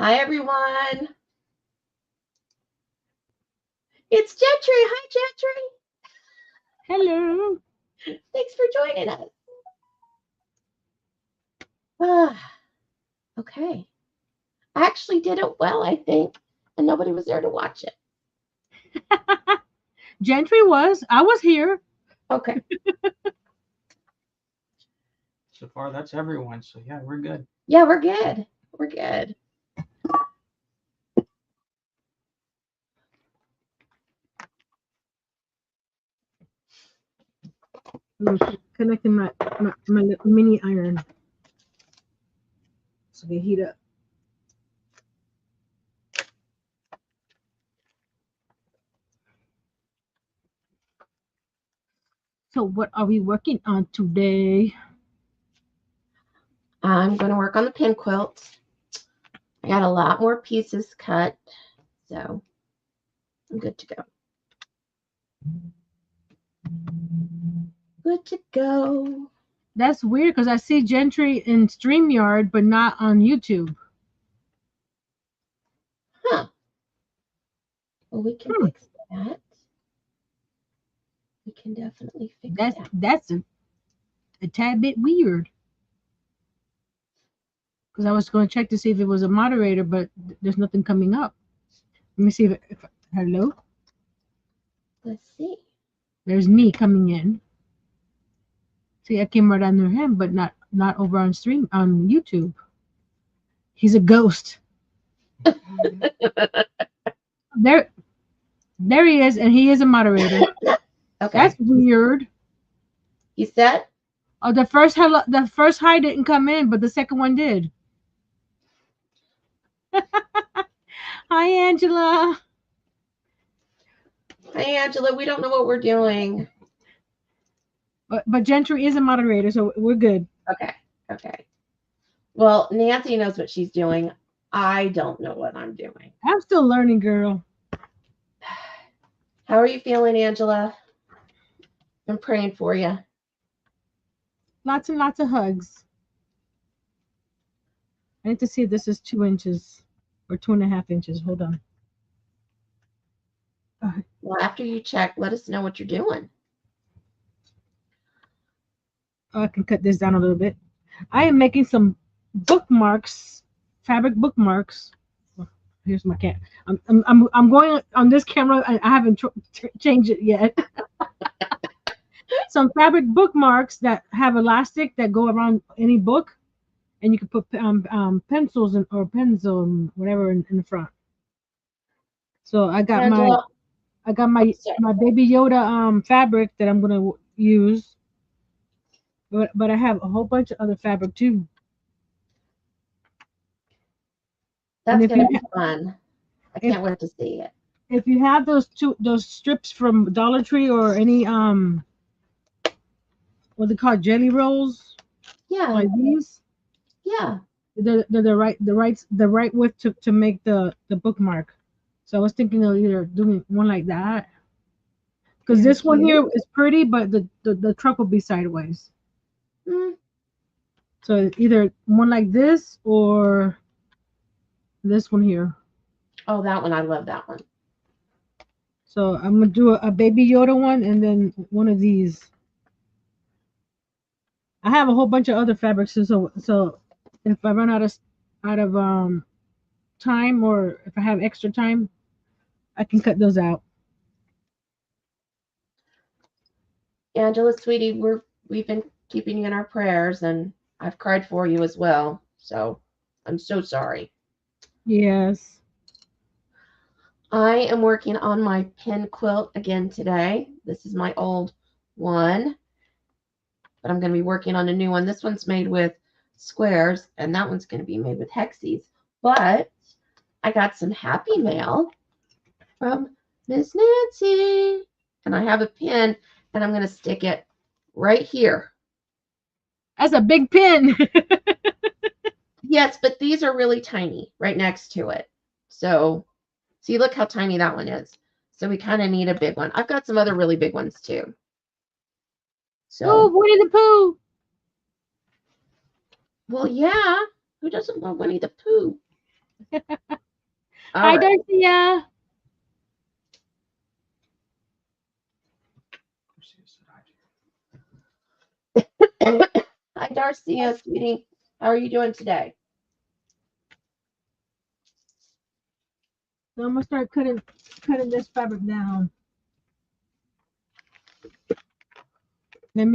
Hi, everyone. It's Gentry. Hi, Gentry. Hello. Thanks for joining us. Okay. I actually did it well, I think, and nobody was there to watch it. Gentry was. I was here. Okay. So far, that's everyone. So, yeah, we're good. Yeah, we're good. We're good. I'm connecting my mini iron so they heat up. So what are we working on today? I'm going to work on the pin quilt. I got a lot more pieces cut, so I'm good to go. Good to go. That's weird because I see Gentry in StreamYard, but not on YouTube. Huh. Well, we can fix that. We can definitely fix that. That's a tad bit weird. Because I was going to check to see if it was a moderator, but there's nothing coming up. Let me see if hello? Let's see. There's me coming in. See, I came right under him, but not over on YouTube. He's a ghost. There he is, and he is a moderator. Okay. That's weird. You set? Oh, the first hi didn't come in, but the second one did. Hi, Angela. Hi, Angela. We don't know what we're doing. But Gentry is a moderator, so we're good. Okay. Well, Nancy knows what she's doing. I don't know what I'm doing. I'm still learning, girl. How are you feeling, Angela? I'm praying for you. Lots and lots of hugs. I need to see if this is 2 inches or 2.5 inches. Hold on. Well, after you check, let us know what you're doing. I can cut this down a little bit. I am making some bookmarks, fabric bookmarks. Here's my cat. I'm going on this camera. I haven't changed it yet. Some fabric bookmarks that have elastic that go around any book, and you can put pencils or pens or whatever in the front. So I got Angela, my Baby Yoda fabric that I'm gonna use, but I have a whole bunch of other fabric too. That's going to be fun. I can't wait to see it. If you have those strips from Dollar Tree or any what they call jelly rolls, like these, they're the right width to make the bookmark. So I was thinking of either doing one like that, because this one here is pretty, but the truck will be sideways. So either one like this or this one here. Oh, that one. I love that one. So I'm going to do a Baby Yoda one and then one of these. I have a whole bunch of other fabrics, so if I run out of time, or if I have extra time, I can cut those out. Angela, sweetie, we've been keeping you in our prayers, and I've cried for you as well. So I'm so sorry. Yes. I am working on my pin quilt again today. This is my old one, but I'm going to be working on a new one. This one's made with squares, and that one's going to be made with hexes. But I got some happy mail from Miss Nancy, and I have a pin, and I'm going to stick it right here. That's a big pin. Yes, but these are really tiny right next to it. So see, look how tiny that one is. So we kind of need a big one. I've got some other really big ones too. So, oh, Winnie the Pooh. Well, yeah. Who doesn't love Winnie the Pooh? Hi, right. Darcia. Hi, Darcia, sweetie. How are you doing today? So I'm gonna start cutting this fabric down. I'm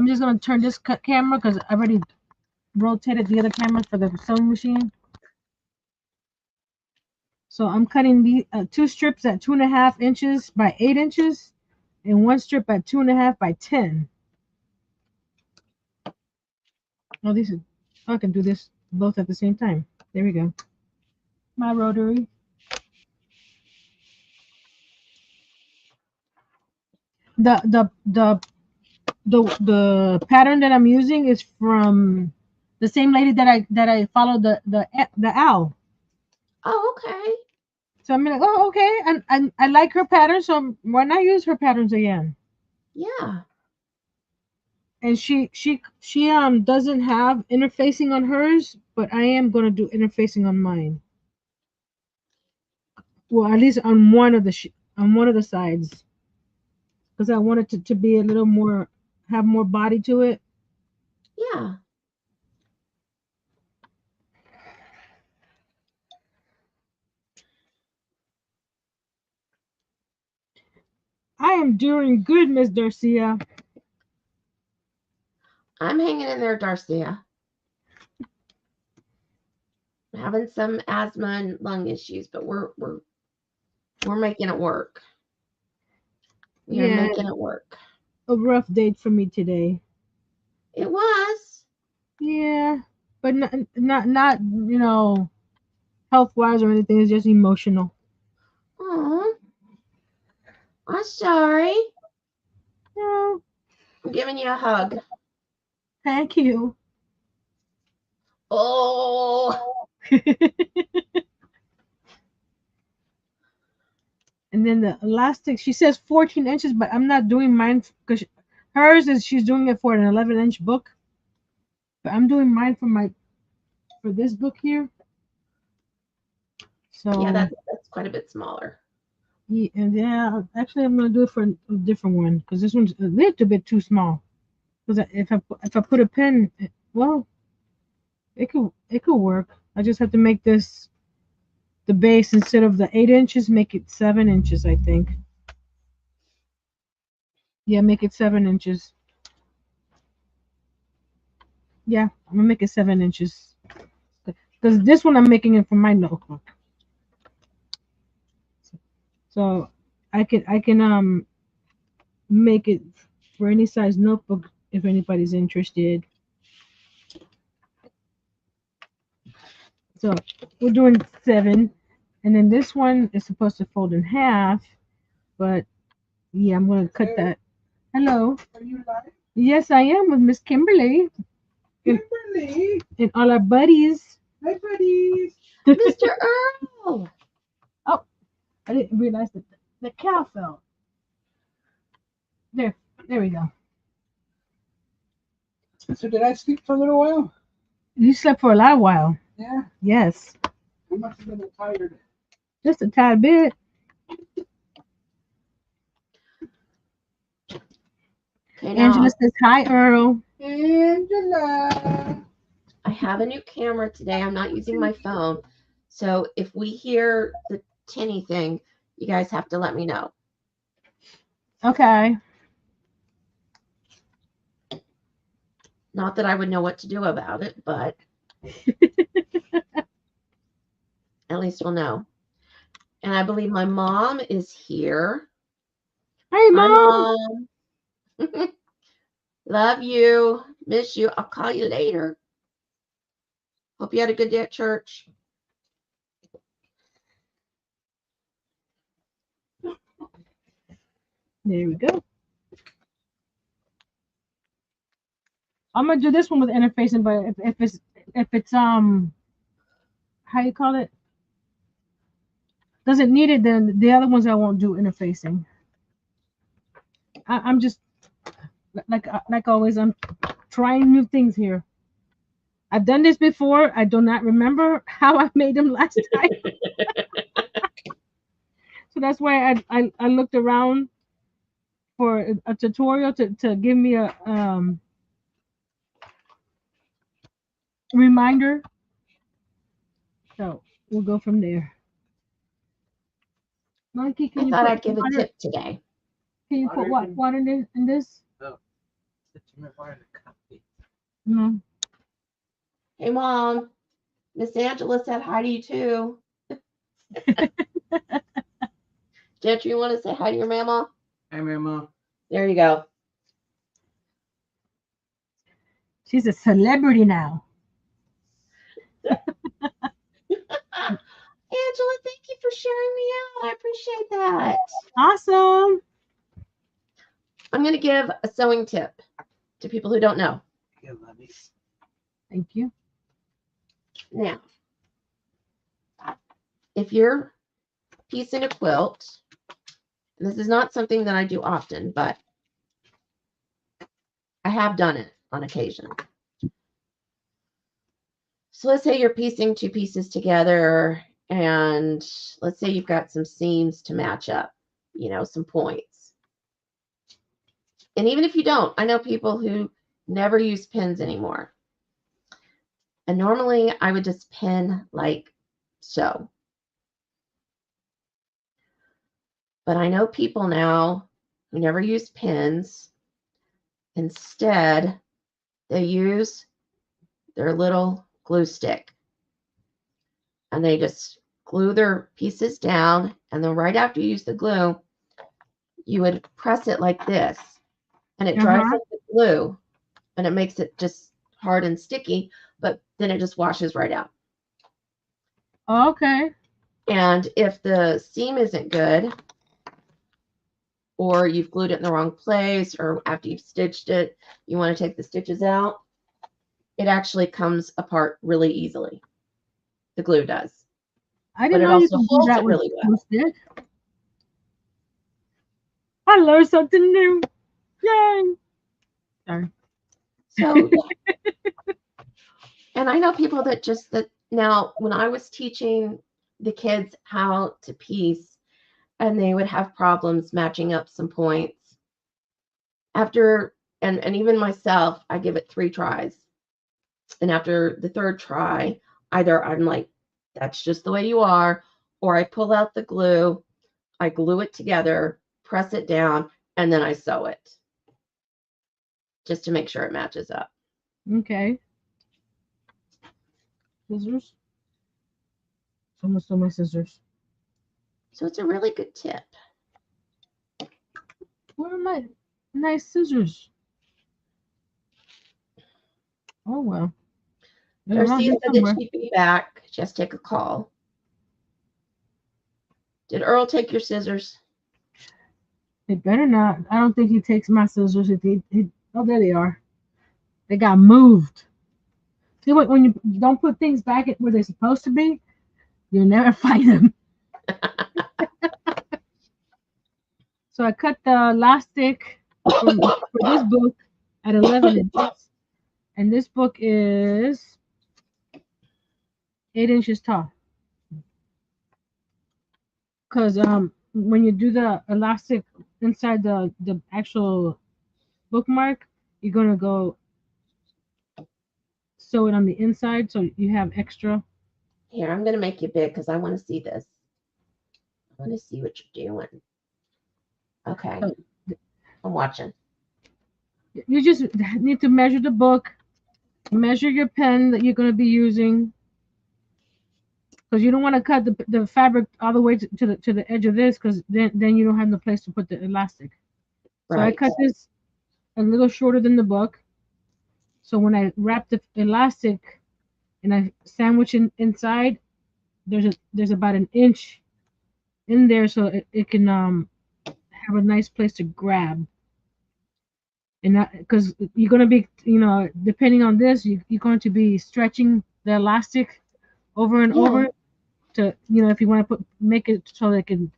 just gonna turn this camera because I already rotated the other camera for the sewing machine. So I'm cutting the 2 strips at 2.5 inches by 8 inches, and 1 strip at 2.5 by 10. Oh, I can do this both at the same time. There we go. My rotary. The pattern that I'm using is from the same lady that I follow the owl. Oh, okay. So I'm like, oh, okay, and I like her pattern, so why not use her patterns again? Yeah. And she doesn't have interfacing on hers, but I am gonna do interfacing on mine. Well, at least on one of the sides, because I want it to be a little more, have more body to it. Yeah. I am doing good, Miss Darcia. I'm hanging in there, Darcia. I'm having some asthma and lung issues, but we're making it work. We're making it work. A rough date for me today. It was. Yeah, but not health wise or anything. It's just emotional. Oh, I'm sorry. No, I'm giving you a hug. thank you. Oh. And then the elastic, she says 14 inches, but I'm not doing mine because hers is she's doing it for an 11-inch book. But I'm doing mine for this book here. So Yeah, that's quite a bit smaller. yeah, actually I'm gonna do it for a different one because this one's a little bit too small. Because if I put a pen, well, it could work. I just have to make this the base instead of the 8 inches, make it 7 inches, I think. Yeah, make it 7 inches. Yeah, I'm gonna make it 7 inches. Because this one I'm making it for my notebook. So I can make it for any size notebook if anybody's interested. So we're doing 7, and then this one is supposed to fold in half, but yeah, I'm gonna cut that. Hello. Are you live? Yes, I am with Miss Kimberly Kimberly. and all our buddies. Hi, buddies. Mr. Earl. Oh, I didn't realize that the cow fell. There we go. So did I sleep for a little while? You slept for a lot while. Yeah. Yes. I must have been tired. Just a tad bit. Okay, now Angela says hi, Earl. Angela. I have a new camera today. I'm not using my phone. So if we hear the tinny thing, you guys have to let me know. Okay. Not that I would know what to do about it, but at least we'll know. And I believe my mom is here. Hey, Hi, Mom. Mom. Love you. Miss you. I'll call you later. Hope you had a good day at church. There we go. I'm gonna do this one with interfacing, but if it's how you call it, doesn't need it, then the other ones I won't do interfacing. I'm just like always, I'm trying new things here. I've done this before. I do not remember how I made them last time. So that's why I looked around for a tutorial to give me a reminder. So we'll go from there. Monkey, I thought I'd give a tip today. Can you put what water in this? No. Coffee. No. Hey, Mom. Miss Angela said hi to you, too. Gentry, you want to say hi to your mama? Hey, Mama. There you go. She's a celebrity now. Angela, thank you for sharing me out. I appreciate that. Awesome. I'm going to give a sewing tip to people who don't know. Thank you. Now, if you're piecing a quilt, and this is not something that I do often, but I have done it on occasion. So let's say you're piecing two pieces together, and let's say you've got some seams to match up, you know, some points. And even if you don't, I know people who never use pins anymore. And normally I would just pin like so. But I know people now who never use pins. Instead, they use their little glue stick. And they just glue their pieces down. And then right after you use the glue, you would press it like this. And it dries up the glue. And it makes it just hard and sticky. But then it just washes right out. Okay. And if the seam isn't good, or you've glued it in the wrong place, or after you've stitched it, you want to take the stitches out, it actually comes apart really easily. The glue does. I didn't know you could do that with glue stick. I learned something new. Yay. Sorry. So, and I know people that now, when I was teaching the kids how to piece, and they would have problems matching up some points. After, and even myself, I give it 3 tries. And after the 3rd try, either I'm like, that's just the way you are, or I pull out the glue, I glue it together, press it down, and then I sew it. Just to make sure it matches up. Okay. Scissors. Almost on my scissors. So it's a really good tip. Where are my nice scissors? Oh, well. Darcy said that she'd be back. She has to take a call. Did Earl take your scissors? They better not. I don't think he takes my scissors. Oh, there they are. They got moved. See, when you don't put things back where they're supposed to be, you'll never find them. So I cut the elastic for this book at 11 inches. And this book is 8 inches tall. Because when you do the elastic inside the actual bookmark, you're going to go sew it on the inside so you have extra. Here, I'm going to make you big because I want to see this. I want to see what you're doing. Okay. I'm watching. You just need to measure the book, measure your pen that you're going to be using, because you don't want to cut the fabric all the way to the edge of this, because then you don't have no place to put the elastic. Right. So I cut this a little shorter than the book. So when I wrap the elastic and I sandwich it inside, there's about an inch in there, so it can have a nice place to grab. And because you're going to be, depending on this, you're going to be stretching the elastic over and over to, if you want to make it so they can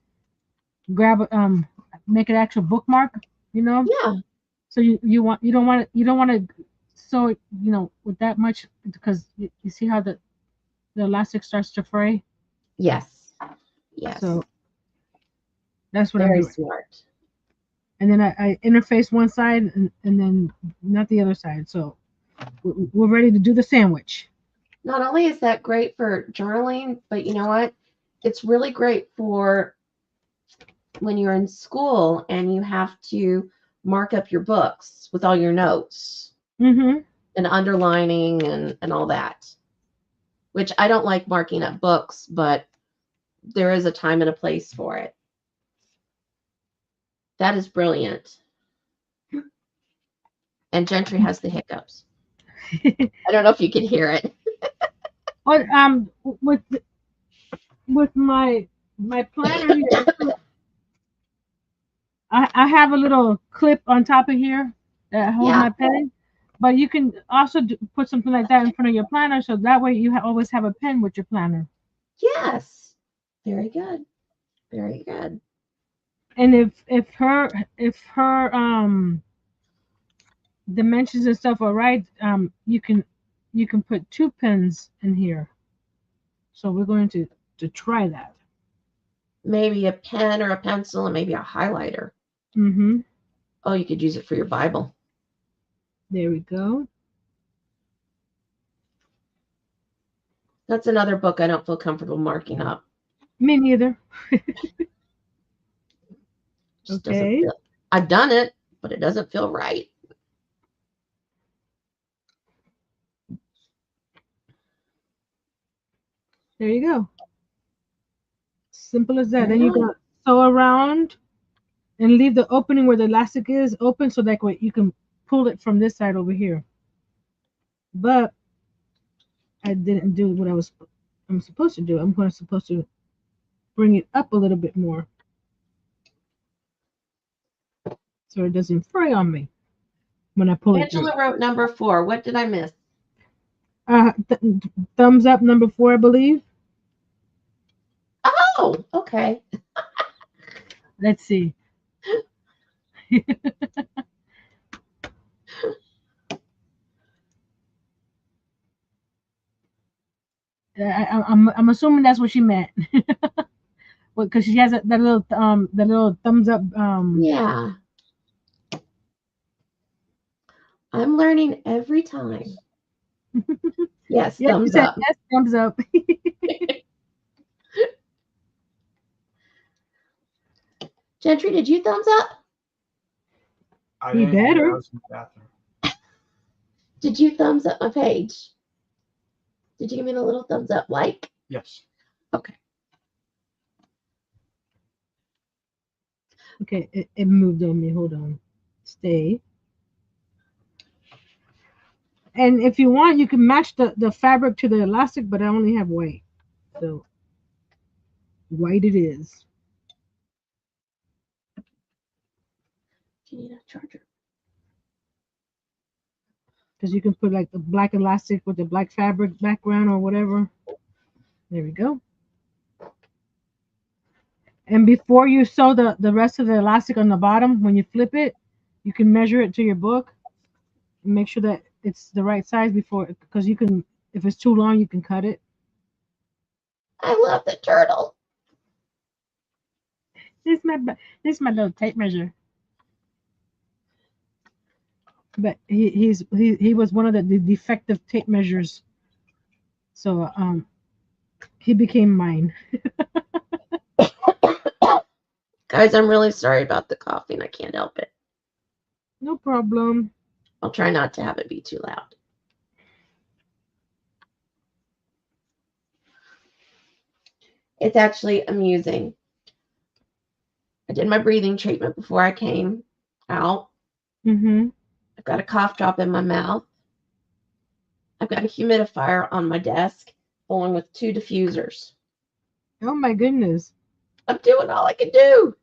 grab, make an actual bookmark, Yeah. So you don't want to so with that much, because you see how the elastic starts to fray. Yes. Yes. So that's what I'm Very doing. smart. And then I interface one side and then not the other side. So we're ready to do the sandwich. Not only is that great for journaling, but you know what? It's really great for when you're in school and you have to mark up your books with all your notes Mm-hmm. and underlining and all that. Which I don't like marking up books, but there is a time and a place for it. That is brilliant. And Gentry has the hiccups. I don't know if you can hear it. But with my planner here, I have a little clip on top of here that holds Yeah. my pen. But you can also put something like that in front of your planner, so that way you always have a pen with your planner. Yes. Very good. Very good. And if her dimensions and stuff are right, you can put 2 pens in here. So we're going to try that. Maybe a pen or a pencil and maybe a highlighter. Mm-hmm. Oh, you could use it for your Bible. There we go. That's another book I don't feel comfortable marking up. Me neither. Just Okay. doesn't feel, I've done it, but it doesn't feel right. There you go. Simple as that. Very Then you nice. got sew around and leave the opening where the elastic is open so that way you can pull it from this side over here. But I didn't do what I'm supposed to do. I'm supposed to bring it up a little bit more so it doesn't fray on me when I pull it through. Angela wrote number 4. What did I miss? Thumbs up number 4, I believe. Oh, okay. Let's see. I'm assuming that's what she meant. Well, because she has that little thumbs up. Yeah. I'm learning every time. Yes, Yes, thumbs she said up. yes, thumbs up. Gentry, did you thumbs up? I You didn't hear. better. I was in the bathroom. Did you thumbs up my page? Did you give me a little thumbs up like? Yes. Okay. Okay, it moved on me. Hold on. Stay. And if you want, you can match the fabric to the elastic, but I only have white. So white it is. Do you need a charger? Because you can put like the black elastic with the black fabric background or whatever. There we go. And before you sew the rest of the elastic on the bottom, when you flip it, you can measure it to your book and make sure that it's the right size before, because you can, if it's too long, you can cut it. I love the turtle. This is my little tape measure. But he was one of the defective tape measures, so he became mine. Guys, I'm really sorry about the coughing. I can't help it. No problem. I'll try not to have it be too loud. It's actually amusing. I did my breathing treatment before I came out. Mm-hmm. I've got a cough drop in my mouth. I've got a humidifier on my desk along with 2 diffusers. Oh my goodness. I'm doing all I can do.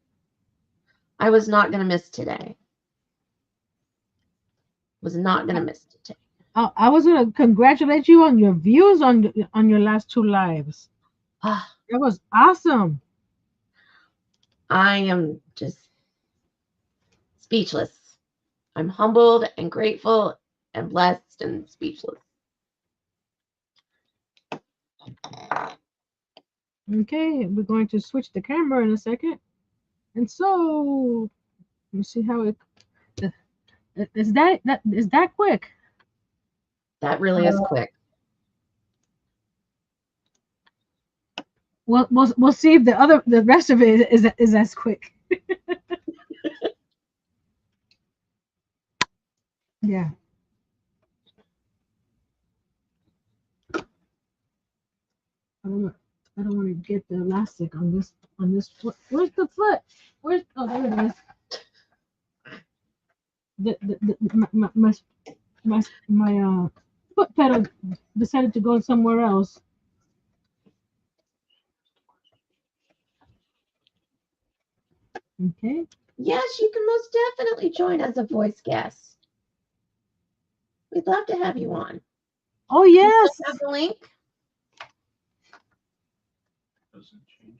I was not going to miss today. Was not going to miss today. I was going to congratulate you on your views on your last 2 lives. Ah, That was awesome. I am just speechless. I'm humbled and grateful and blessed and speechless. Okay, we're going to switch the camera in a second. And so, let me see how it is that quick. That really is quick. We'll see if the rest of it is as quick. Yeah. I don't want to get the elastic on this foot. Where's the foot? Oh, there it is. My foot pedal decided to go somewhere else. Okay. Yes, you can most definitely join as a voice guest. We'd love to have you on. Oh yes. Do you have the link? Doesn't change.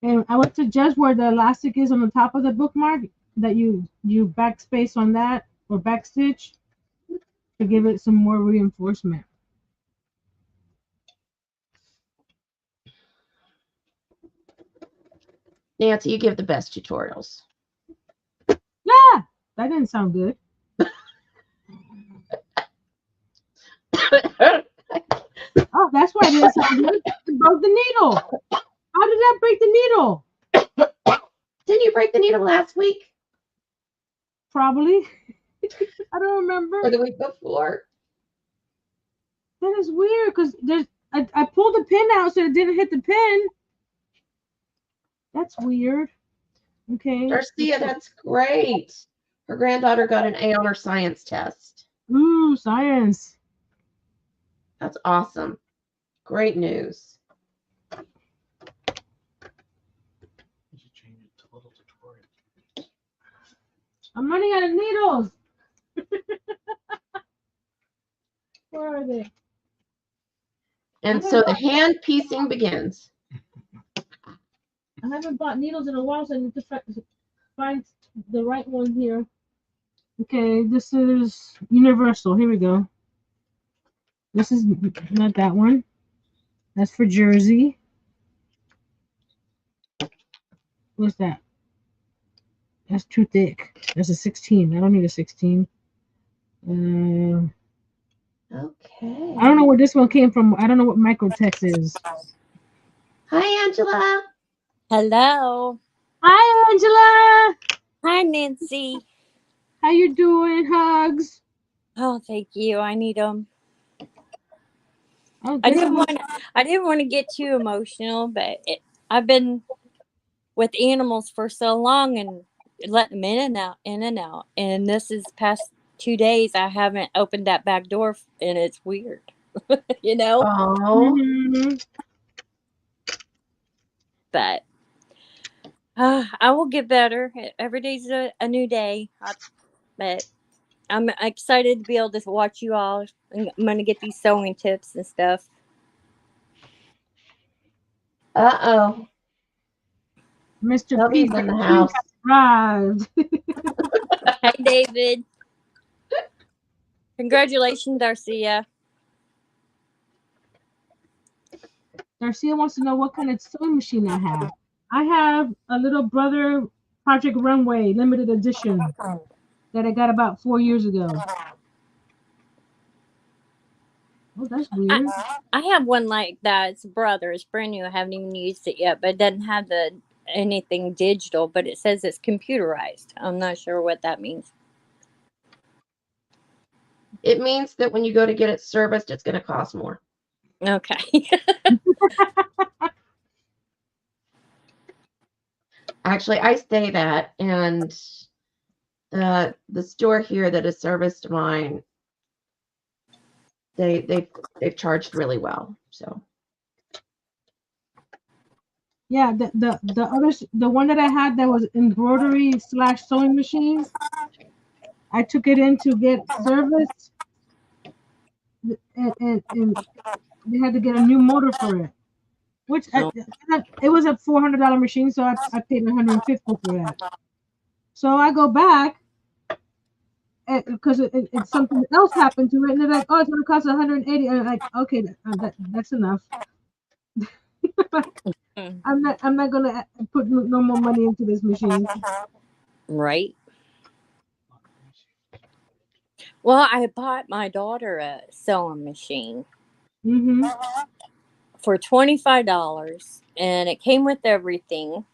And I would suggest where the elastic is on the top of the bookmark that you backspace on that or backstitch to give it some more reinforcement. Nancy, you give the best tutorials. Yeah, that didn't sound good. Oh, that's why it didn't sound good. It broke the needle. How did that break the needle? Didn't you break the needle last week? Probably. I don't remember. Or the week before? That is weird because I pulled the pin out so it didn't hit the pin. That's weird. Okay. Darcia, that's great. Her granddaughter got an A on her science test. Ooh, science. That's awesome. Great news. You should change it to little tutorials. I'm running out of needles. Where are they? And so the hand piecing begins. I haven't bought needles in a while, so I need to find the right one here. Okay, this is universal. Here we go. This is not that one. That's for Jersey. What's that? That's too thick. That's a 16. I don't need a 16. Okay. I don't know where this one came from. I don't know what microtext is. Hi, Angela. Hello. Hi, Angela. Hi, Nancy. How you doing? Hugs. Oh, thank you. I need them. Oh, I didn't want to get too emotional, but I've been with animals for so long and letting them in and out. And this is past 2 days. I haven't opened that back door, and it's weird, you know. Oh. Mm-hmm. But I will get better. Every day's a new day. But I'm excited to be able to watch you all. I'm going to get these sewing tips and stuff. Uh-oh. Mr. Hubby's P in the house. arrived. Hey, David. Congratulations, Darcia. Darcia wants to know what kind of sewing machine I have. I have a little brother Project Runway limited edition that I got about 4 years ago. Oh, that's weird. I have one like that. It's a brother. It's brand new. I haven't even used it yet, but it doesn't have anything digital, but it says it's computerized. I'm not sure what that means. It means that when you go to get it serviced, it's going to cost more. Okay. Actually, I say that, and the store here that has serviced mine, they've charged really well. So Yeah, the one that I had that was embroidery / sewing machine. I took it in to get service, and they had to get a new motor for it. Which Oh. it was a $400 machine, so I paid 150 for that. So I go back because it's something else happened to it, and they're like, "Oh, it's gonna cost 180." And I'm like, "Okay, that's enough." Mm. I'm not gonna put no more money into this machine. Right. Well, I bought my daughter a sewing machine Mm-hmm. for $25, and it came with everything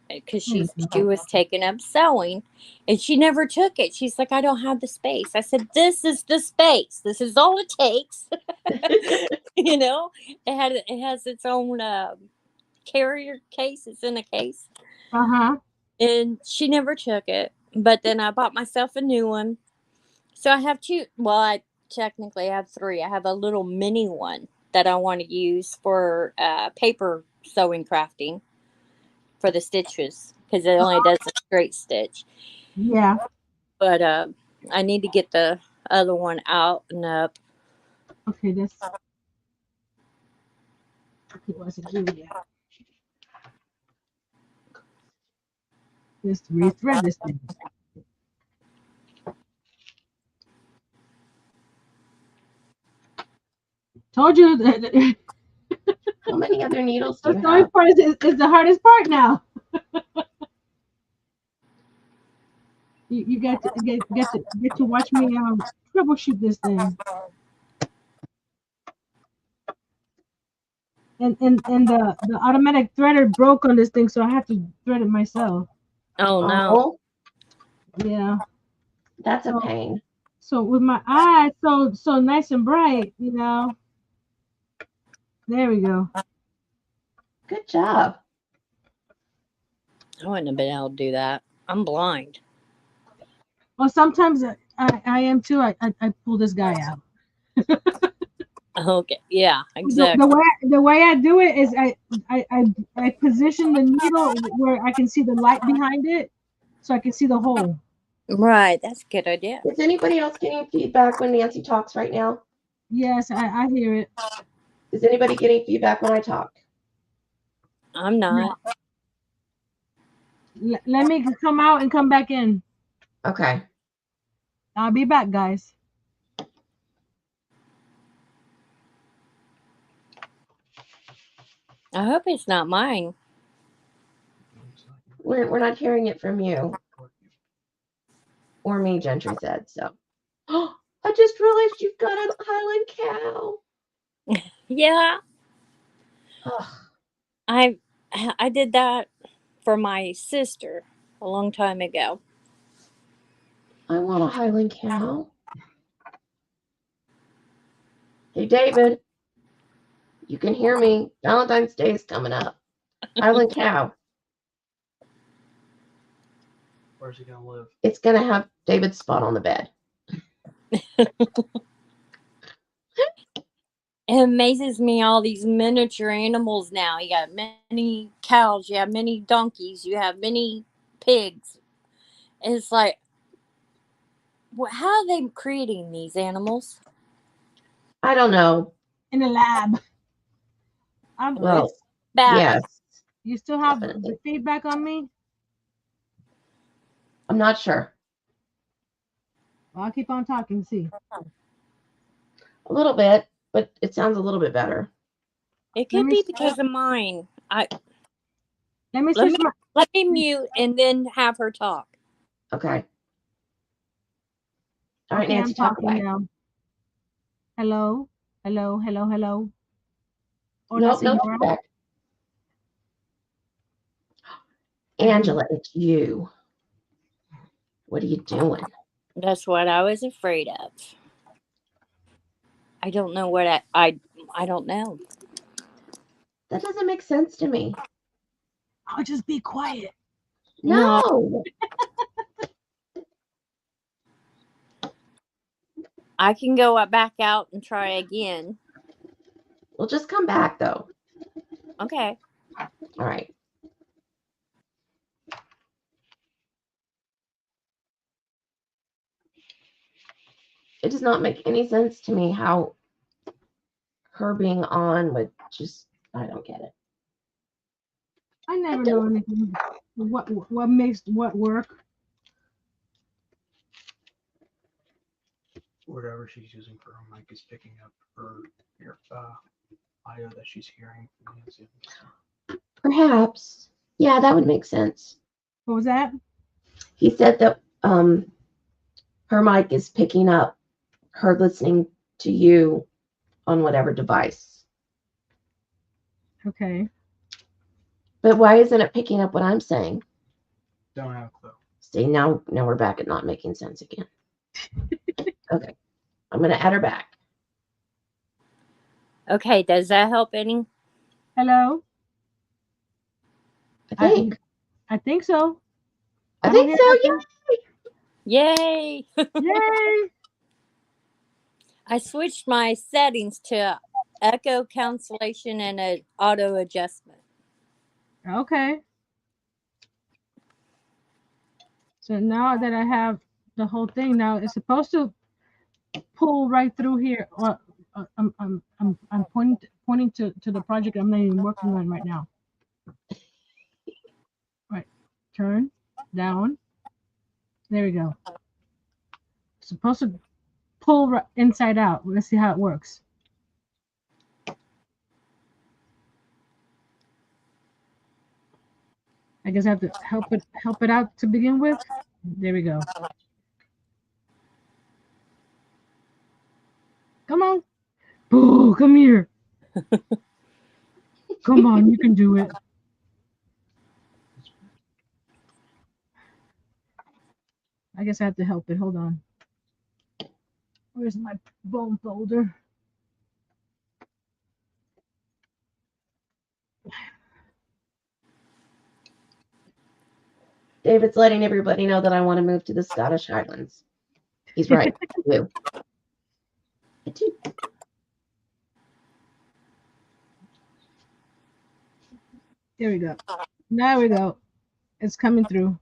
because she was taking up sewing, and she never took it. She's like, "I don't have the space." I said, "This is the space. This is all it takes." You know, it has its own carrier case. It's in a case, Uh-huh. and she never took it. But then I bought myself a new one. So I have two. Well, I technically have three. I have a little mini one that I want to use for paper sewing crafting for the stitches because it only does a straight stitch. Yeah. But I need to get the other one out and up. Okay, that's okay. What's it do? Yeah. Just rethread this thing. Told you that How many other needles do the you sewing have? part is the hardest part now. You get to watch me troubleshoot this thing. And the automatic threader broke on this thing, so I had to thread it myself. Oh no! Oh, Yeah. that's a So pain. so with my eyes so nice and bright, there we go. Good job. I wouldn't have been able to do that. I'm blind. Well, sometimes I am too. I pull this guy out. Okay. Yeah. The, Exactly. the way I do it is I position the needle where I can see the light behind it, so I can see the hole. Right. That's a good idea. Is anybody else getting feedback when Nancy talks right now? Yes, I hear it. Is anybody getting feedback when I talk? I'm not. Let me come out and come back in. Okay. I'll be back, guys. I hope it's not mine. We're not hearing it from you or me, Gentry said. So, I just realized you've got a Highland cow. Yeah. Ugh, I did that for my sister a long time ago. I want a Highland cow. Hey, David, you can hear me. Valentine's Day is coming up. Highland cow. Where's he gonna live? It's going to have David's spot on the bed. It amazes me all these miniature animals now. You got many cows, you have many donkeys, you have many pigs. It's like, how are they creating these animals? I don't know. In the lab. Well, It's bad. yes. You still have Definitely. the feedback on me? I'm not sure. Well, I'll keep on talking. See. A little bit, but it sounds a little bit better. It could be because of mine. Let me switch my. Let me mute and then have her talk. Okay. All right, Okay, Nancy, I'm talk talking away. now. Hello, hello, hello, hello. Hola, Nope, no señora. feedback. Angela, it's you. What are you doing? That's what I was afraid of. I don't know what I don't know. That doesn't make sense to me. I'll just be quiet. No. I can go back out and try again. Well, just come back, though. Okay. All All right. It does not make any sense to me how her being on would just, I don't get it. I never know anything. What makes what work? Whatever she's using for her mic is picking up her audio that she's hearing from Nancy. Perhaps. Yeah, that would make sense. What was that? He said that her mic is picking up her listening to you on whatever device. Okay. But why isn't it picking up what I'm saying? Don't have a clue. See, now we're back at not making sense again. Okay. I'm going to add her back. Okay, does that help any? Hello? I think. I think so. I think so, yeah. Yay! Yay! I switched my settings to echo cancellation and an auto adjustment. Okay. So now that I have the whole thing, now it's supposed to pull right through here. Well, I'm pointing to the project I'm not even working on right now. Right. Turn down. There we go. It's supposed to pull right inside out. Let's see how it works. I guess I have to help it out to begin with. There we go. Come on. Boo, come here. Come on, you can do it. I guess I have to help it. Hold on. Where's my bone folder? David's letting everybody know that I want to move to the Scottish Highlands. He's right. I do. I do. There we go. Now we go. It's coming through.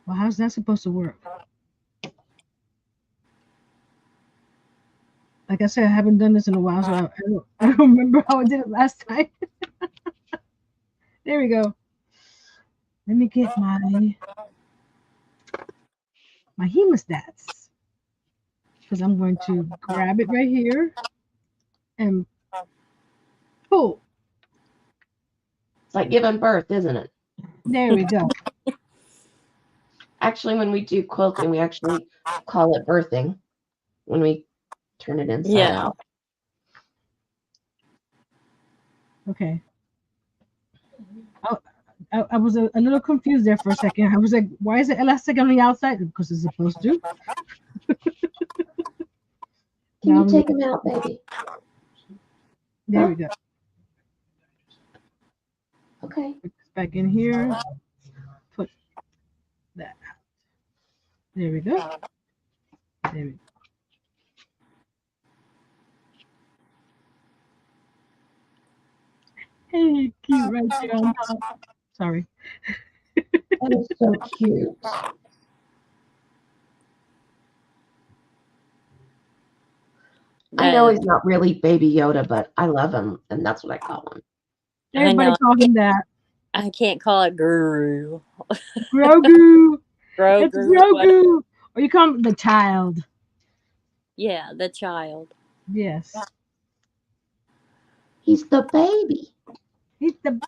Well, how's that supposed to work? Like I said, I haven't done this in a while, so I don't remember how I did it last time. There we go. Let me get my hemostats. Because I'm going to grab it right here and pull. It's like giving birth, isn't it? There we go. Actually, when we do quilting, we actually call it birthing when we turn it inside out. Okay. I was a little confused there for a second. I was like, why is it elastic on the outside? Because it's supposed to. Can you take them out, baby? There we go. Okay. Put this back in here. Put that. There we go. There we go. Hey, cute right there on top. Sorry. That is so cute. I know he's not really Baby Yoda, but I love him, and that's what I call him. Everybody call him that. I can't call it Guru. Grogu. Grogu. It's Grogu. Or you call him the child. Yeah, the child. Yes. He's the baby. He's the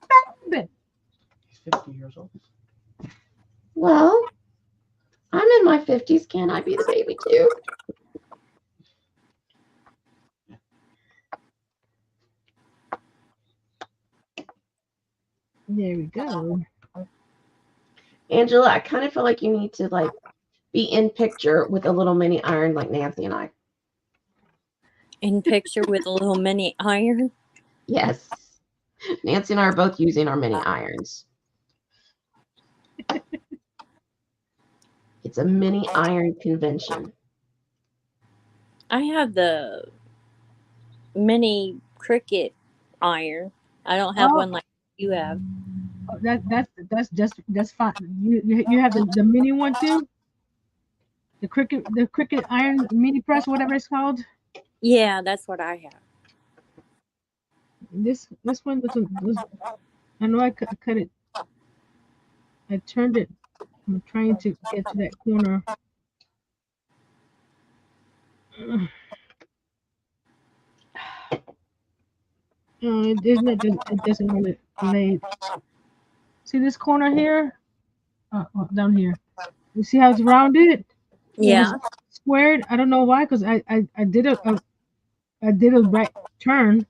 baby. He's 50 years old. Well, I'm in my 50s. Can I be the baby too? There we go. Angela, I kind of feel like you need to be in picture with a little mini iron like Nancy and I. In picture with a little mini iron? Yes. Nancy and I are both using our mini irons. It's a mini iron convention. I have the mini Cricut iron. I don't have one like you have. That's fine. You have the mini one too. The Cricut iron mini press, whatever it's called. Yeah, that's what I have. This one was I know I cut it. I turned it. I'm trying to get to that corner. It doesn't want to lay. See this corner here? Down here. You see how it's rounded? Yeah. It's squared. I don't know why, because I did a right turn.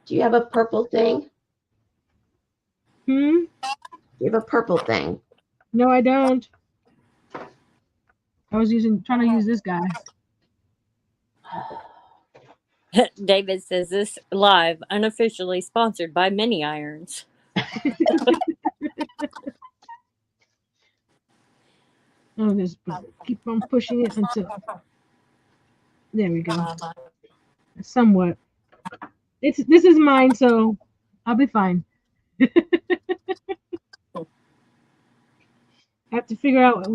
Do you have a purple thing? Do you have a purple thing? No, I don't. I was trying to use this guy. David says this live unofficially sponsored by Mini Irons. I'll just keep on pushing it until there we go. Somewhat. This is mine, so I'll be fine. I have to figure out.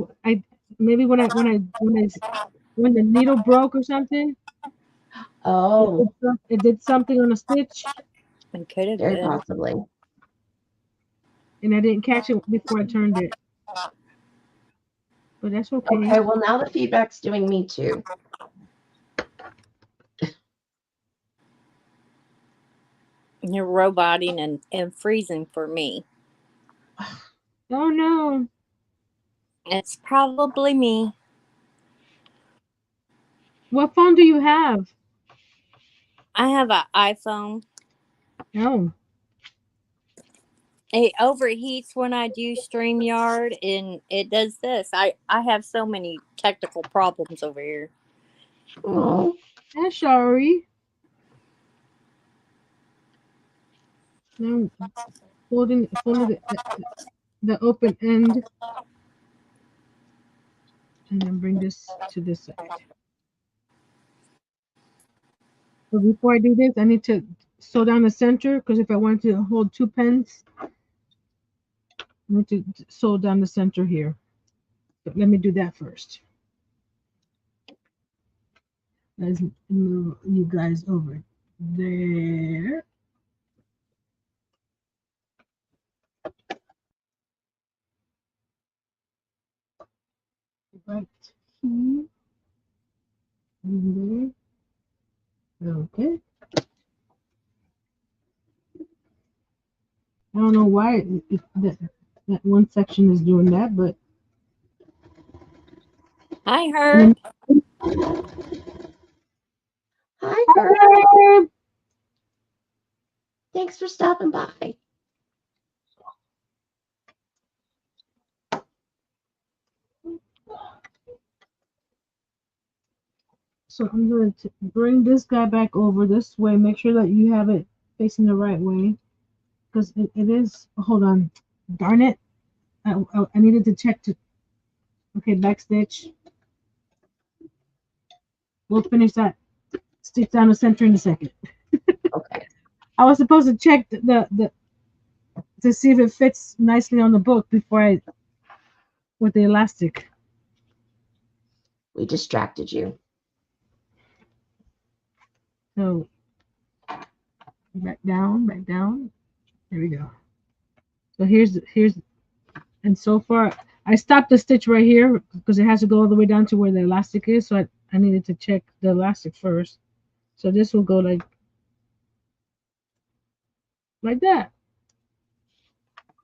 Maybe when the needle broke or something. Oh, it did something on a stitch. It could have very been. possibly. And I didn't catch it before I turned it. But that's okay. Okay, well now the feedback's doing me too. You're roboting and freezing for me. Oh no. It's probably me. What phone do you have? I have an iPhone. Oh. It overheats when I do StreamYard, and it does this. I have so many technical problems over here. Oh, I'm sorry. Now holding the open end, and then bring this to this side. So before I do this, I need to sew down the center, because if I want to hold 2 pens, I need to sew down the center here. But let me do that first. Let's move you guys over there. Right here. And there. Okay. I don't know why that one section is doing that, but Hi, Herb. hi, Herb. Thanks for stopping by. So I'm going to bring this guy back over this way. Make sure that you have it facing the right way, because it is. Hold on, darn it! I needed to check to. Okay, back stitch. We'll finish that stitch down the center in a second. Okay. I was supposed to check the to see if it fits nicely on the book before I with the elastic. We distracted you. So back down. There we go. So here's and so far I stopped the stitch right here because it has to go all the way down to where the elastic is. So I needed to check the elastic first. So this will go like that.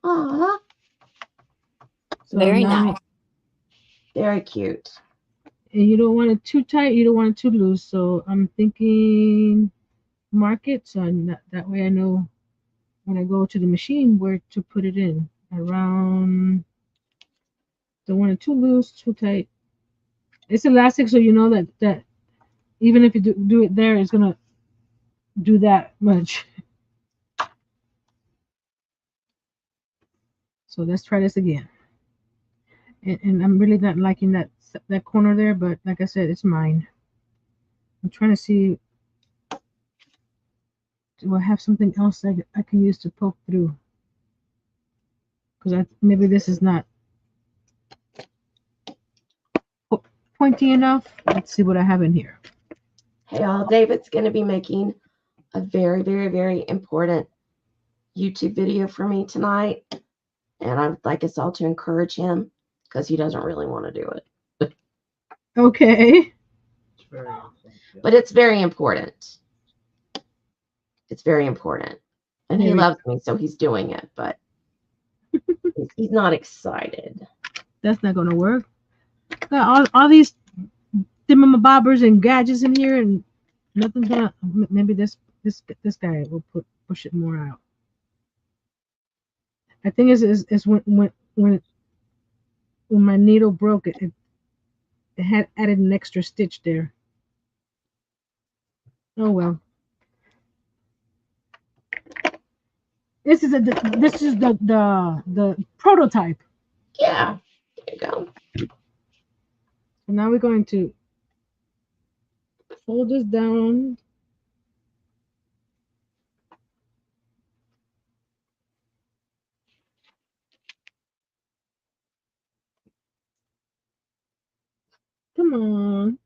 Aww. So very nice. Very cute. And you don't want it too tight. You don't want it too loose. So I'm thinking mark it, so that way I know when I go to the machine where to put it in. Around, don't want it too loose, too tight. It's elastic, so you know that even if you do it there, it's gonna do that much. So let's try this again. And I'm really not liking that corner there, but like I said, it's mine. I'm trying to see Do I have something else I can use to poke through? Because maybe this is not pointy enough. Let's see what I have in here. Hey, all, David's going to be making a very, very, very important YouTube video for me tonight. And I would like us all to encourage him because he doesn't really want to do it. Okay. It's very important. Yeah. But it's very important. It's very important. And he loves me, so he's doing it. But he's not excited. That's not going to work. Got all these thingamabobbers and gadgets in here, and nothing's gonna. Maybe this guy will push it more out. I think it's when my needle broke, it had added an extra stitch there. Oh well. This is the prototype. Yeah, there you go. And now we're going to fold this down. Come on.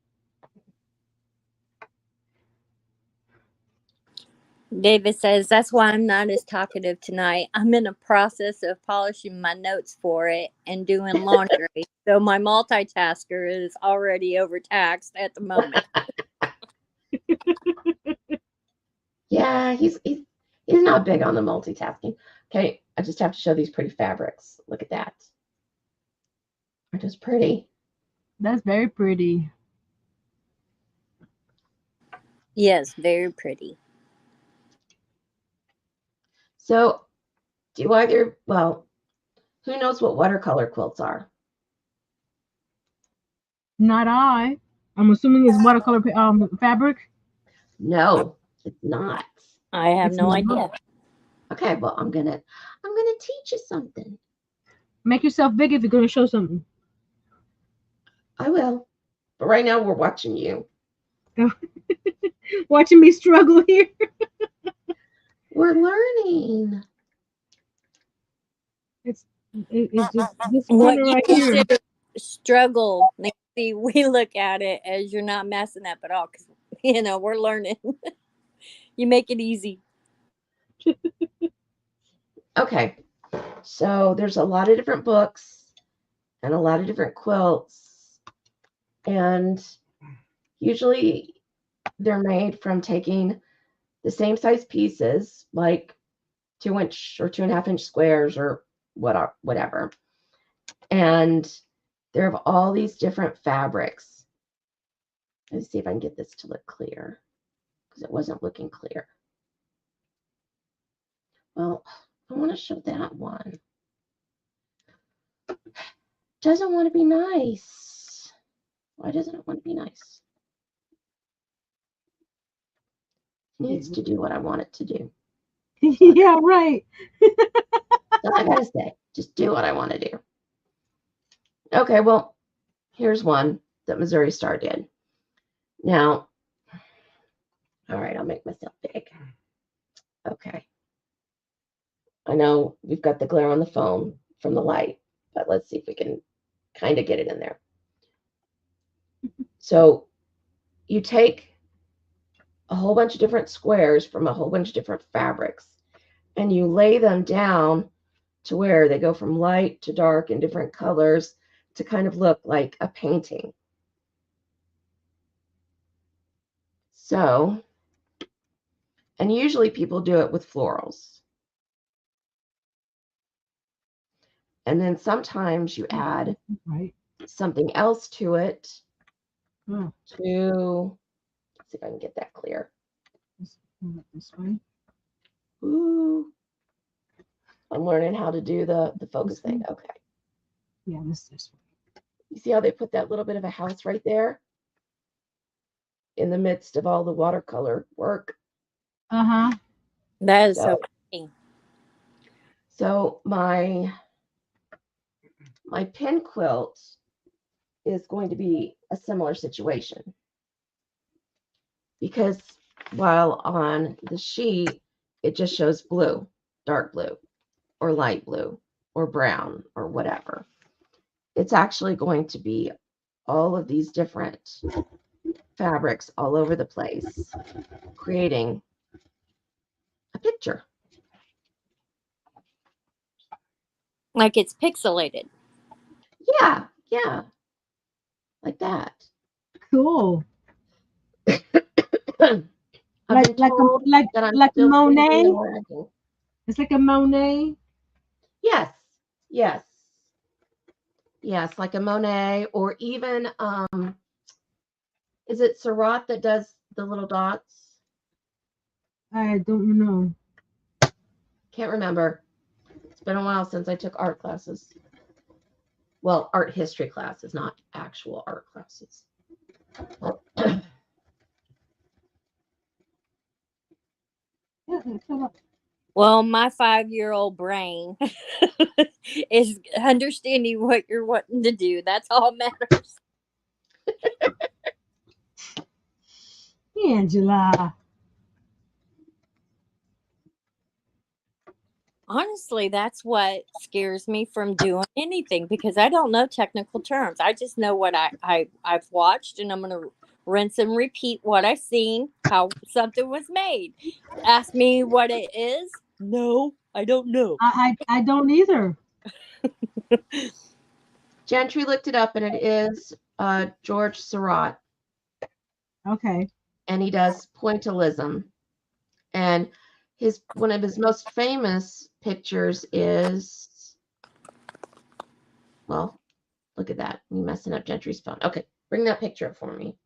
David says, that's why I'm not as talkative tonight. I'm in a process of polishing my notes for it and doing laundry. So my multitasker is already overtaxed at the moment. Yeah, he's not big on the multitasking. Okay, I just have to show these pretty fabrics. Look at that. They're just pretty. That's very pretty. Yes, very pretty. So, who knows what watercolor quilts are? Not I. I'm assuming it's watercolor fabric. No, it's not. I have It's no not. idea. Okay, well, I'm gonna teach you something. Make yourself big if you're going to show something. I will. But right now we're watching you. Watching me struggle here. We're learning. It's just this What corner you right here. consider struggle, Nancy, we look at it as you're not messing up at all because, we're learning. You make it easy. Okay, so there's a lot of different books and a lot of different quilts, and usually they're made from taking the same size pieces, like 2-inch or 2.5-inch squares or whatever, and they have all these different fabrics. Let's see if I can get this to look clear because it wasn't looking clear. Well, I want to show that one. Doesn't want to be nice. Why doesn't it want to be nice? It needs to do what I want it to do. Yeah, right. That's all I gotta say. Just do what I want to do. Okay, well, here's one that Missouri Star did. Now, all right, I'll make myself big. Okay. I know we've got the glare on the phone from the light, but let's see if we can kind of get it in there. So you take a whole bunch of different squares from a whole bunch of different fabrics, and you lay them down to where they go from light to dark in different colors to kind of look like a painting. So, and usually people do it with florals. And then sometimes you add something else to it let's see if I can get that clear. This way. Ooh. I'm learning how to do the focus thing. Okay. Yeah, this way. You see how they put that little bit of a house right there in the midst of all the watercolor work? Uh-huh. That is so pretty. So my pin quilt is going to be a similar situation because while on the sheet, it just shows blue, dark blue, or light blue, or brown, or whatever. It's actually going to be all of these different fabrics all over the place, creating a picture. Like it's pixelated. Yeah, yeah. Like that. Cool. I've been Like told that I'm like still Monet. thinking and lagging. It's like a Monet. Yes, yes. Yes, like a Monet, or even is it Surratt that does the little dots? I don't know. Can't remember. It's been a while since I took art classes. Well, art history classes, not actual art classes. Well, my 5-year-old brain is understanding what you're wanting to do. That's all matters. Angela. Honestly, that's what scares me from doing anything, because I don't know technical terms. I just know what I've watched, and I'm going to rinse and repeat what I've seen, how something was made. Ask me what it is. No, I don't know. I don't either. Gentry looked it up, and it is George Surratt. Okay. And he does pointillism. And one of his most famous pictures is, well, look at that. You messing up Gentry's phone. Okay, bring that picture up for me.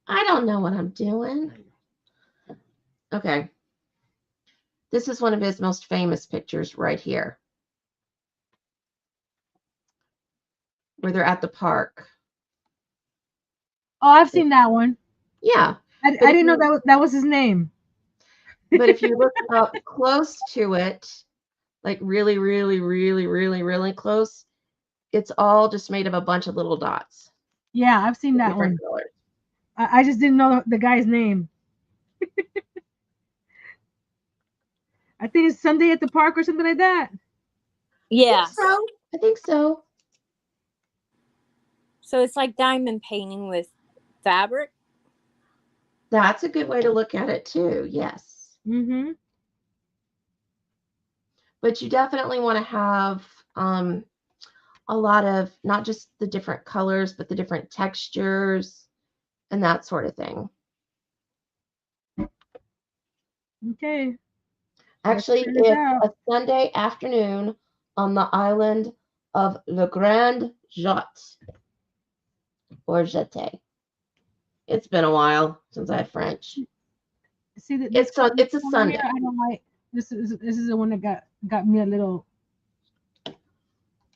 I don't know what I'm doing. Okay. This is one of his most famous pictures right here, where they're at the park. Oh, I've seen that one. Yeah. I didn't know that was his name. But if you look up close to it, like really, really, really, really, really close, it's all just made of a bunch of little dots. Yeah, I've seen that one. I just didn't know the guy's name. I think it's Sunday at the Park or something like that. Yeah. I think so. So it's like diamond painting with fabric. That's a good way to look at it too. Yes. Mm-hmm. But you definitely want to have a lot of not just the different colors, but the different textures and that sort of thing. Okay. Actually, it's a Sunday afternoon on the island of Le Grand Jatte or Jeté. It's been a while since I had French. See, it's a Sunday. I don't like this. Is the one that got me a little.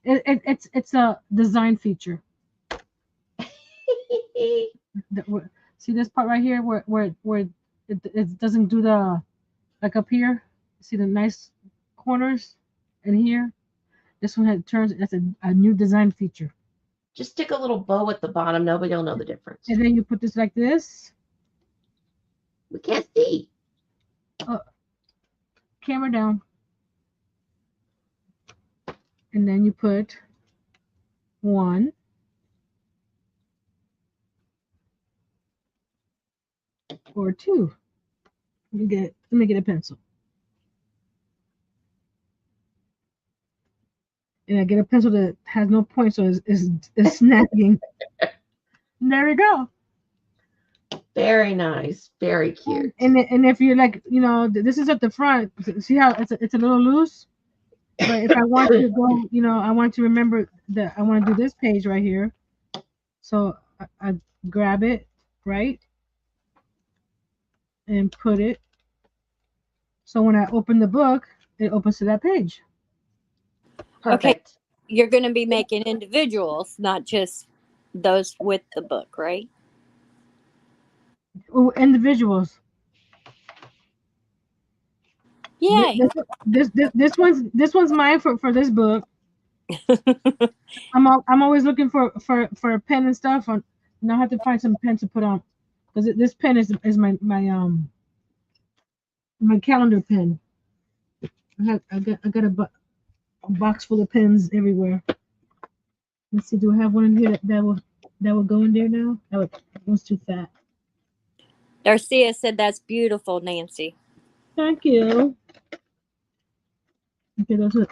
It's a design feature. See this part right here where it doesn't do the, like up here. See the nice corners in here. This one turns. That's a new design feature. Just stick a little bow at the bottom. Nobody will know the difference. And then you put this like this. We can't see. Camera down. And then you put 1. Or 2. Let me get a pencil. And I get a pencil that has no point, so it's snapping. There we go. Very nice. Very cute. And if you're like, this is at the front. See how it's a little loose? But if I want to go, I want to remember that I want to do this page right here. So I grab it, right? And put it. So when I open the book, it opens to that page. Perfect. Okay. You're going to be making individuals, not just those with the book, right? Oh, individuals. Yeah. This one's mine for this book. I'm always looking for a pen and stuff Now I have to find some pen to put on because this pen is my calendar pen. I got a box full of pens everywhere. Let's see, do I have one in here that will go in there now? That was too fat. Darcia said that's beautiful, Nancy. Thank you. Okay, that's it.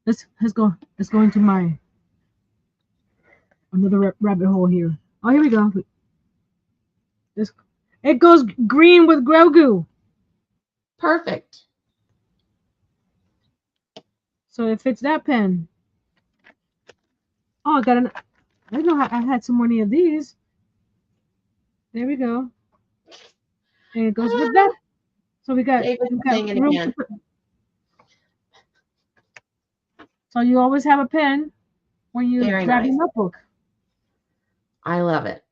Let's go into my another rabbit hole here. Oh, here we go. It goes green with Grogu. Perfect. So it fits that pen. Oh, I didn't know I had so many of these. There we go. And it goes with that. So we got singing room again. So you always have a pen when you Very grab nice. your notebook. I love it.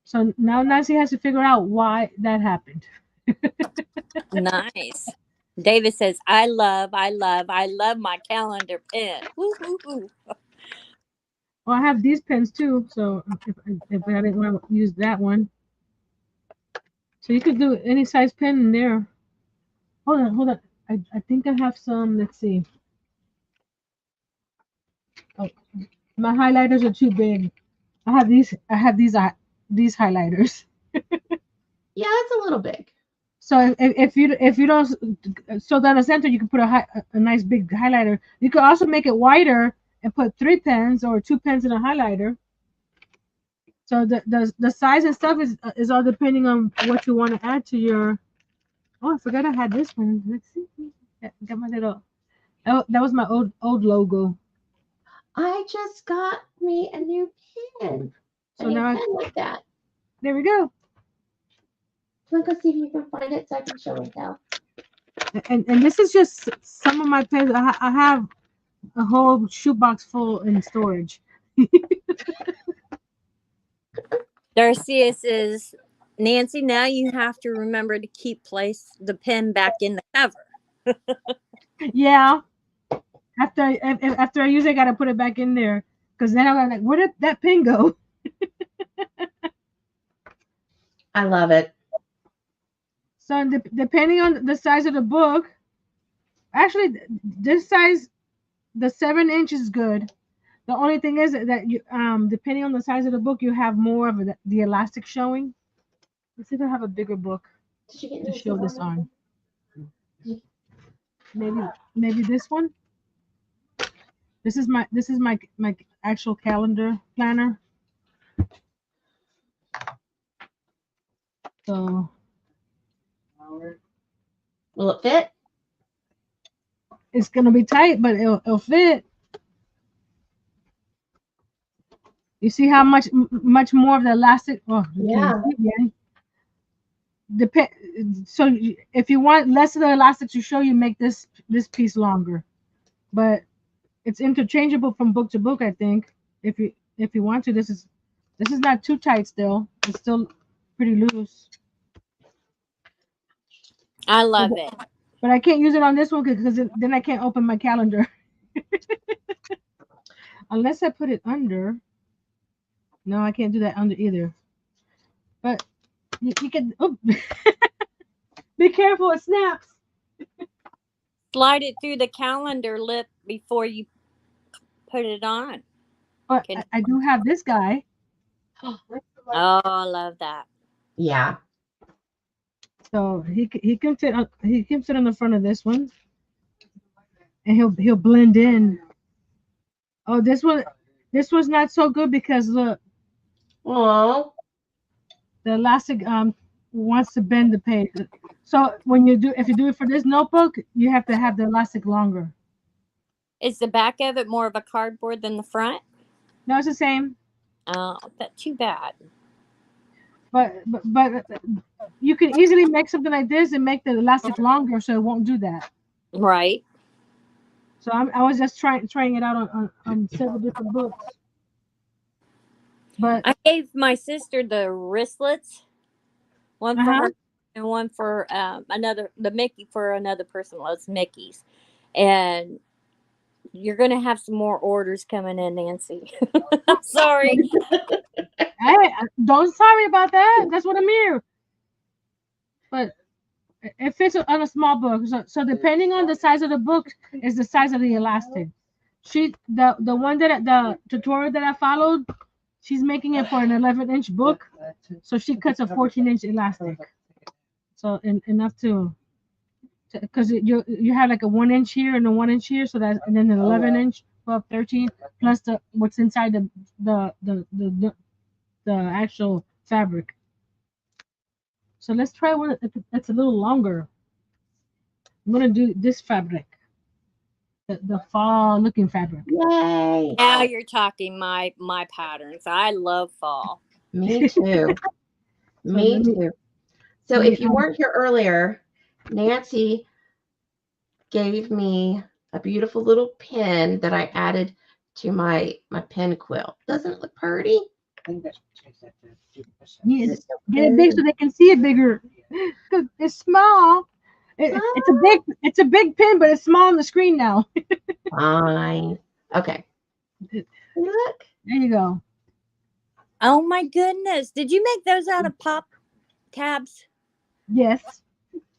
So now Nancy has to figure out why that happened. Nice. David says, I love my calendar pen. Woo, woo, woo. Well, I have these pens too, so if I didn't want to use that one. So you could do any size pen in there. Hold on. I think I have some, let's see. Oh, my highlighters are too big. I have these highlighters. Yeah, it's a little big. So if you don't, so down the center you can put a nice big highlighter. You could also make it wider and put 3 pens or 2 pens in a highlighter. So the size and stuff is all depending on what you want to add to your. Oh, I forgot I had this one. Let's see. Got my little. Oh, that was my old logo. I just got me a new pen. So now pen like that. There we go. Let's go see if you can find it so I can show it now. And this is just some of my pens. I have a whole shoebox full in storage. Darcia says, Nancy, now you have to remember to place the pen back in the cover. Yeah. After I use it, I gotta put it back in there because then I'm like, where did that pen go? I love it. So depending on the size of the book, actually this size, the 7-inch is good. The only thing is that you depending on the size of the book, you have more of the elastic showing. Let's see if I have a bigger book to show this on. Maybe this one. This is my actual calendar planner. So will it fit? It's gonna be tight, but it'll fit. You see how much more of the elastic? Oh, yeah. So if you want less of the elastic to show, you make this piece longer, but it's interchangeable from book to book. I think if you want to, this is not too tight. Still, it's still pretty loose. I love it. But I can't use it on this one because then I can't open my calendar. Unless I put it under. No, I can't do that under either. But you can. Oh. Be careful, it snaps. Slide it through the calendar lip before you put it on. But I do have this guy. Oh, I love that. Yeah. So he can sit on the front of this one, and he'll blend in. Oh, this one's not so good because look. Oh. The elastic wants to bend the page. So if you do it for this notebook, you have to have the elastic longer. Is the back of it more of a cardboard than the front? No, it's the same. Oh, that's too bad. But you can easily make something like this and make the elastic longer, so it won't do that. Right. So I was just trying it out on several different books. But I gave my sister the wristlets, one for her and one for the Mickey for another person. Loves Mickey's, and you're gonna have some more orders coming in, Nancy. I'm sorry. Hey, don't sorry about that. That's what I'm here. But it fits on a small book. So depending on the size of the book is the size of the elastic. The one that the tutorial that I followed, she's making it for an 11-inch book. So she cuts a 14-inch elastic. So enough to because you have like a 1-inch here and a 1-inch here, so that and then an 11-inch, 12, 13 plus the what's inside the actual fabric. So let's try one that's a little longer. I'm gonna do this fabric, the fall looking fabric. Yay! Now you're talking my patterns. I love fall. Me too. Me too. So if you weren't here earlier, Nancy gave me a beautiful little pin that I added to my pin quilt. Doesn't it look pretty? Yes, get it big so they can see it bigger. It's small. It's a big pin, but it's small on the screen now. Fine. Okay. Look. There you go. Oh my goodness. Did you make those out of pop tabs? Yes.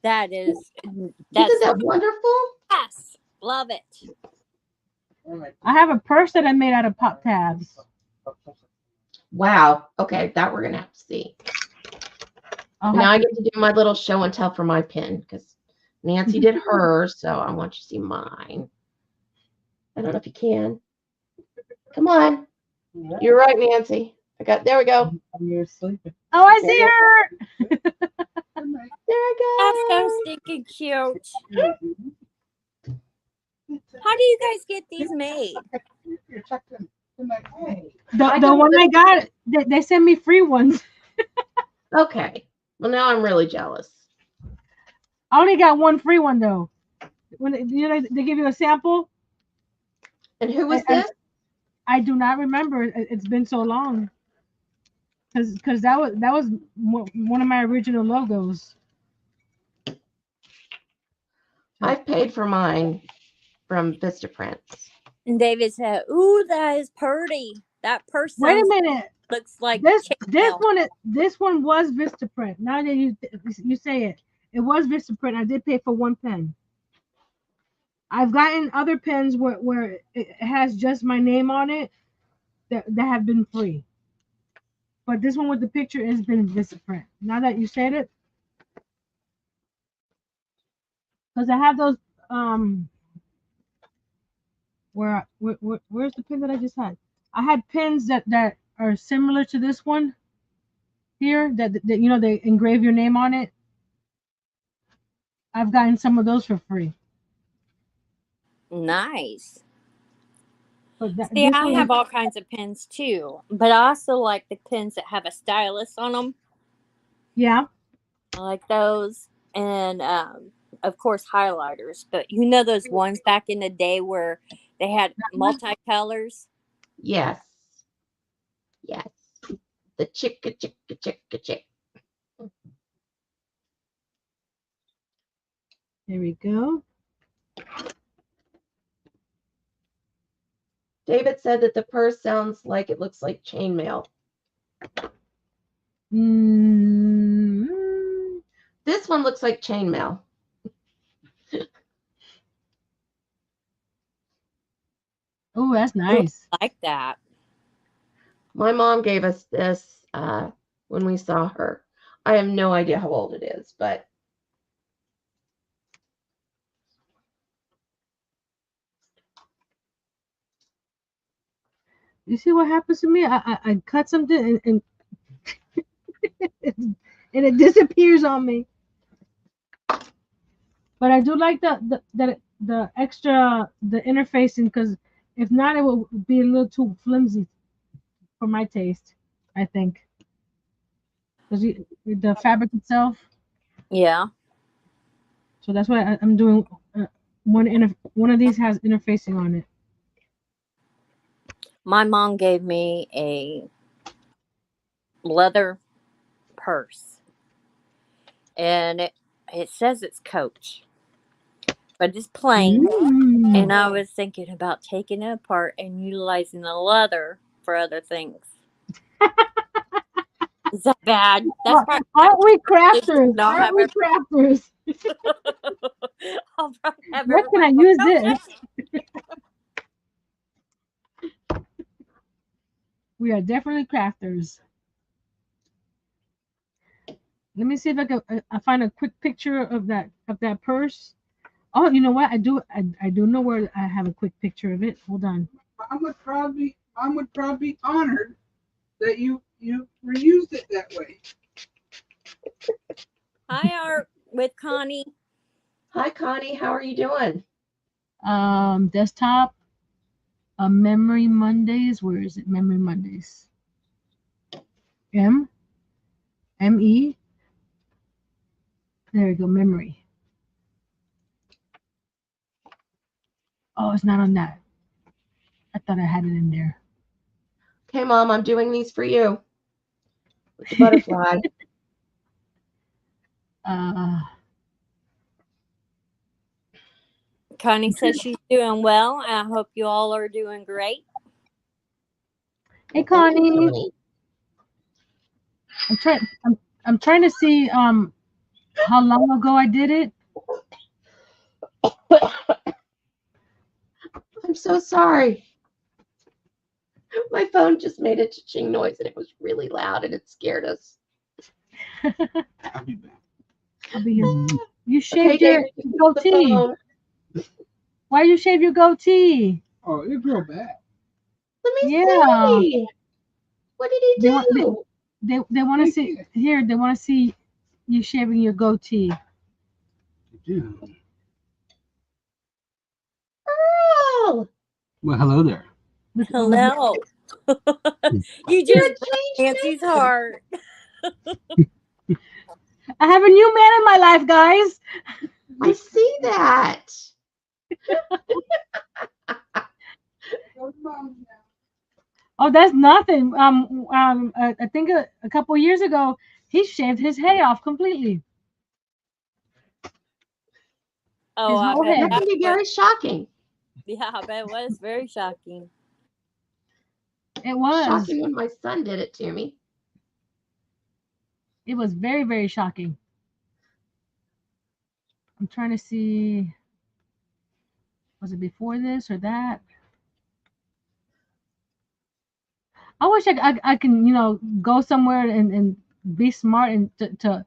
That's Isn't that wonderful? yes. Love it. I have a purse that I made out of pop tabs. Wow. Okay, that we're gonna have to see. Now I get to do my little show and tell for my pin because Nancy did hers, so I want you to see mine. I don't know if you can. Come on. Yeah. You're right, Nancy. There we go. You're sleeping. Oh, I see her. There I go. That's so stinking cute. How do you guys get these made? The one I got, they sent me free ones. Okay. Well, now I'm really jealous. I only got one free one though. When they give you a sample. And who was this? I do not remember. It's been so long. Because that was one of my original logos. I've paid for mine from Vistaprints. And David said, "Ooh, that is pretty. That person." Wait a minute. Looks like this one was Vistaprint. Now that you say it, it was Vistaprint. I did pay for one pen. I've gotten other pens where it has just my name on it that have been free. But this one with the picture has been Vistaprint. Now that you said it, because I have those where's the pin that I just had? I had pins that are similar to this one here that they engrave your name on it. I've gotten some of those for free. Nice. See, I have all kinds of pins too, but I also like the pins that have a stylus on them. Yeah. I like those. And of course highlighters, but you know those ones back in the day where they had multicolors? Yes. Yes. The chick. There we go. David said that the purse sounds like it looks like chainmail. This one looks like chainmail. Oh, that's nice. I like that. My mom gave us this when we saw her. I have no idea how old it is, but you see what happens to me? I cut something and and it disappears on me. But I do like the extra interfacing, because if not, it will be a little too flimsy for my taste, I think. Because the fabric itself. Yeah. So that's why I'm doing. One of these has interfacing on it. My mom gave me a leather purse, and it says it's Coach, but it's plain. Mm. And I was thinking about taking it apart and utilizing the leather for other things. Is that bad? That's probably Aren't we crafters? No, Aren't we crafters? I'll probably have Where can I everybody use go, this? We are definitely crafters. Let me see if I find a quick picture of that purse. Oh, you know what? I do know where I have a quick picture of it. Hold on. I would probably be honored that you reused it that way. Hi, Art with Connie. Hi, Connie. How are you doing? Desktop. Memory Mondays. Where is it? Memory Mondays. M-E. There we go. Memory. Oh, it's not on that. I thought I had it in there. Okay, Mom, I'm doing these for you. With the butterfly. Connie says she's doing well. I hope you all are doing great. Hey, Connie. I'm trying to see how long ago I did it. I'm so sorry. My phone just made a ching noise and it was really loud and it scared us. I'll be back. I'll be here. You shaved Okay, your David, you goatee. Why you shave your goatee? Oh, it grew back. Let me Yeah. see. What did he do? They want to see here. They want to see you shaving your goatee. Dude. Earl! Well, hello there. Hello. You just Nancy's heart. I have a new man in my life, guys. I see that. Oh, that's nothing. I think a couple years ago he shaved his head off completely. Oh, I whole bet head. That can be very shocking. Yeah, I bet it was very shocking. It was shocking when my son did it to me. It was very, very shocking. I'm trying to see. Was it before this or that? I wish I can, go somewhere and be smart and to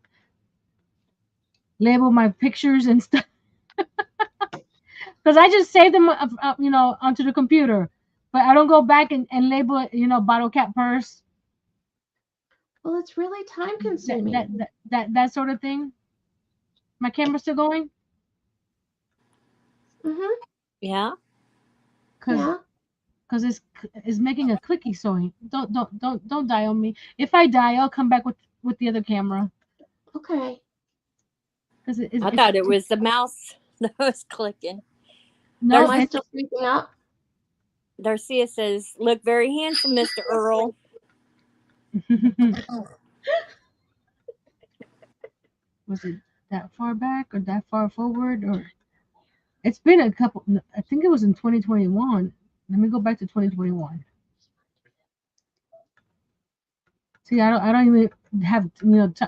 label my pictures and stuff. Because I just save them, onto the computer. But I don't go back and label it, bottle cap purse. Well, it's really time consuming. That sort of thing. My camera's still going? Mm-hmm. Yeah. Because it's making a clicky sewing. Don't die on me. If I die, I'll come back with the other camera. Okay. Because I thought it was the mouse that was clicking. No, am I still sleeping up? Darcia says, "Look very handsome, Mr. Earl." Was it that far back or that far forward? Or it's been a couple. I think it was in 2021. Let me go back to 2021. See, I don't even have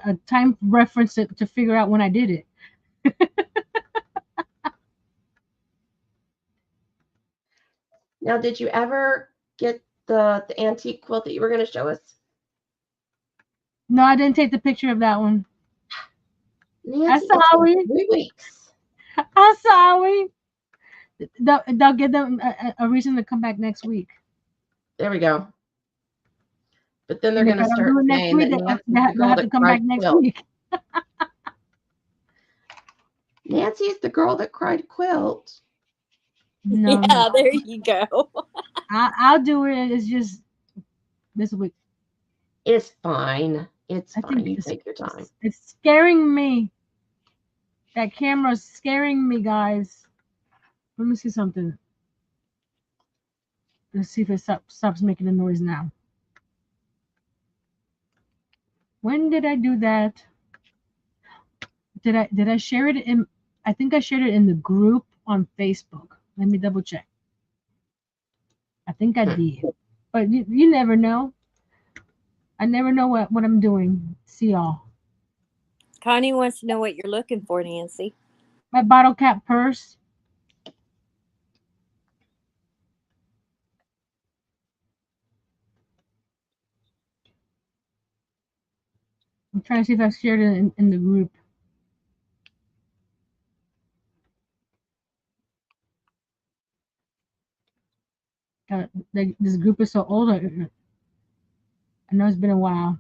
a time reference to figure out when I did it. Now, did you ever get the antique quilt that you were going to show us? No, I didn't take the picture of that one. Nancy, I'm sorry. 3 weeks. I'm sorry. They'll give them a reason to come back next week. There we go. But then they're going to start saying that they'll have to come back next week. Nancy is the girl that cried quilt. No, yeah, there you go. I'll do it. It's just this week. It's fine. It's fine. You take your time. It's scaring me. That camera's scaring me, guys. Let me see something. Let's see if it stops making a noise now. When did I do that? Did I share it in? I think I shared it in the group on Facebook. Let me double check. I think I did. But you never know. I never know what I'm doing. See y'all. Connie wants to know what you're looking for, Nancy. My bottle cap purse. I'm trying to see if I shared it in the group. This group is so old. I know it's been a while.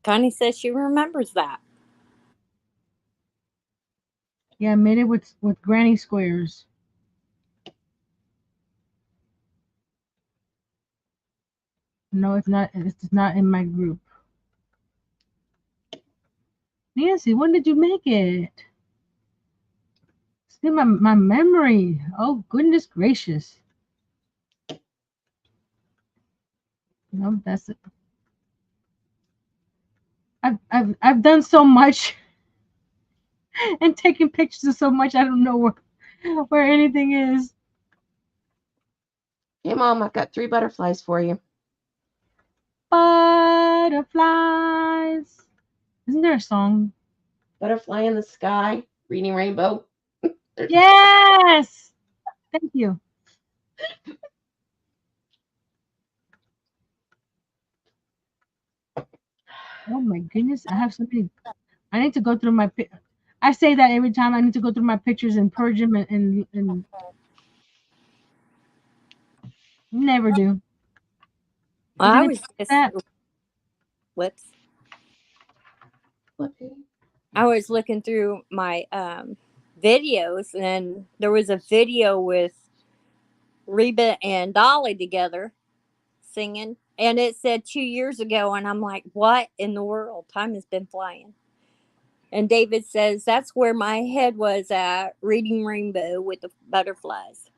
Connie says she remembers that. Yeah, I made it with granny squares. No, it's not. It's not in my group. Nancy, when did you make it? See my memory. Oh goodness gracious. No, that's it. I've done so much and taken pictures of so much. I don't know where anything is. Hey, Mom, I've got 3 butterflies for you. Butterflies. Isn't there a song? Butterfly in the sky, reading rainbow. Yes. Thank you. Oh my goodness, I have so many. I need to go through my. I say that every time. I need to go through my pictures and purge them and never do. Well, I was just that. Whoops. I was looking through my videos, and there was a video with Reba and Dolly together singing, and it said 2 years ago, and I'm like, what in the world? Time has been flying. And David says that's where my head was at, reading rainbow with the butterflies.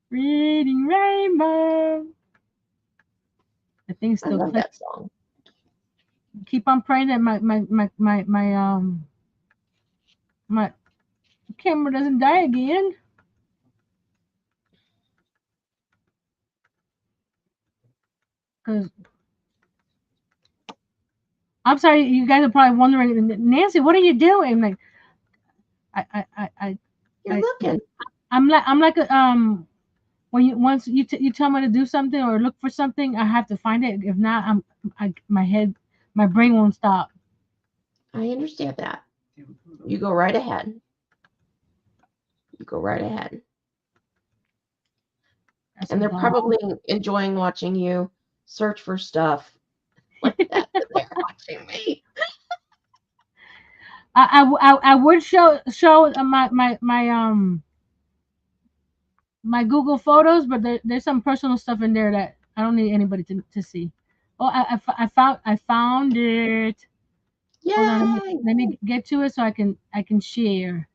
Reading rainbow. The thing's still I love that song. Keep on praying that my camera doesn't die again. Because I'm sorry, you guys are probably wondering, Nancy, what are you doing? Like, You're looking. I'm like a when once you tell me to do something or look for something, I have to find it. If not, my brain won't stop. I understand that. You go right ahead. You go right ahead. And they're probably enjoying watching you search for stuff like that. They're watching me. I would show my Google Photos, but there's some personal stuff in there that I don't need anybody to see. Oh, I found it. Yeah. Hold on, let me get to it so I can share.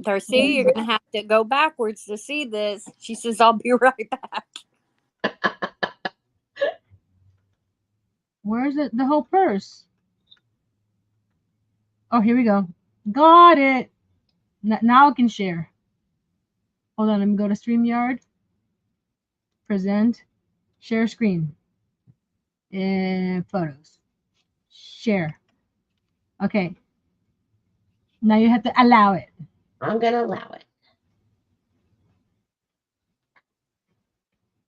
Darcy, you're gonna have to go backwards to see this. She says, "I'll be right back." Where's it? The whole purse. Oh, here we go. Got it. Now I can share. Hold on, let me go to StreamYard. Present. Share screen. And photos. Share. Okay. Now you have to allow it. I'm going to allow it.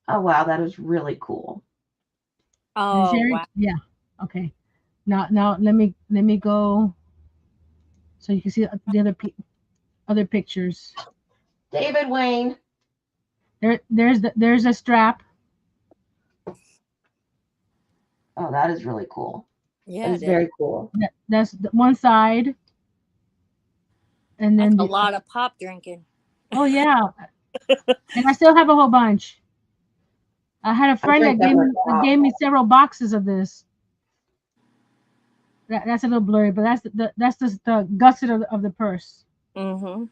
Oh, wow. That is really cool. Oh, wow. Yeah. Okay. Now let me go so you can see the other pictures. David Wayne. There's a strap. Oh, that is really cool. Yeah, that is very cool. That's one side. And then that's a lot of pop drinking. Oh yeah. And I still have a whole bunch. I had a friend that gave me several boxes of this. That's a little blurry, but that's the gusset of the purse. Mm-hmm.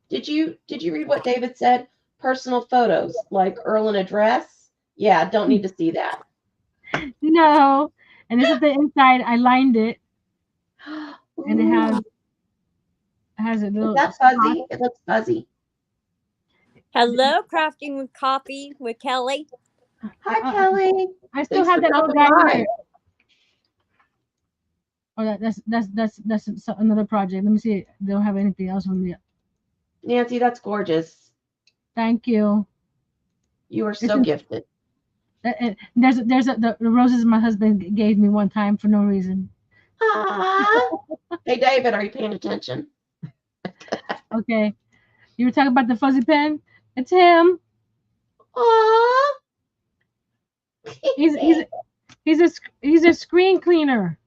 Did you read what David said? Personal photos, like Earl in a dress? Yeah, don't need to see that. No. And this is the inside. I lined it. Ooh, and it has a Is little. that fuzzy? It looks fuzzy. Hello, Crafting with Coffee with Kelly. Hi, Kelly. I still Thanks have for that little dropping guy by. here. Oh, that's another project. Let me see. They don't have anything else from me. Nancy, that's gorgeous. Thank you. You are so gifted. There's the roses my husband gave me one time for no reason. Hey, David, are you paying attention? Okay. You were talking about the fuzzy pen? It's him. Aww. He's a screen cleaner.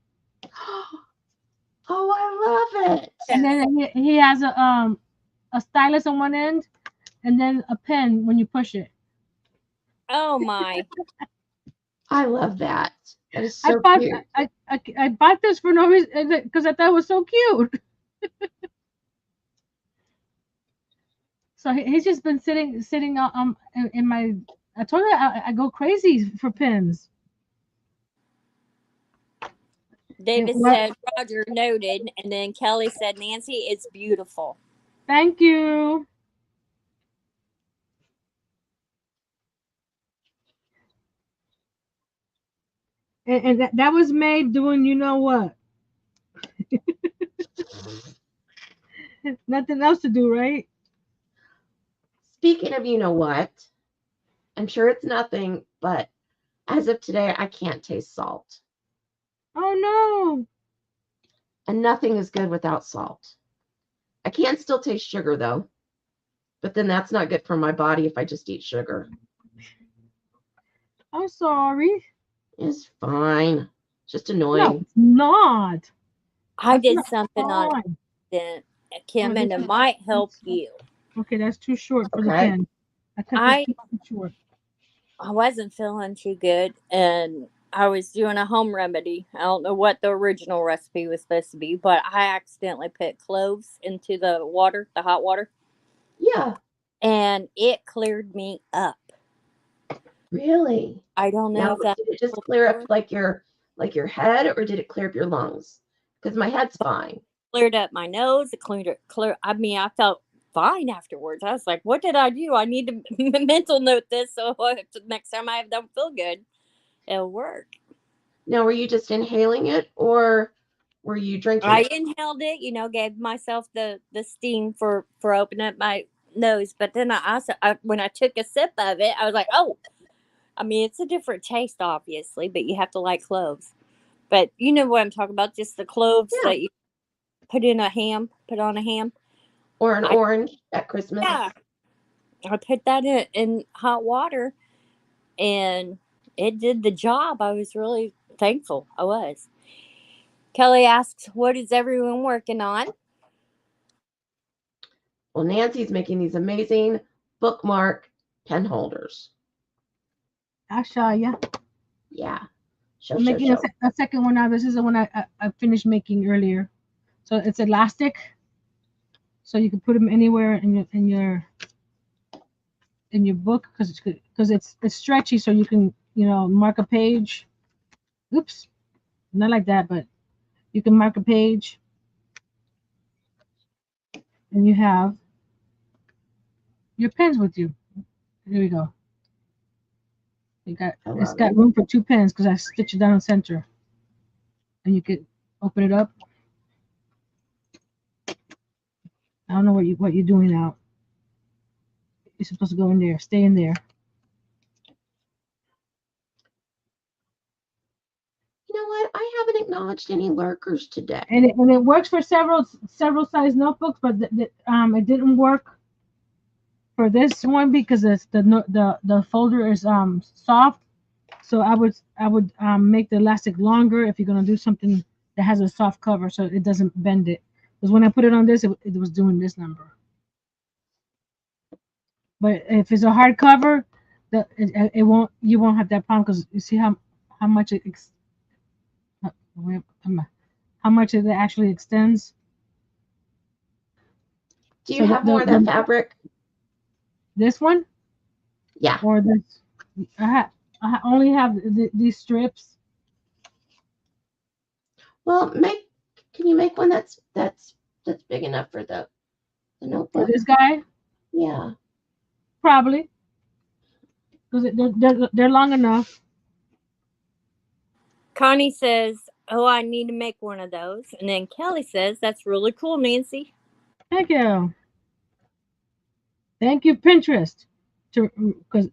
Oh, I love it. And then he has a stylus on one end, and then a pen when you push it. Oh my! I love that. That is so cute. I bought this for no reason because I thought it was so cute. So he's just been sitting in my. I told her I go crazy for pens. David said Roger noted, and then Kelly said Nancy, it's beautiful. Thank you. And that was made doing you know what? Nothing else to do, right? Speaking of you know what, I'm sure it's nothing, but as of today, I can't taste salt. Oh no. And nothing is good without salt. I can still taste sugar though, but then that's not good for my body if I just eat sugar. I'm sorry. It's fine. It's just annoying. No, it's not. I did something on accident, Kim, and it might help you. Okay, that's too short for the pen. I cut that too short. I wasn't feeling too good, and I was doing a home remedy. I don't know what the original recipe was supposed to be, but I accidentally put cloves into the water, the hot water. Yeah. And it cleared me up. Really? I don't know if that did it just clear up like your head, or did it clear up your lungs? Because my head's fine. Cleared up my nose. It clear. I mean, I felt fine afterwards. I was like, "What did I do? I need to mental note this so next time I don't feel good, it'll work." Now, were you just inhaling it, or were you drinking I it? inhaled it. Gave myself the steam for opening up my nose. But then when I took a sip of it, I was like, "Oh." I mean, it's a different taste, obviously, but you have to like cloves. But you know what I'm talking about, just the cloves that you put on a ham. Or an orange at Christmas. Yeah. I put that in hot water, and it did the job. I was really thankful. I was. Kelly asks, what is everyone working on? Well, Nancy's making these amazing bookmark pen holders. I'll show you. Yeah. I'm making a second one now. This is the one I finished making earlier. So it's elastic, so you can put them anywhere in your book because it's stretchy, so you can mark a page. Oops, not like that, but you can mark a page, and you have your pens with you. Here we go. It's got room for 2 pens because I stitch it down the center, and you could open it up. I don't know what you're doing now. You're supposed to go in there. Stay in there. You know what? I haven't acknowledged any lurkers today. And it works for several size notebooks, but it didn't work for this one because it's the folder is soft. So I would make the elastic longer if you're gonna do something that has a soft cover, so it doesn't bend it. Because when I put it on this, it was doing this number. But if it's a hard cover, you won't have that problem because you see how much how much it actually extends. Do you have more of that fabric? This one? Yeah. Or this? I only have these strips. Well, Can you make one that's big enough for the For notebook? this guy, Yeah. probably, because they're long enough. Connie says, "Oh, I need to make one of those." And then Kelly says, "That's really cool, Nancy." Thank you. Thank you, Pinterest. Because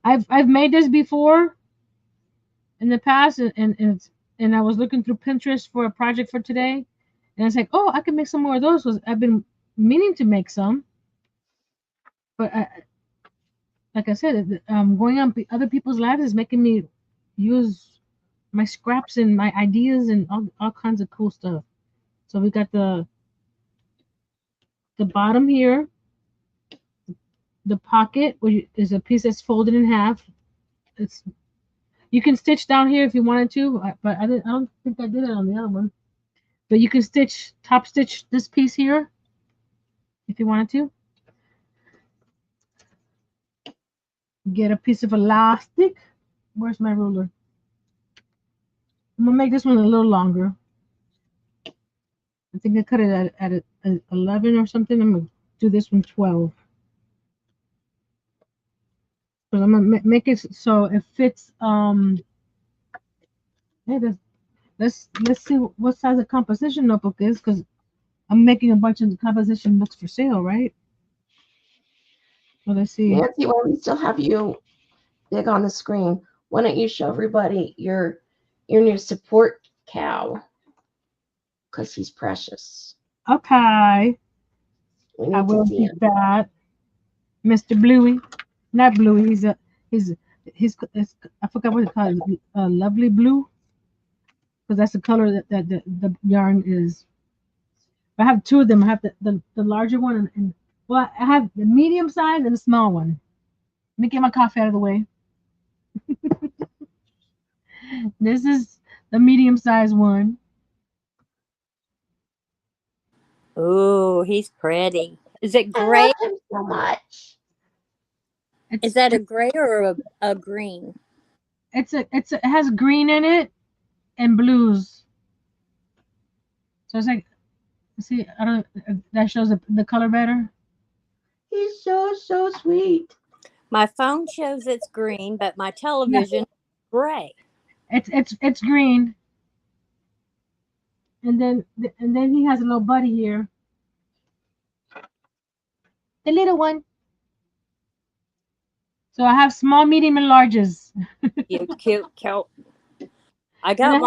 I've made this before in the past, and I was looking through Pinterest for a project for today, and it's like, oh, I can make some more of those. Because I've been meaning to make some, but like I said, going on other people's lives is making me use my scraps and my ideas and all kinds of cool stuff. So we got the bottom here, the pocket, which is a piece that's folded in half. It's You can stitch down here if you wanted to, but I don't think I did it on the other one. But you can top stitch this piece here if you wanted to. Get a piece of elastic. Where's my ruler? I'm gonna make this one a little longer. I think I cut it at 11 or something. I'm gonna do this one 12. So I'm gonna make it so it fits. Hey, let's see what size of composition notebook is, because I'm making a bunch of composition books for sale, right? So let's see. Nancy, while we still have you big on the screen, why don't you show everybody your new support cow? Because he's precious. Okay. I will do that. Mr. Bluey. Not Bluey. He's I forgot what it's called. Lovely Blue. Because that's the color that the yarn is. I have two of them. I have the larger one and well, I have the medium size and the small one. Let me get my coffee out of the way. This is the medium size one. Oh, he's pretty. Is it I gray? love him so much. Is that a gray or a green? It has green in it and blues. So it's like, see, I don't. That shows the color better. He's so sweet. My phone shows it's green, but my television is gray. It's green. And then he has a little buddy here. The little one. So I have small, medium, and larges. Cute. I got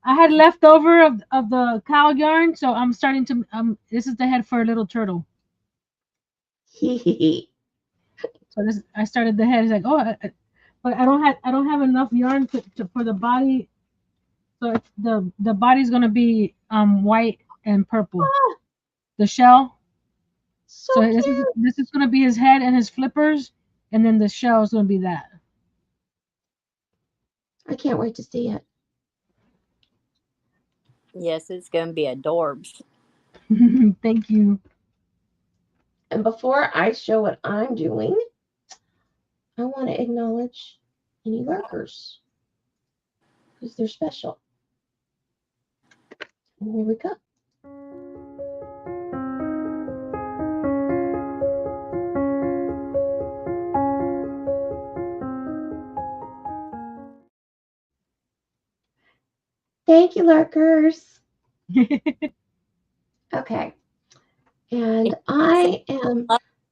I had leftover of the cow yarn, so I'm starting to. This is the head for a little turtle. So I started the head. It's like, oh, but I don't have enough yarn for the body. So the body's gonna be white and purple. The shell. So this is gonna be his head and his flippers, and then the shell is gonna be that. I can't wait to see it. Yes, it's gonna be adorbs. Thank you. And before I show what I'm doing, I want to acknowledge any lurkers because they're special. And here we go. Thank you, lurkers. Okay. And I am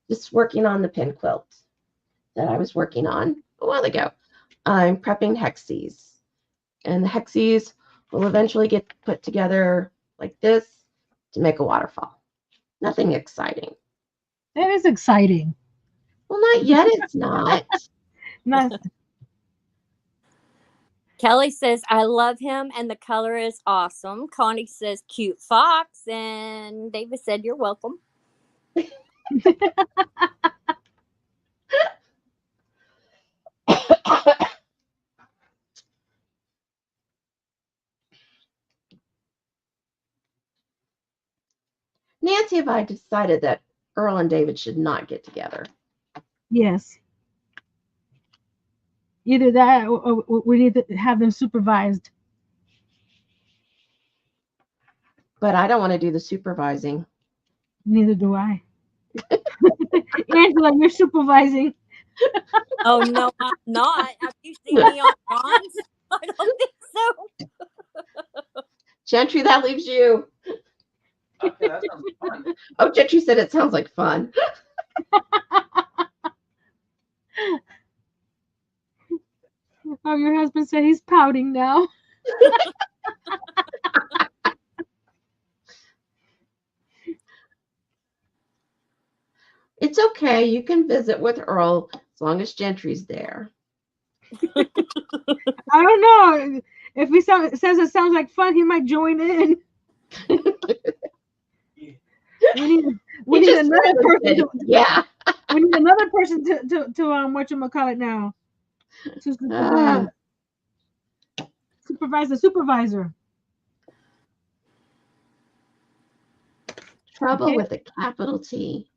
just working on the pin quilt that I was working on a while ago. I'm prepping hexes. And the hexes will eventually get put together like this to make a waterfall. Nothing exciting. That is exciting. Well, not yet. It's not. Not. Kelly says, I love him and the color is awesome. Connie says, cute fox. And David said, you're welcome. Nancy and I decided that Earl and David should not get together. Yes. Either that or we need to have them supervised. But I don't want to do the supervising. Neither do I. Angela, you're supervising. Oh no, I'm not. Have you seen me on Ron's? I don't think so. Gentry, that leaves you. Okay, that sounds fun. Oh, Gentry said it sounds like fun. Oh, your husband said he's pouting now. It's okay. You can visit with Earl as long as Gentry's there. I don't know. If he says it sounds like fun, he might join in. We need another person. Yeah. We need another person to whatchamacallit now. To supervise the supervisor. Trouble with a capital T.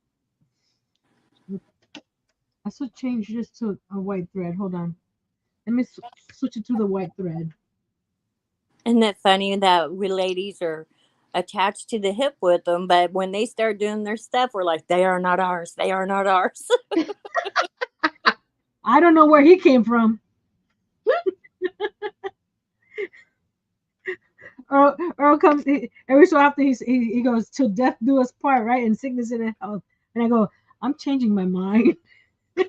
I should change this to a white thread. Hold on. Let me switch it to the white thread. Isn't it funny that we ladies are attached to the hip with them, but when they start doing their stuff, we're like, they are not ours. They are not ours. I don't know where he came from. Earl comes every so often. He goes, till death do us part, right? And sickness and health. And I go, I'm changing my mind. He's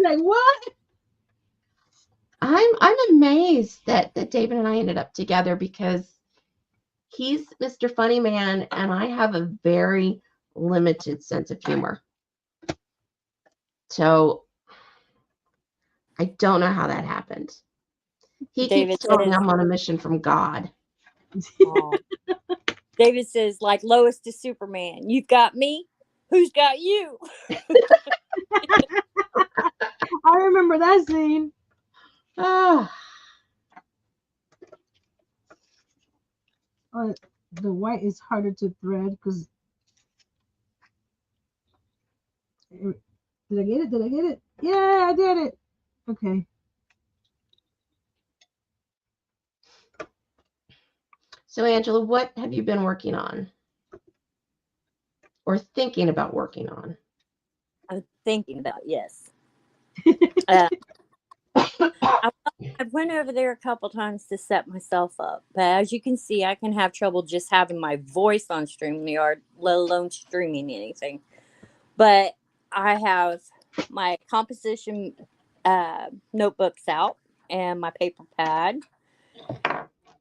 like, what? I'm amazed that David and I ended up together, because he's Mr. Funny Man and I have a very limited sense of humor. So I don't know how that happened. He David keeps telling me says- I'm on a mission from God. Aw. David says, like Lois to Superman, you've got me. Who's got you? I remember that scene. Oh, The white is harder to thread because. Did I get it? Did I get it? Yeah, I did it. Okay. so Angela, what have you been working on or thinking about working on? I'm thinking about, yes. I went over there a couple times to set myself up, but as you can see, I can have trouble just having my voice on StreamYard, let alone streaming anything. But I have my composition notebooks out and my paper pad.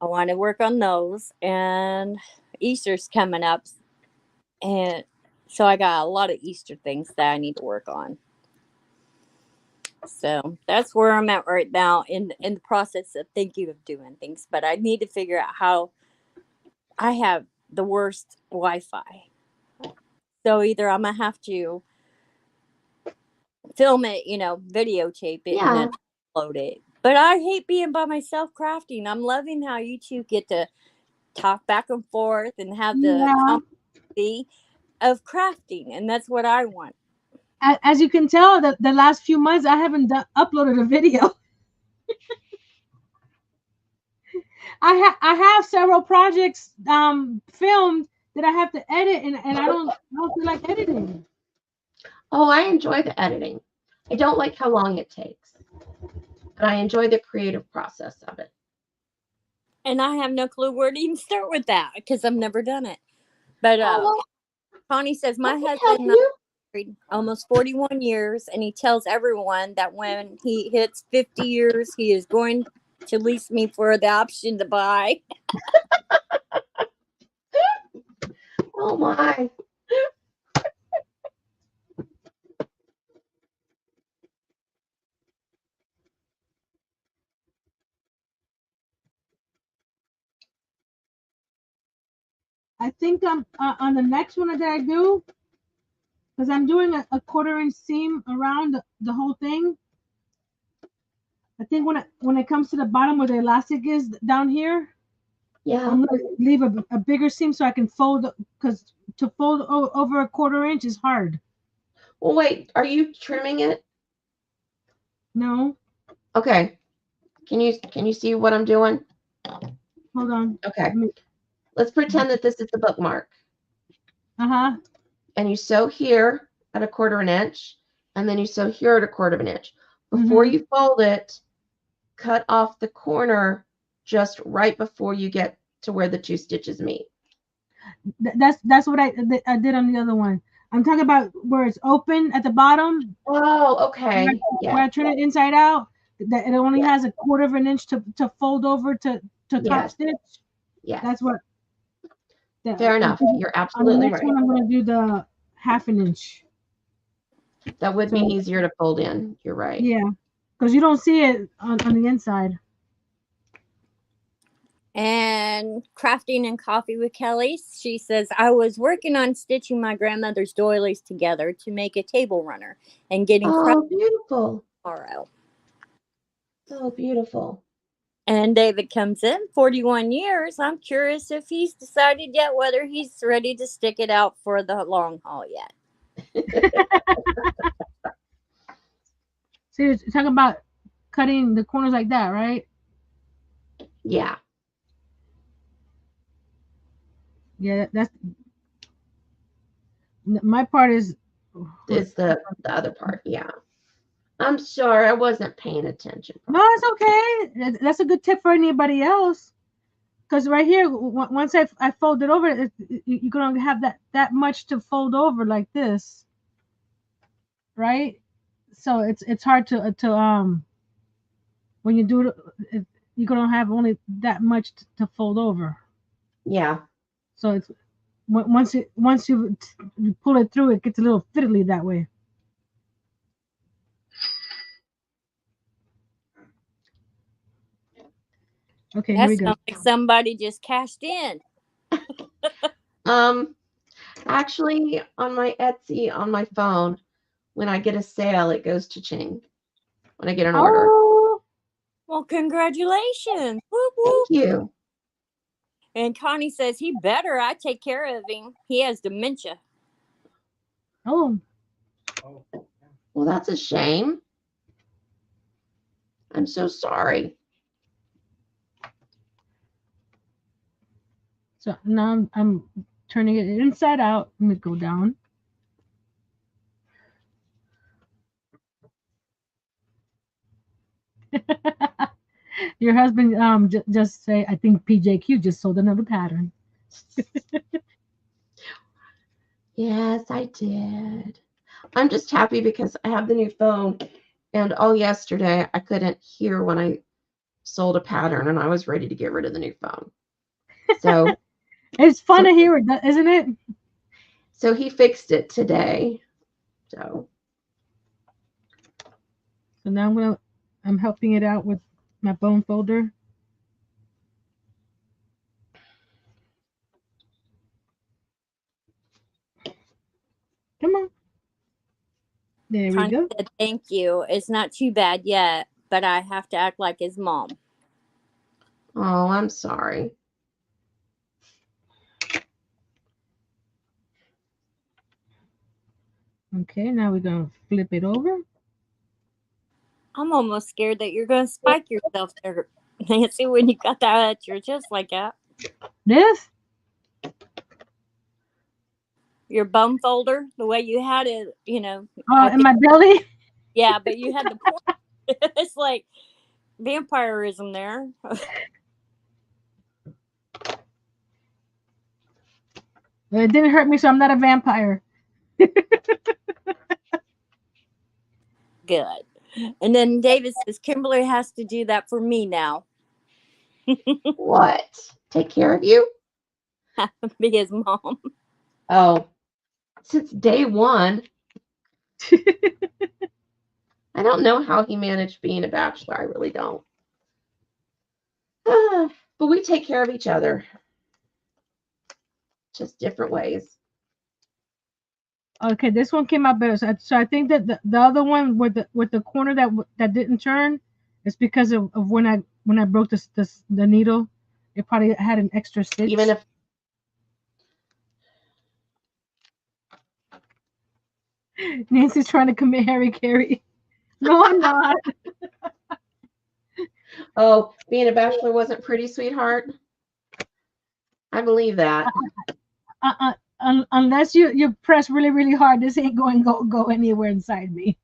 I want to work on those, and Easter's coming up, and so I got a lot of Easter things that I need to work on. So that's where I'm at right now in the process of thinking of doing things. But I need to figure out how. I have the worst Wi-Fi. So either I'm going to have to film it, videotape it, and then upload it. But I hate being by myself crafting. I'm loving how you two get to talk back and forth and have the competency of crafting. And that's what I want. As you can tell, the last few months I haven't uploaded a video. I have several projects filmed that I have to edit, and I don't feel like editing. Oh, I enjoy the editing. I don't like how long it takes, but I enjoy the creative process of it. And I have no clue where to even start with that because I've never done it. But Connie says my husband married almost 41 years, and he tells everyone that when he hits 50 years, he is going to lease me for the option to buy. Oh my. I think I'm on the next one that I do, because I'm doing a 1/4 inch seam around the whole thing. I think when it comes to the bottom where the elastic is down here, I'm gonna leave a bigger seam so I can fold, because to fold over a 1/4 inch is hard. Well, wait, are you trimming it? No. Okay. Can you see what I'm doing? Hold on. Okay. Let's pretend that this is the bookmark. Uh-huh. And you sew here at 1/4 inch, and then you sew here at 1/4 inch. Before you fold it, cut off the corner just right before you get to where the 2 stitches meet. That's what I did on the other one. I'm talking about where it's open at the bottom. Oh, okay. Where I turn it inside out, that it only has 1/4 inch to fold over to top stitch. Yeah. That's what. Fair enough. You're absolutely right. I'm going to do the 1/2 inch. That would be easier to fold in. You're right. Yeah, because you don't see it on the inside. And Crafting and Coffee with Kelly, she says, I was working on stitching my grandmother's doilies together to make a table runner and getting beautiful tomorrow. So beautiful. And David comes in, 41 years. I'm curious if he's decided yet whether he's ready to stick it out for the long haul yet. So you're talking about cutting the corners like that, right? Yeah. Yeah, that's my part is the other part. Yeah. I'm sorry, I wasn't paying attention. No, it's okay. That's a good tip for anybody else. Because right here, once I fold it over, you're gonna have that much to fold over like this, right? So it's hard to when you do it, you're gonna have only that much to fold over. Yeah. So it's once you pull it through, it gets a little fiddly that way. Okay, here we go. That sounds like somebody just cashed in. Actually, on my Etsy, on my phone, when I get a sale, it goes to Ching. When I get an order. Well, congratulations. Whoop, Thank whoop. you. And Connie says, he better. I take care of him. He has dementia. Oh. Well, that's a shame. I'm so sorry. So now I'm turning it inside out. Let me go down. Your husband just say, I think PJQ just sold another pattern. Yes, I did. I'm just happy because I have the new phone, and all yesterday I couldn't hear when I sold a pattern, and I was ready to get rid of the new phone. So it's fun to hear it, isn't it? So he fixed it today. So now I'm helping it out with my bone folder. Come on. There we go. Said, thank you. It's not too bad yet, but I have to act like his mom. Oh, I'm sorry. Okay, now we're going to flip it over. I'm almost scared that you're going to spike yourself there, Nancy, when you got that at your chest like that. This? Your bum folder, the way you had it, in my belly? Yeah, but you had the point. It's like vampirism there. It didn't hurt me, so I'm not a vampire. Good. And then David says, Kimberly has to do that for me now. What? Take care of you? Be his mom. Oh, since day one. I don't know how he managed being a bachelor. I really don't. But we take care of each other. Just different ways. Okay, this one came out better. So I think that the other one with the corner that didn't turn is because of when I broke the needle. It probably had an extra stitch. Even if Nancy's trying to commit Harry Carey. No, I'm not. Oh, being a bachelor wasn't pretty, sweetheart? I believe that. Unless you press really, really hard, this ain't going go anywhere inside me.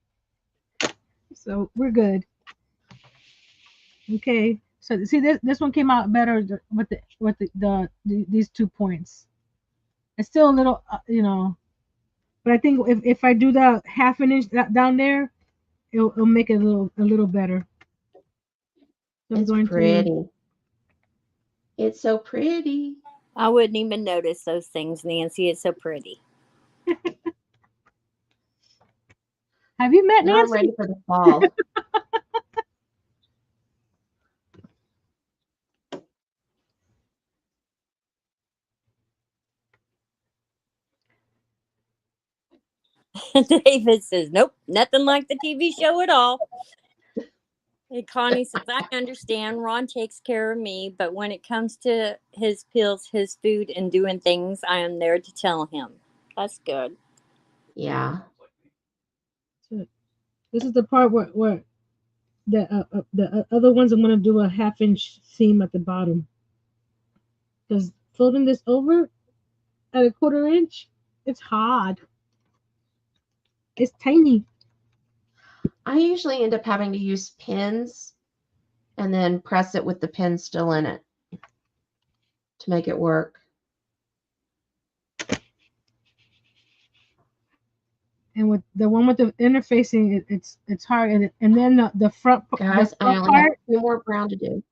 So we're good. Okay. So see, this one came out better with these 2 points. It's still a little, but I think if I do the 1/2 inch down there, it'll make it a little better. So it's pretty. It's so pretty. I wouldn't even notice those things, Nancy. It's so pretty. Have you met Now Nancy? I'm ready for the fall. David says, nope, nothing like the TV show at all. And Connie says, I understand. Ron takes care of me, but when it comes to his pills, his food, and doing things, I am there to tell him. That's good. Yeah. This is the part where the other ones I'm going to do a 1/2 inch seam at the bottom. Because folding this over at a 1/4 inch, it's hard. It's tiny. I usually end up having to use pins and then press it with the pin still in it to make it work. And with the one with the interfacing, it's hard. And then the front, Guys, the front I only part, have 2 more brown to do.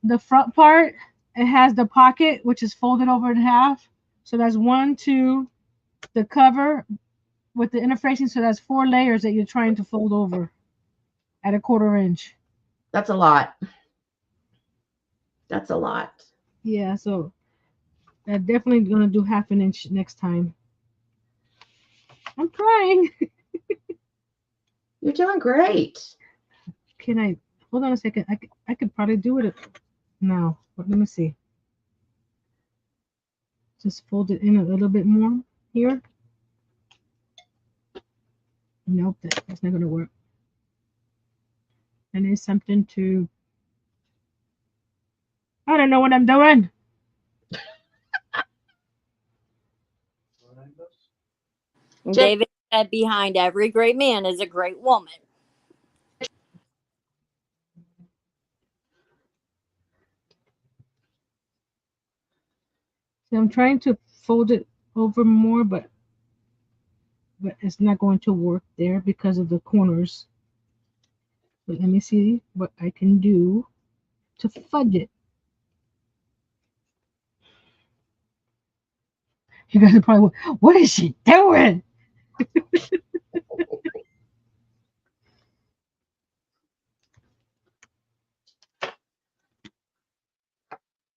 the front part, it has the pocket, which is folded over in half. So that's 1, 2, the cover with the interfacing. So that's 4 layers that you're trying to fold over at a 1/4 inch. That's a lot. That's a lot. Yeah, so I'm definitely going to do 1/2 inch next time. I'm trying. You're doing great. Can I hold on a second? I could probably do it now. But let me see. Just fold it in a little bit more here. Nope, that's not going to work. I need something to. I don't know what I'm doing. David said, behind every great man is a great woman. So I'm trying to fold it over more, but it's not going to work there because of the corners. But let me see what I can do to fudge it. You guys are probably, what is she doing?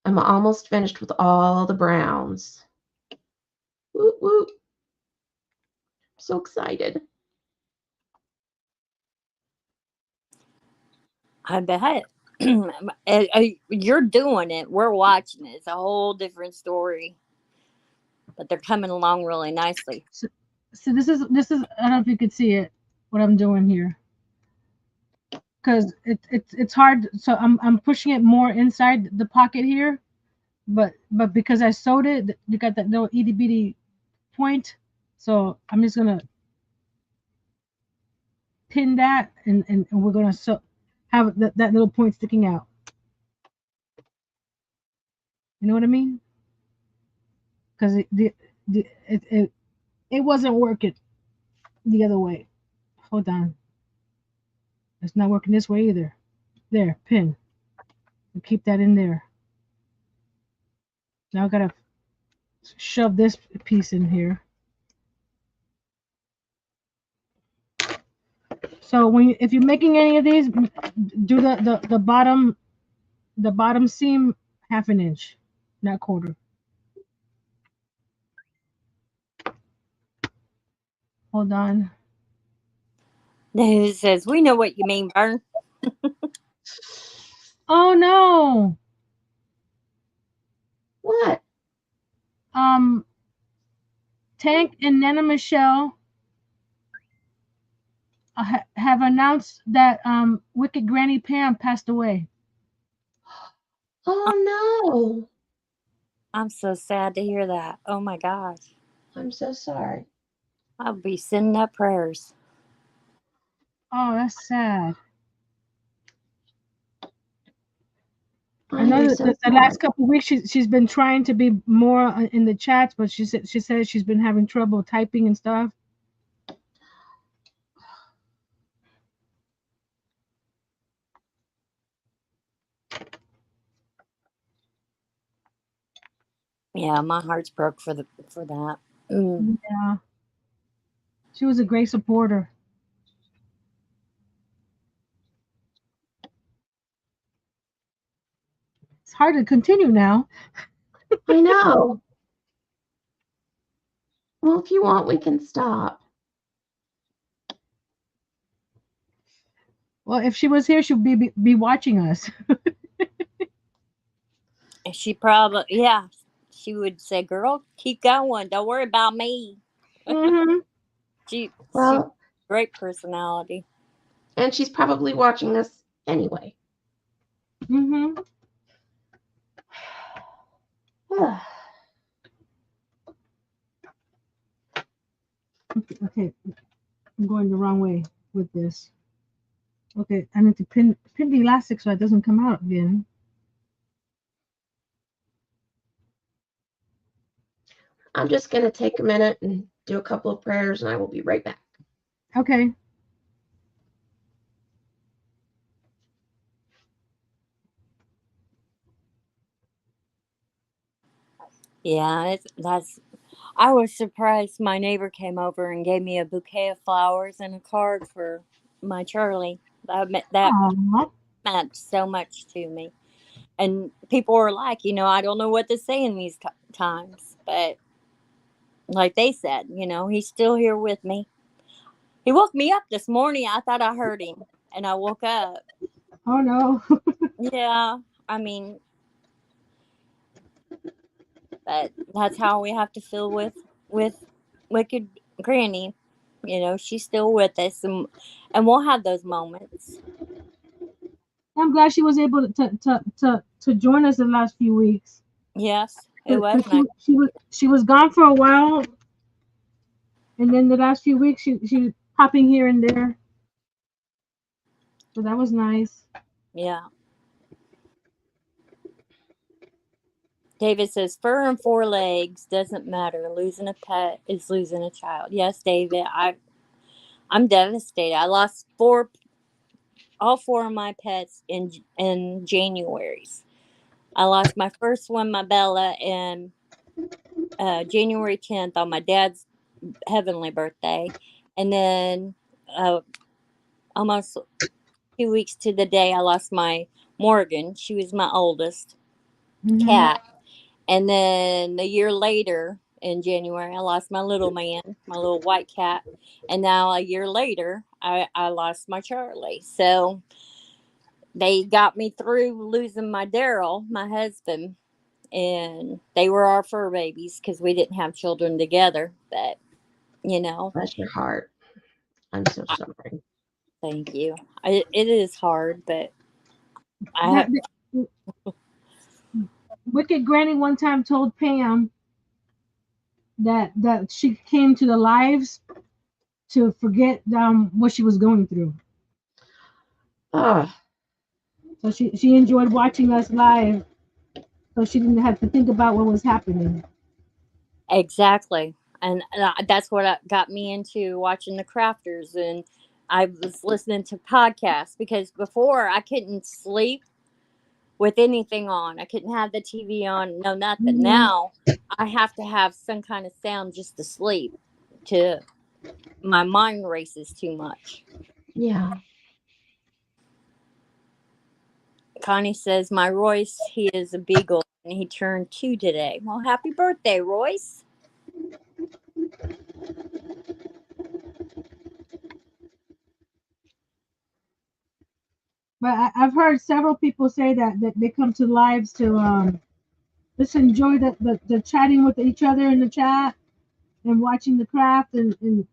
I'm almost finished with all the browns. Woo woo. I'm so excited. I bet. You're doing it. We're watching it. It's a whole different story. But they're coming along really nicely. So this is I don't know if you could see it, what I'm doing here. Because it's hard, so I'm pushing it more inside the pocket here, but because I sewed it, you got that little itty bitty point, so I'm just gonna pin that, and we're gonna have that little point sticking out. You know what I mean? Because it wasn't working the other way. Hold on, it's not working this way either. There, pin. We'll keep that in there. Now I gotta shove this piece in here. So if you're making any of these, do the bottom seam 1/2 inch, not 1/4. Hold on. It says, we know what you mean, Vern. Oh no. What? Tank and Nana Michelle have announced that Wicked Granny Pam passed away. Oh no. I'm so sad to hear that. Oh my gosh. I'm so sorry. I'll be sending up prayers. Oh, that's sad. I I'd know be that so the sorry. last couple of weeks she's been trying to be more in the chats, but she said she's been having trouble typing and stuff. Yeah, my heart's broke for that. Mm. Yeah, she was a great supporter. It's hard to continue now. I know. Well, if you want, we can stop. Well, if she was here, she'd be watching us. And she probably, yeah, she would say, "Girl, keep going. Don't worry about me." Mm-hmm. She's Well, great personality. and she's probably watching this anyway. Mm-hmm. Okay, I'm going the wrong way with this. Okay, I need to pin the elastic so it doesn't come out again. I'm just going to take a minute and do a couple of prayers, and I will be right back. Okay. Yeah, that's. I was surprised. My neighbor came over and gave me a bouquet of flowers and a card for my Charlie. That Aww. meant so much to me. And people were like, I don't know what to say in these times, but like they said, he's still here with me. He woke me up this morning. I thought I heard him, and I woke up. Oh no. Yeah, I mean, but that's how we have to feel with wicked Granny. She's still with us, and we'll have those moments. I'm glad she was able to join us the last few weeks. Yes, it But was nice. she was gone for a while, and then the last few weeks she was popping here and there. So that was nice. Yeah. David says, fur and 4 legs doesn't matter. Losing a pet is losing a child. Yes, David, I'm devastated. I lost all 4 of my pets in January's. I lost my first one, my Bella, in January 10th on my dad's heavenly birthday, and then almost 2 weeks to the day, I lost my Morgan. She was my oldest cat. And then a year later, in January, I lost my little man, my little white cat. And now a year later, I lost my Charlie. So they got me through losing my Daryl, my husband. And they were our fur babies because we didn't have children together. But, Bless your heart. I'm so sorry. thank you. It is hard, but I have. Wicked Granny one time told Pam that she came to the lives to forget what she was going through. Oh, So she enjoyed watching us live, so she didn't have to think about what was happening. Exactly. And that's what got me into watching the crafters. And I was listening to podcasts because before I couldn't sleep with anything on. I couldn't have the TV on, no nothing. Mm-hmm. Now I have to have some kind of sound just to sleep. My mind races too much. yeah. Connie says, my Royce, he is a beagle and he turned 2 today. Well, happy birthday, Royce. But I've heard several people say that they come to lives to just enjoy the chatting with each other in the chat and watching the craft and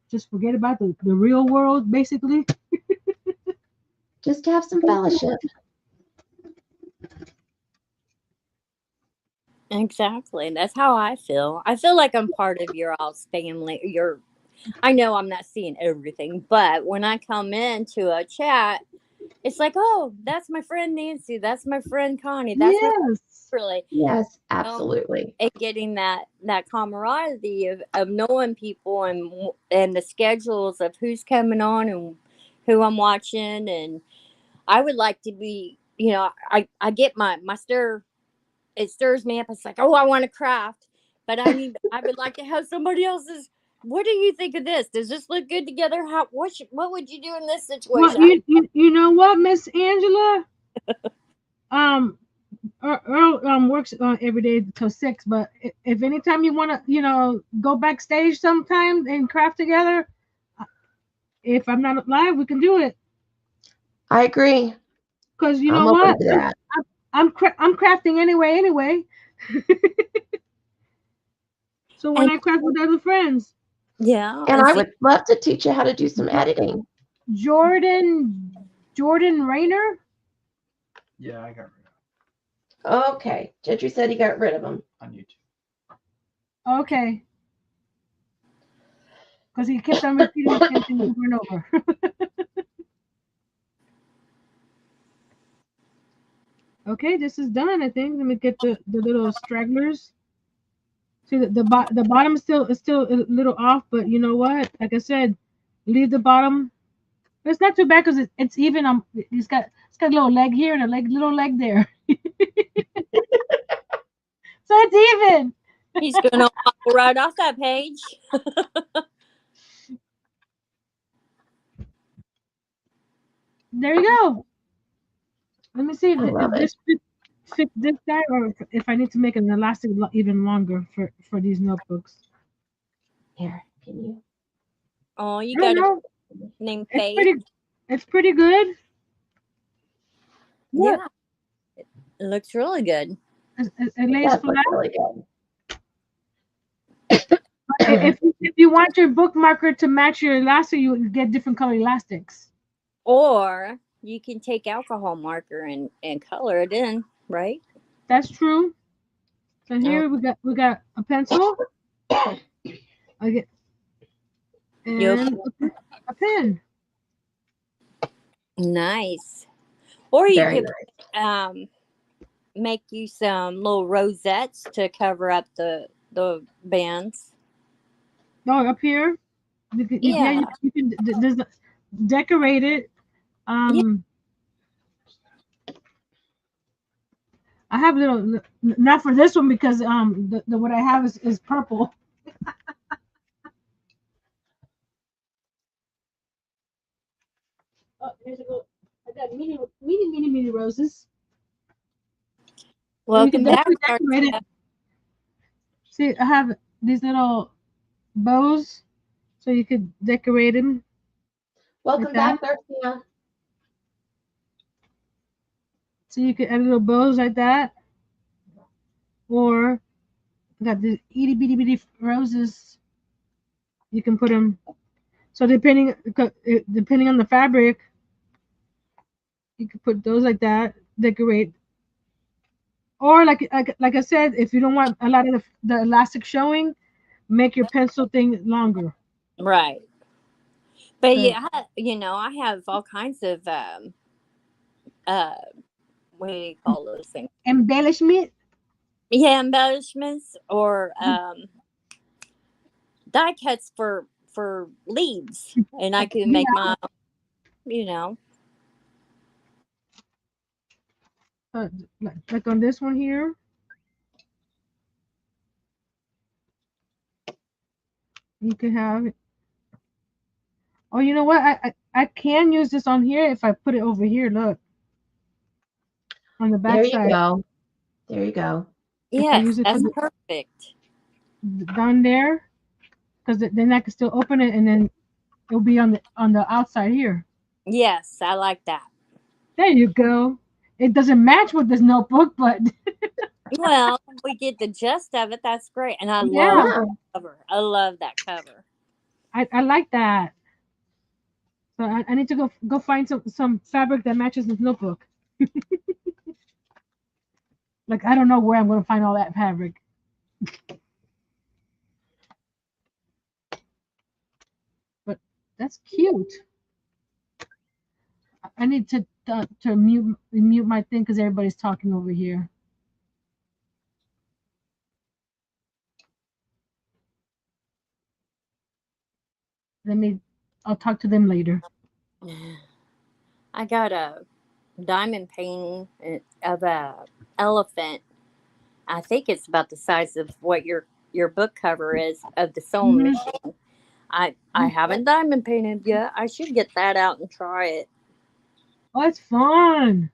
just forget about the real world, basically. Just to have some fellowship. Exactly. That's how I feel. I feel like I'm part of your all's family. I know I'm not seeing everything, but when I come into a chat, it's like, oh, that's my friend Nancy. That's my friend Connie. That's my friend Yes. Shirley. Yes, know, absolutely. and getting that camaraderie of knowing people and the schedules of who's coming on and who I'm watching. And I would like to be, I get my stir. It stirs me up. It's like, oh, I want to craft, but I would like to have somebody else's. What do you think of this? Does this look good together? What would you do in this Well, situation? you know what, Miss Angela? Earl works every day till 6. But if anytime you want to, go backstage sometime and craft together, if I'm not live, we can do it. I agree. Because you I'm know open what, to that. I'm crafting anyway. So when I craft with other friends, Yeah, And I would love to teach you how to do some editing. Jordan Rayner. Yeah, I got rid of it Okay. Gentry said he got rid of them. on YouTube. Okay. Because he kept on repeating the same thing over and over. Okay, this is done. I think. Let me get the little stragglers. See, the bottom is still a little off, but you know what? Like I said, leave the bottom. It's not too bad because it's even. It's got a little leg here and a little leg there, so it's even. he's gonna walk right off that page. There you go. Let me see if love this fit this guy, or if I need to make an elastic even longer for these notebooks. Here, can you? Oh, you I don't got know. a name It's page. it's pretty good. Yeah, it looks really good. It lays That's flat. really good. If you want your bookmarker to match your elastic, you get different color elastics. Or you can take alcohol marker and color it in, right? That's true. So Oh, here we got a pencil. I get you and a pen. nice. Or you Very could nice. make you some little rosettes to cover up the bands. Oh, up here. Yeah. You can decorate it. Yeah. I have little, not for this one because the what I have is purple. Oh, here's a go. I got mini roses. And you can Welcome back, definitely decorate Marcia. it. See, I have these little bows, so you could decorate them Welcome like that. back, Garcia. So you could add little bows like that, or I got the itty bitty roses. You can put them. So depending on the fabric, you could put those like that, decorate. Or like I said, if you don't want a lot of the elastic showing, make your pencil thing longer. Right. But So yeah, I have all kinds of uh what do you call those things? embellishment. Yeah, embellishments or die cuts for leaves, and I can make Yeah. my, you know. Like on this one here, you can have. Oh, you know what? I can use this on here if I put it over here. Look on the back There you side. go. There you go. If I Yes, use it that's perfect. down there, because then I can still open it, and then it'll be on the outside here. Yes, I like that. There you go. It doesn't match with this notebook, but Well, we get the gist of it. That's great, and I love yeah, Yeah. that cover. I love that cover. I like that. So I need to go find some fabric that matches this notebook. Like, I don't know where I'm going to find all that fabric. But that's cute. I need to mute my thing because everybody's talking over here. I'll talk to them later. I got a diamond painting of a elephant. I think it's about the size of what your book cover is of the sewing machine. I haven't diamond painted yet. I should get that out and try it. Oh, it's fun.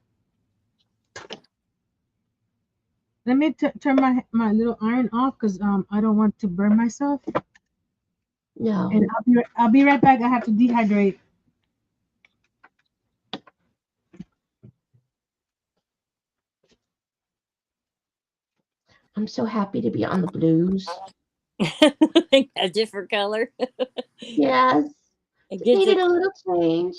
Let me turn my little iron off because I don't want to burn myself. No. And I'll be right back. I have to dehydrate. I'm so happy to be on the blues. A different color. Yes. It needed a little change.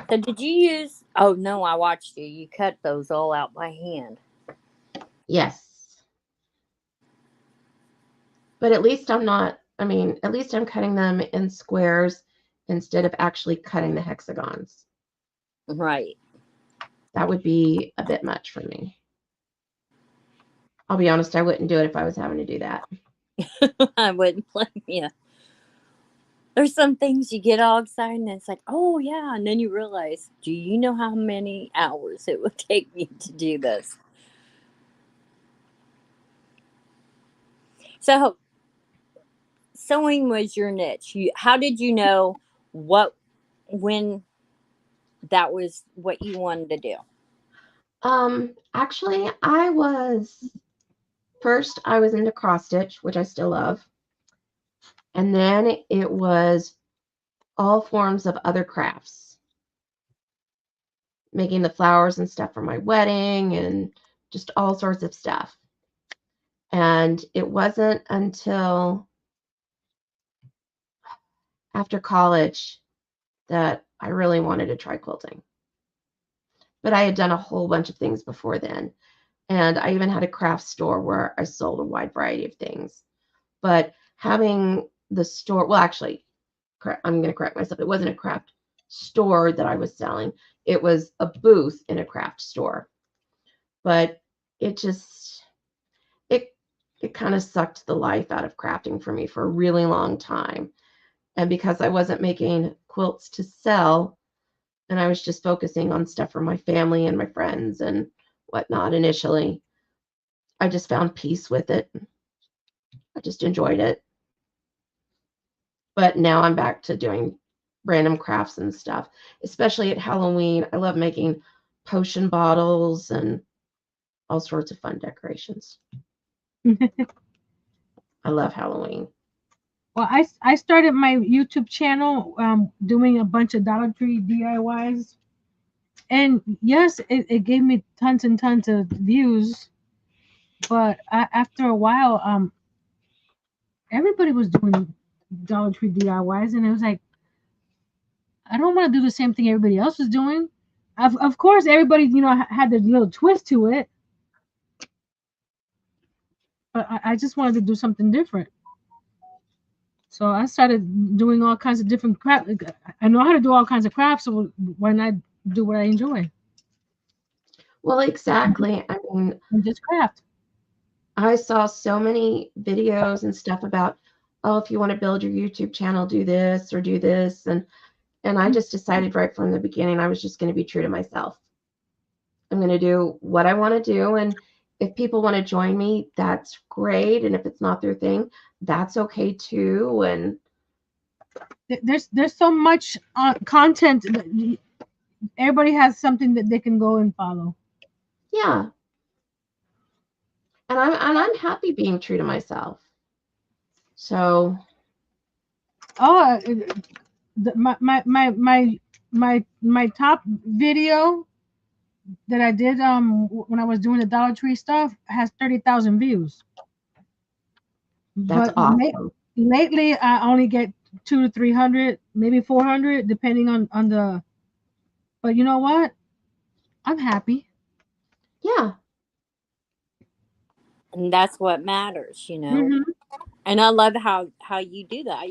So did you use, oh no, I watched you. You cut those all out by hand. Yes. But at least at least I'm cutting them in squares instead of actually cutting the hexagons. Right. That would be a bit much for me. I'll be honest, I wouldn't do it if I was having to do that. I wouldn't blame you. There's some things you get all excited and it's like, oh yeah. And then you realize, do you know how many hours it would take me to do this? So sewing was your niche. How did you know when that was what you wanted to do? Actually, I was into cross stitch, which I still love. And then it was all forms of other crafts, making the flowers and stuff for my wedding and just all sorts of stuff. And it wasn't until after college that I really wanted to try quilting. But I had done a whole bunch of things before then. And I even had a craft store where I sold a wide variety of things. But having the store, well, actually, I'm going to correct myself. It wasn't a craft store that I was selling. It was a booth in a craft store. But it just, it kind of sucked the life out of crafting for me for a really long time. And because I wasn't making quilts to sell, and I was just focusing on stuff for my family and my friends and whatnot initially, I just found peace with it. I just enjoyed it. But now I'm back to doing random crafts and stuff, especially at Halloween. I love making potion bottles and all sorts of fun decorations. I love Halloween. Well, I started my YouTube channel doing a bunch of Dollar Tree DIYs. And yes, it gave me tons and tons of views. But after a while, everybody was doing Dollar Tree DIYs. And it was like, I don't want to do the same thing everybody else was doing. Of course, everybody, had their little twist to it. But I just wanted to do something different. So I started doing all kinds of different crafts. I know how to do all kinds of crafts, so why not do what I enjoy? Well, exactly. I mean, and just craft. I saw so many videos and stuff about, oh, if you want to build your YouTube channel, do this or do this. And I just decided right from the beginning, I was just going to be true to myself. I'm going to do what I want to do. And if people want to join me, that's great. And if it's not their thing, that's okay too. And there's so much content that everybody has something that they can go and follow. Yeah. And I'm happy being true to myself. So my top video that I did when I was doing the Dollar Tree stuff has 30,000 views. That's awesome. Lately I only get 200 to 300, maybe 400, depending on But you know what? I'm happy. Yeah. And that's what matters, Mm-hmm. And I love how you do that.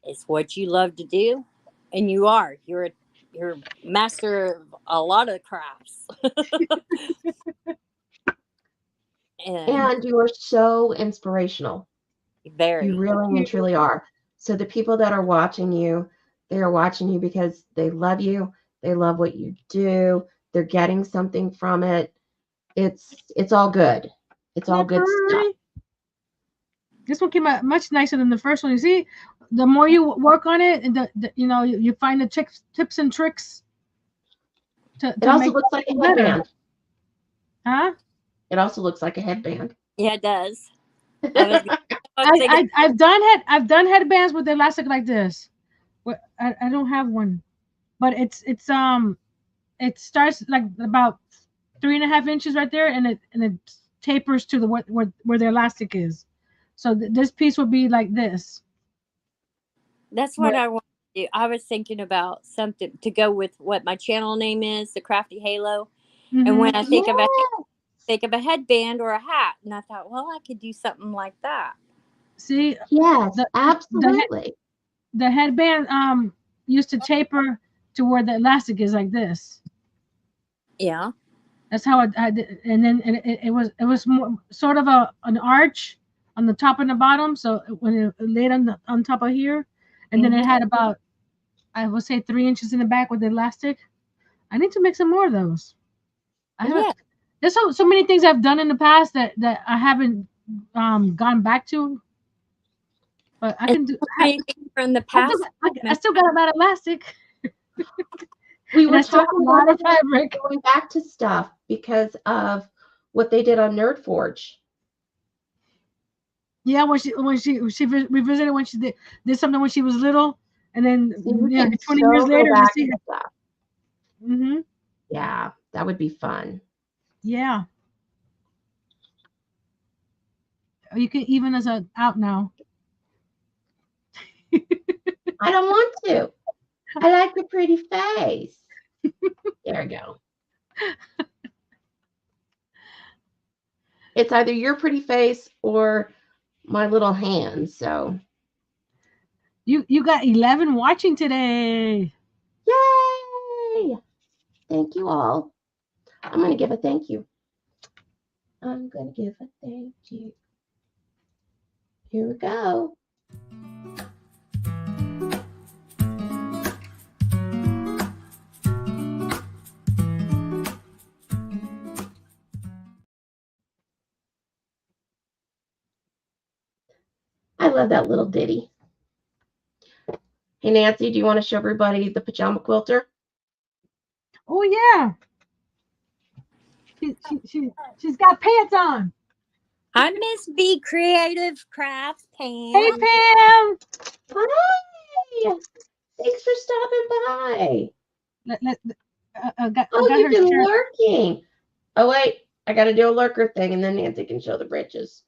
It's what you love to do, and you're master of a lot of crafts. And And you are so inspirational. very. You really and truly are. So the people that are watching you, they are watching you because they love you. They love what you do. They're getting something from it. It's all good. It's all good stuff. This one came out much nicer than the first one. You see, the more you work on it, and you find the tips and tricks It to also make looks like a better. headband. Huh? It also looks like a headband. Yeah, it does. I've done headbands with elastic like this. I don't have one, but it starts like about 3.5 inches right there, and it tapers to the where the elastic is. So this piece will be like this. That's what I want to do. I was thinking about something to go with what my channel name is, the Crafty Halo. Mm-hmm. And when I think of a headband or a hat, and I thought, well, I could do something like that. See, yes, absolutely. The headband used to taper to where the elastic is like this. Yeah, that's how I did, and then it was more, sort of an arch on the top and the bottom. So when it laid on top of here, and then it had about, I would say, 3 inches in the back with the elastic. I need to make some more of those. I haven't. There's so many things I've done in the past that I haven't gone back to. But I can do from the past. I still got that elastic. We were talking about fabric going back to stuff because of what they did on Nerd Forge. Yeah, when she revisited when she did something when she was little, and then 20 years later to see her. Mm-hmm. Yeah, that would be fun. Yeah. You can even us out now. I don't want to. I like the pretty face. There we go. It's either your pretty face or my little hands. So you got 11 watching today. Yay! Thank you all. I'm going to give a thank you. I'm going to give a thank you. Here we go. I love that little ditty. Hey, Nancy, do you want to show everybody the Pajama Quilter? Oh, yeah. She's got pants on. Hi, Miss B Creative Crafts, Pam. Hey, Pam. Hi. Thanks for stopping by. You've been lurking. Oh, wait. I got to do a lurker thing, and then Nancy can show the britches.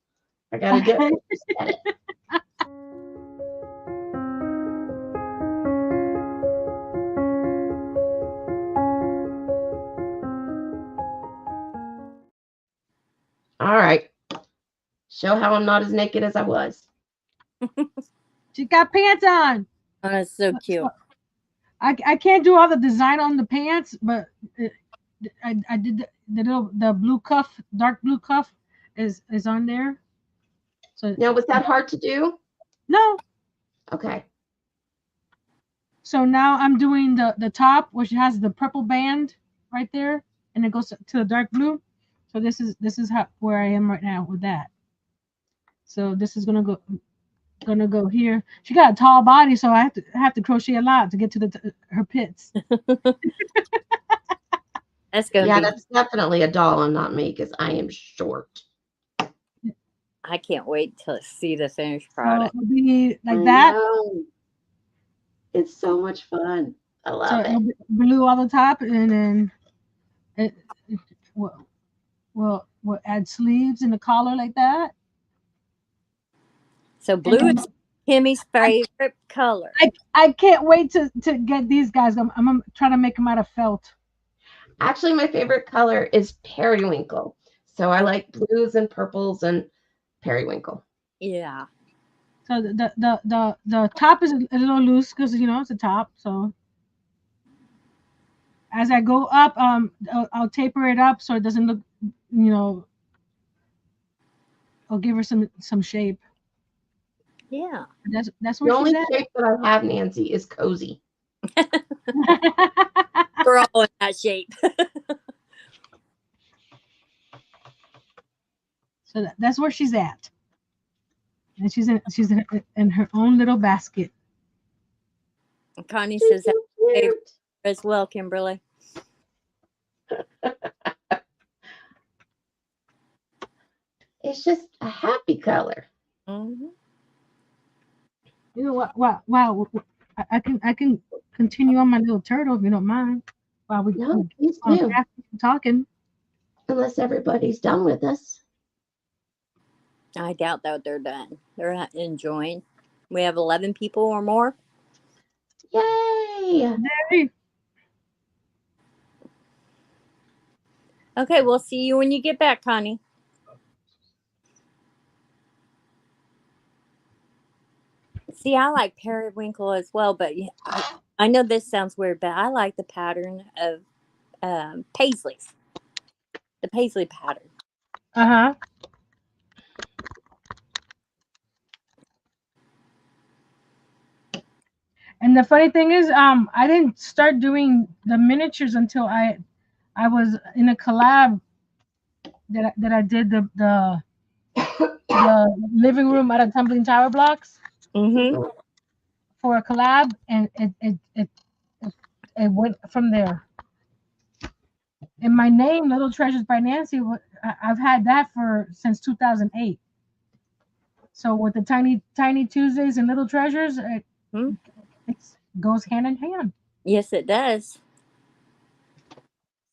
I got to do it. All right. Show how I'm not as naked as I was. She got pants on. Oh, that's so cute. I can't do all the design on the pants, but I did the blue cuff, dark blue cuff is on there. So now, was that hard to do? No. Okay. So now I'm doing the top, which has the purple band right there, and it goes to the dark blue. So this is where I am right now with that. So this is gonna go here. She got a tall body, so I have to crochet a lot to get to her pits. That's gonna be. That's definitely a doll and not me because I am short. I can't wait to see the finished product. So it'll be like that. It's so much fun. I love it. Blue on the top, and then we'll add sleeves and the collar like that. So blue is Kimmy's favorite color. I can't wait to get these guys. I'm gonna try to make them out of felt. Actually, my favorite color is periwinkle. So I like blues and purples and periwinkle. Yeah. So the top is a little loose because it's a top. So as I go up, I'll taper it up so it doesn't look, I'll give her some shape. Yeah. That's where The only she's at. shape that I have, Nancy, is cozy. We're all in that shape. So that's where she's at, and she's in her own little basket. Connie says that's her favorite as well, Kimberly. It's just a happy color. Mm-hmm. You know what? Wow. I can continue on my little turtle if you don't mind. While we please do. Talking. Unless everybody's done with us. I doubt that they're done. They're not enjoying. We have 11 people or more. Yay! Okay, we'll see you when you get back, Connie. See, I like periwinkle as well, but I know this sounds weird, but I like the pattern of Paisley's. The Paisley pattern. Uh-huh. And the funny thing is, I didn't start doing the miniatures until I was in a collab that I did the living room out of tumbling tower blocks for a collab, and it went from there. And my name, Little Treasures by Nancy, I've had that since 2008. So with the Tiny Tuesdays and Little Treasures, it goes hand in hand. Yes, it does.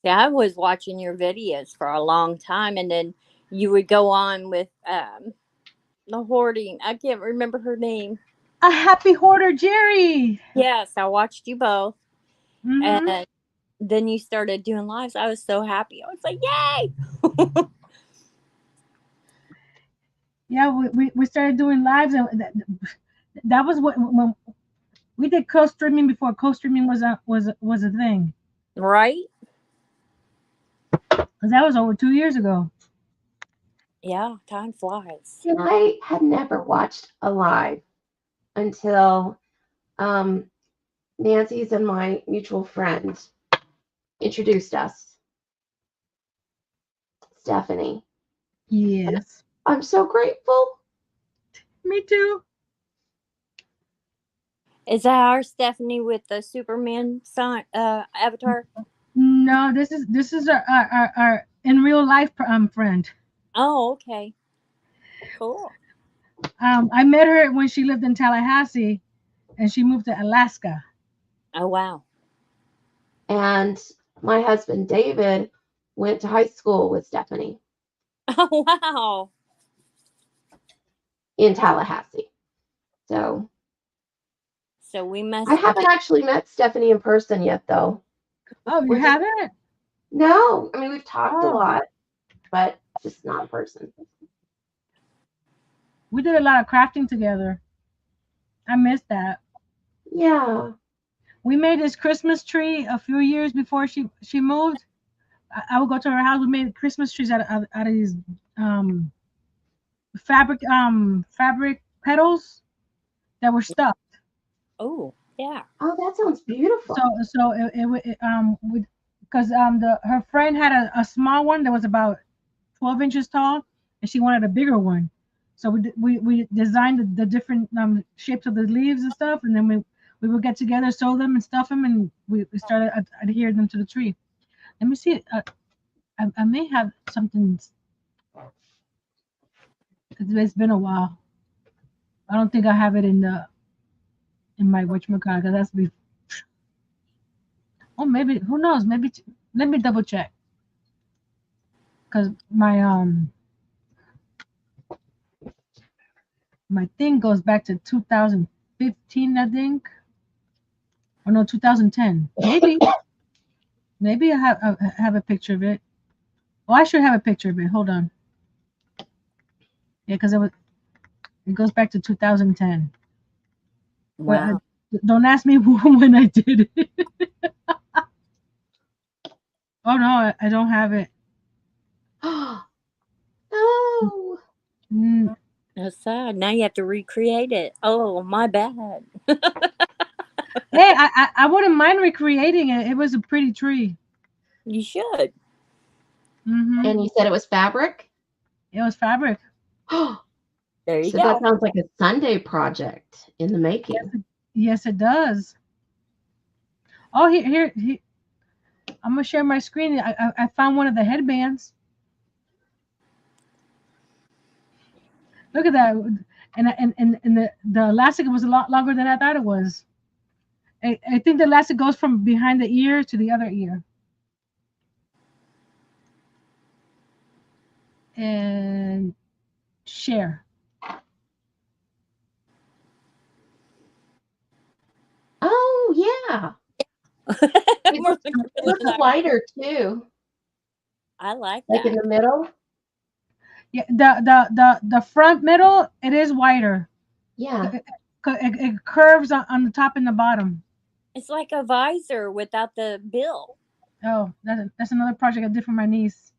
Yeah, I was watching your videos for a long time, and then you would go on with the hoarding. I can't remember her name. A happy hoarder, Jerry. Yes, I watched you both. And then you started doing lives. I was so happy. I was like, yay! Yeah, we started doing lives, and that was when we did co-streaming before co-streaming was a thing. Right? Because that was over 2 years ago. Yeah, time flies. And I had never watched a live until Nancy's and my mutual friend introduced us. Stephanie. Yes. I'm so grateful. Me too. Is that our Stephanie with the Superman avatar? No, this is our in real life friend. Oh, okay. Cool. I met her when she lived in Tallahassee, and she moved to Alaska. Oh, wow. And my husband, David, went to high school with Stephanie. Oh, wow. In Tallahassee. So we must. I haven't actually met Stephanie in person yet, though. Oh, you haven't? No. I mean, we've talked a lot, but just not in person. We did a lot of crafting together. I missed that. Yeah. We made this Christmas tree a few years before she moved. I would go to her house. We made Christmas trees out of these fabric petals that were stuffed. Oh, yeah. Oh, that sounds beautiful. So because her friend had a small one that was about 12 inches tall, and she wanted a bigger one. So we designed the different shapes of the leaves and stuff, and then we would get together, sew them, and stuff them, and we started adhering them to the tree. Let me see. I may have something. It's been a while. I don't think I have it in my whatchamacallit, because that's be. Oh, maybe, who knows? Maybe let me double check. Because my my thing goes back to 2015, I think. Or no, 2010. Maybe I have a picture of it. Oh, I should have a picture of it. Hold on. Yeah, because it goes back to 2010. Wow. Don't ask me when I did it. Oh no, I don't have it. No. That's sad. Now you have to recreate it. Oh, my bad. Hey, I wouldn't mind recreating it. It was a pretty tree. You should. Mm-hmm. And you said it was fabric? It was fabric. There you So go. that sounds like a Sunday project in the making. Yes, it does. Oh, here. I'm gonna share my screen. I found one of the headbands. Look at that, and the elastic was a lot longer than I thought it was. I think the elastic goes from behind the ear to the other ear. And share. Oh, yeah. It looks lighter, too. I like Like that. in the middle? Yeah, the front middle, it is wider. Yeah. It curves on the top and the bottom. It's like a visor without the bill. Oh, that's another project I did for my niece.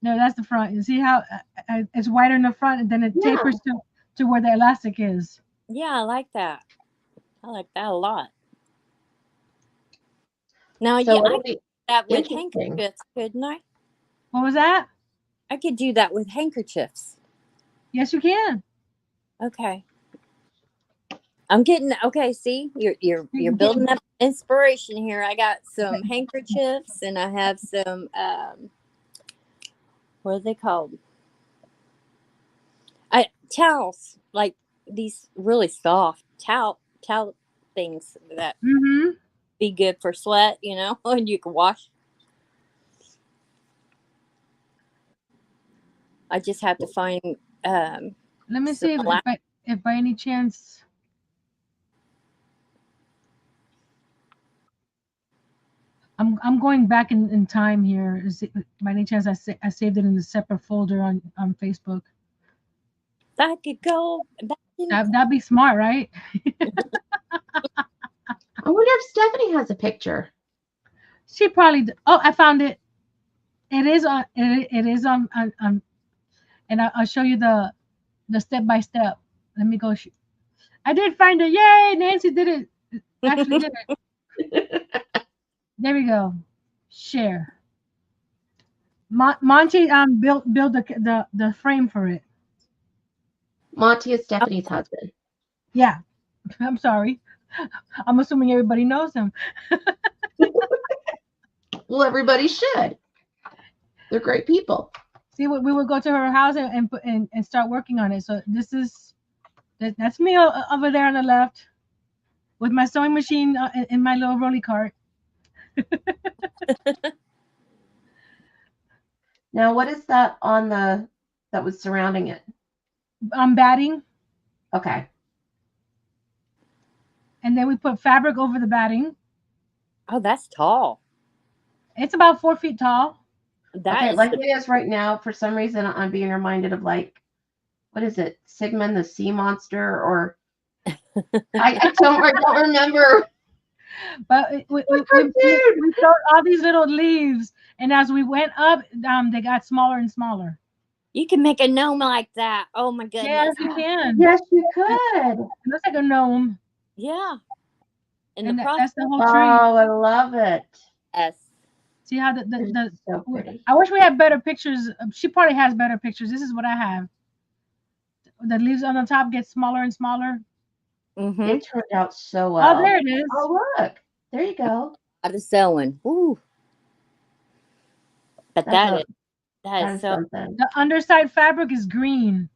No, that's the front. You see how it's wider in the front, and then it tapers to where the elastic is. Yeah, I like that. I like that a lot. Now, So yeah, I could do that with interesting. handkerchiefs, couldn't I? What was that? I could do that with handkerchiefs. Yes, you can. Okay. I'm getting okay. See, you're building up inspiration here. I got some handkerchiefs, and I have some what are they called? Towels, like these really soft towel things that be good for sweat, you know, and you can wash. I just have to find. Let me see if by any chance. I'm going back in time here. Is it, by any chance I saved it in a separate folder on Facebook? That could go. That'd be smart, right? I wonder if Stephanie has a picture. She probably. Oh, I found it. It is on. It is on. And I'll show you the step by step. Let me go. I did find it. Yay! Nancy did it. Actually did it. There we go. Share. Monty built the frame for it. Monty is Stephanie's husband. Yeah. I'm sorry. I'm assuming everybody knows him. Well, everybody should. They're great people. See, we would go to her house and start working on it. So that's me over there on the left with my sewing machine in my little rolly cart. Now, what is that on that was surrounding it? Batting. Okay. And then we put fabric over the batting. Oh, that's tall. It's about 4 feet tall. Okay, like it is right now. For some reason, I'm being reminded of what is it? Sigmund the sea monster, or I don't remember. But we sewed all these little leaves, and as we went up, they got smaller and smaller. You can make a gnome like that. Oh my goodness! Yes, you can. Yes, you could. It looks like a gnome. Yeah. And that's the whole tree. Oh, I love it. Yes. See how so pretty. I wish we had better pictures. She probably has better pictures. This is what I have. The leaves on the top get smaller and smaller. Mm-hmm. It turned out so well. Oh, there it is. Oh, look. There you go. Out of sewing. Ooh. But that is so. Something. The underside fabric is green.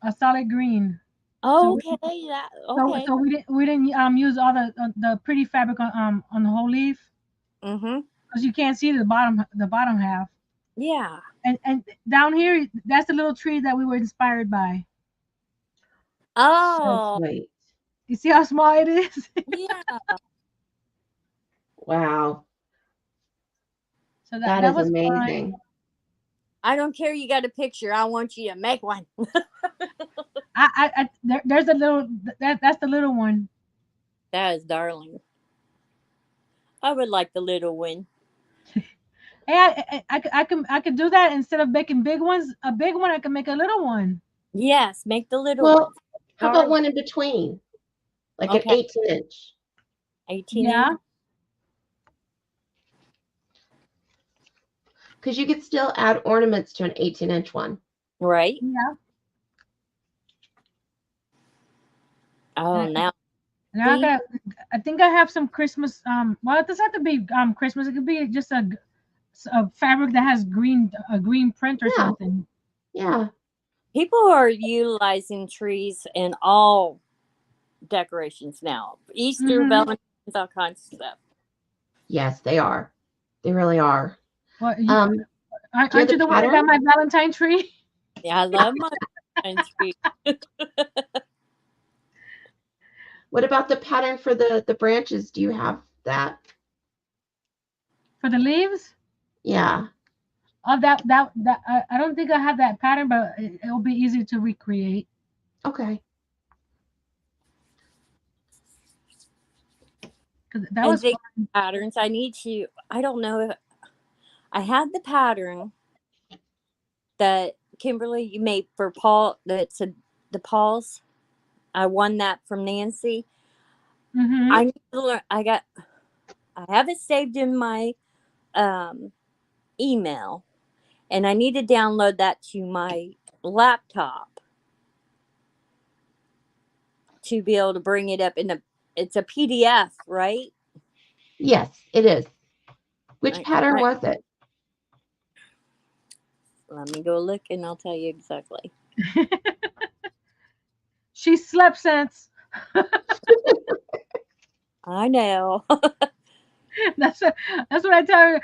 A solid green. Oh, okay. So we didn't use all the pretty fabric on the whole leaf. Mm-hmm. Because you can't see the bottom half. Yeah. And down here, that's the little tree that we were inspired by. So Oh, sweet. You see how small it is? yeah. Wow. So That that is was fun. amazing. I don't care. You got a picture. I want you to make one. There's a little that's the little one. That is darling. I would like the little one. Hey, I could do that instead of making big ones. A big one, I can make a little one. Yes, make the little Well, ones. how about one in between? Like an Okay. 18-inch. 18 Yeah. inch. Because you could still add ornaments to an 18-inch one. Right? Yeah. Oh, now. Now I think I have some Christmas. Well, it doesn't have to be Christmas. It could be just a fabric that has a green print or Yeah. something. Yeah. People are utilizing trees in all decorations now. Easter, Valentine's, all kinds of stuff. Yes, they are. They really are. Well, have aren't you the one that got my Valentine tree? Yeah, I love my Valentine's tree. What about the pattern for the branches? Do you have that? For the leaves? Yeah. Oh, that I don't think I have that pattern, but it'll be easy to recreate. Okay. That was fun. Patterns. I need to. I don't know if I had the pattern that Kimberly you made for Paul. That's the Pauls. I won that from Nancy. Mm-hmm. I need to learn. I have it saved in my email, and I need to download that to my laptop to be able to bring it up in it's a PDF, right? Yes, it is. Which Right. pattern was it? Let me go look and I'll tell you exactly. She slept since. I know. That's what I tell her.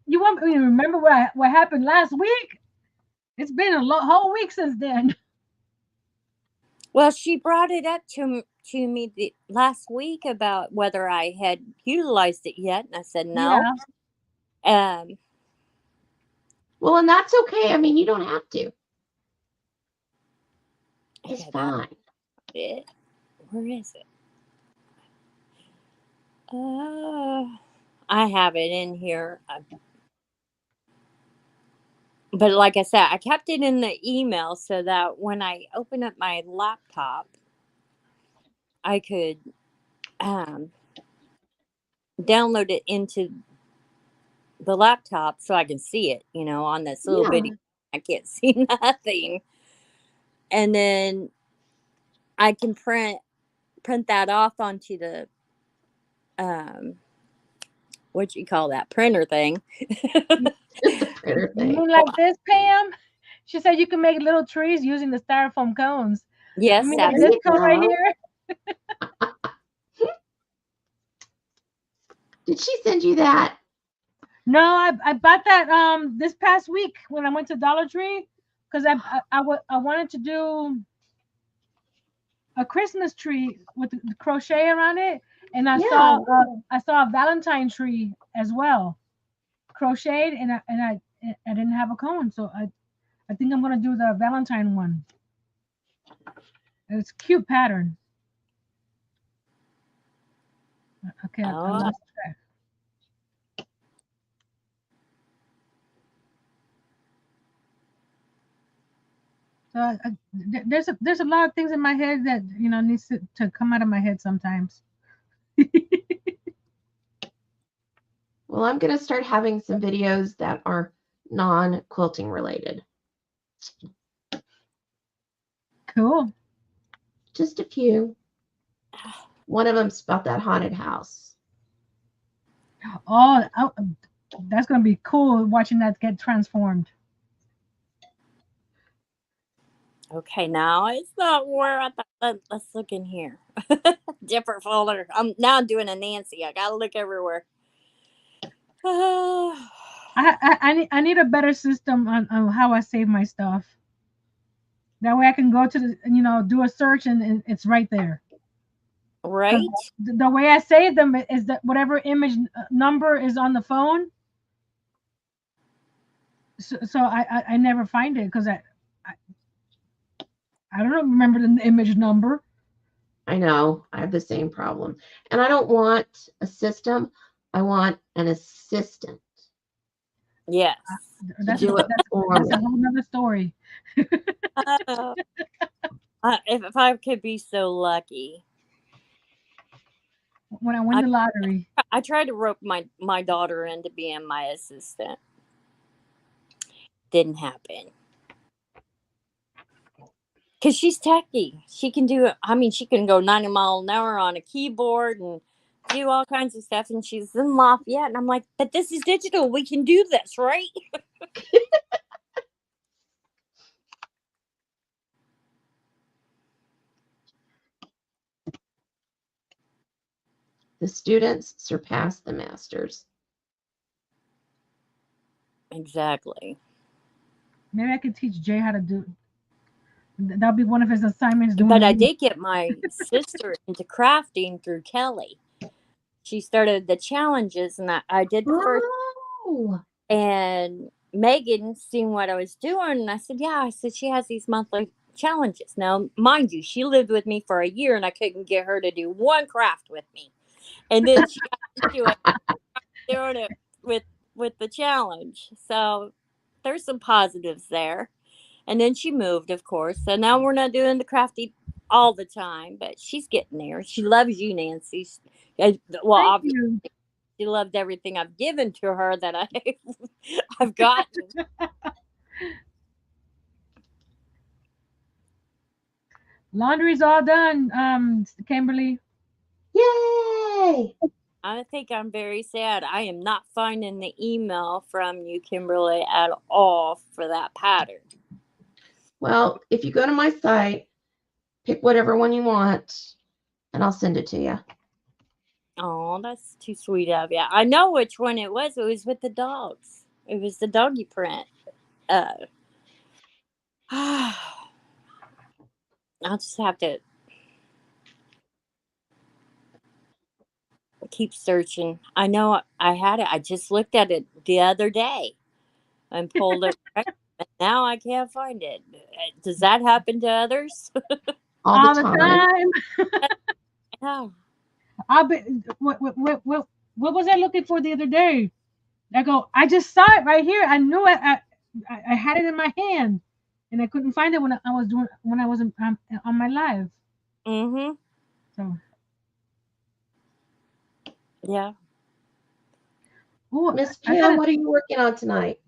You want me to remember what happened last week? It's been a whole week since then. Well, she brought it up to me last week about whether I had utilized it yet, and I said no. Yeah. Well, and that's okay. I mean, you don't have to. It's fine. It. Where is it? I have it in here. But like I said, I kept it in the email so that when I open up my laptop, I could download it into the laptop so I can see it, on this little bitty. I can't see nothing. And then I can print that off onto the what you call that printer thing. The printer thing. You like this, Pam? She said you can make little trees using the styrofoam cones. Yes, like this cone right here. Did she send you that? No, I bought that this past week when I went to Dollar Tree because I wanted to do a Christmas tree with the crochet around it, and I saw a Valentine tree as well, crocheted, and I didn't have a cone, so I think I'm gonna do the Valentine one. It's a cute pattern. Okay, I lost track. So there's a lot of things in my head that needs to come out of my head sometimes. Well, I'm going to start having some videos that are non-quilting related. Cool. Just a few. One of them's about that haunted house. Oh, that's going to be cool watching that get transformed. Okay, now it's not where I thought. Let's look in here. Different folder. I'm doing a Nancy. I gotta look everywhere. I need a better system on how I save my stuff. That way I can go to do a search and it's right there. 'Cause Right? the way I save them is that whatever image number is on the phone. So I never find it because I don't remember the image number. I know. I have the same problem. And I don't want a system. I want an assistant Yes. to That's do it for that's a me. whole nother story. Uh, if I could be so lucky. When I win the lottery. I tried to rope my daughter into being my assistant. Didn't happen. Because she's techie. She can do it. I mean, she can go 90 miles an hour on a keyboard and do all kinds of stuff. And she's in Lafayette. And I'm like, but this is digital. We can do this, right? The students surpass the masters. Exactly. Maybe I could teach Jay how to do. That'll be one of his assignments. But I did get my sister into crafting through Kelly. She started the challenges, and I did the first. Oh. And Megan seen what I was doing, and I said, yeah. I said, she has these monthly challenges. Now, mind you, she lived with me for a year, and I couldn't get her to do one craft with me. And then she got to do it, doing it with the challenge. So there's some positives there. And then she moved, of course. So now we're not doing the crafty all the time, but she's getting there. She loves you, Nancy. Well, obviously, she loved everything I've given to her that I've gotten. Laundry's all done, Kimberly. Yay! I think I'm very sad. I am not finding the email from you, Kimberly, at all for that pattern. Well, if you go to my site, pick whatever one you want, and I'll send it to you. Oh, that's too sweet of you. I know which one it was. It was with the dogs. It was the doggy print. I'll just have to keep searching. I know I had it. I just looked at it the other day and pulled it. And now I can't find it. Does that happen to others? All the time. Yeah. What was I looking for the other day? I just saw it right here. I knew it. I had it in my hand, and I couldn't find it when I was on my live. Mm-hmm. So. Yeah. Ooh, Miss Pam, what are you working on tonight?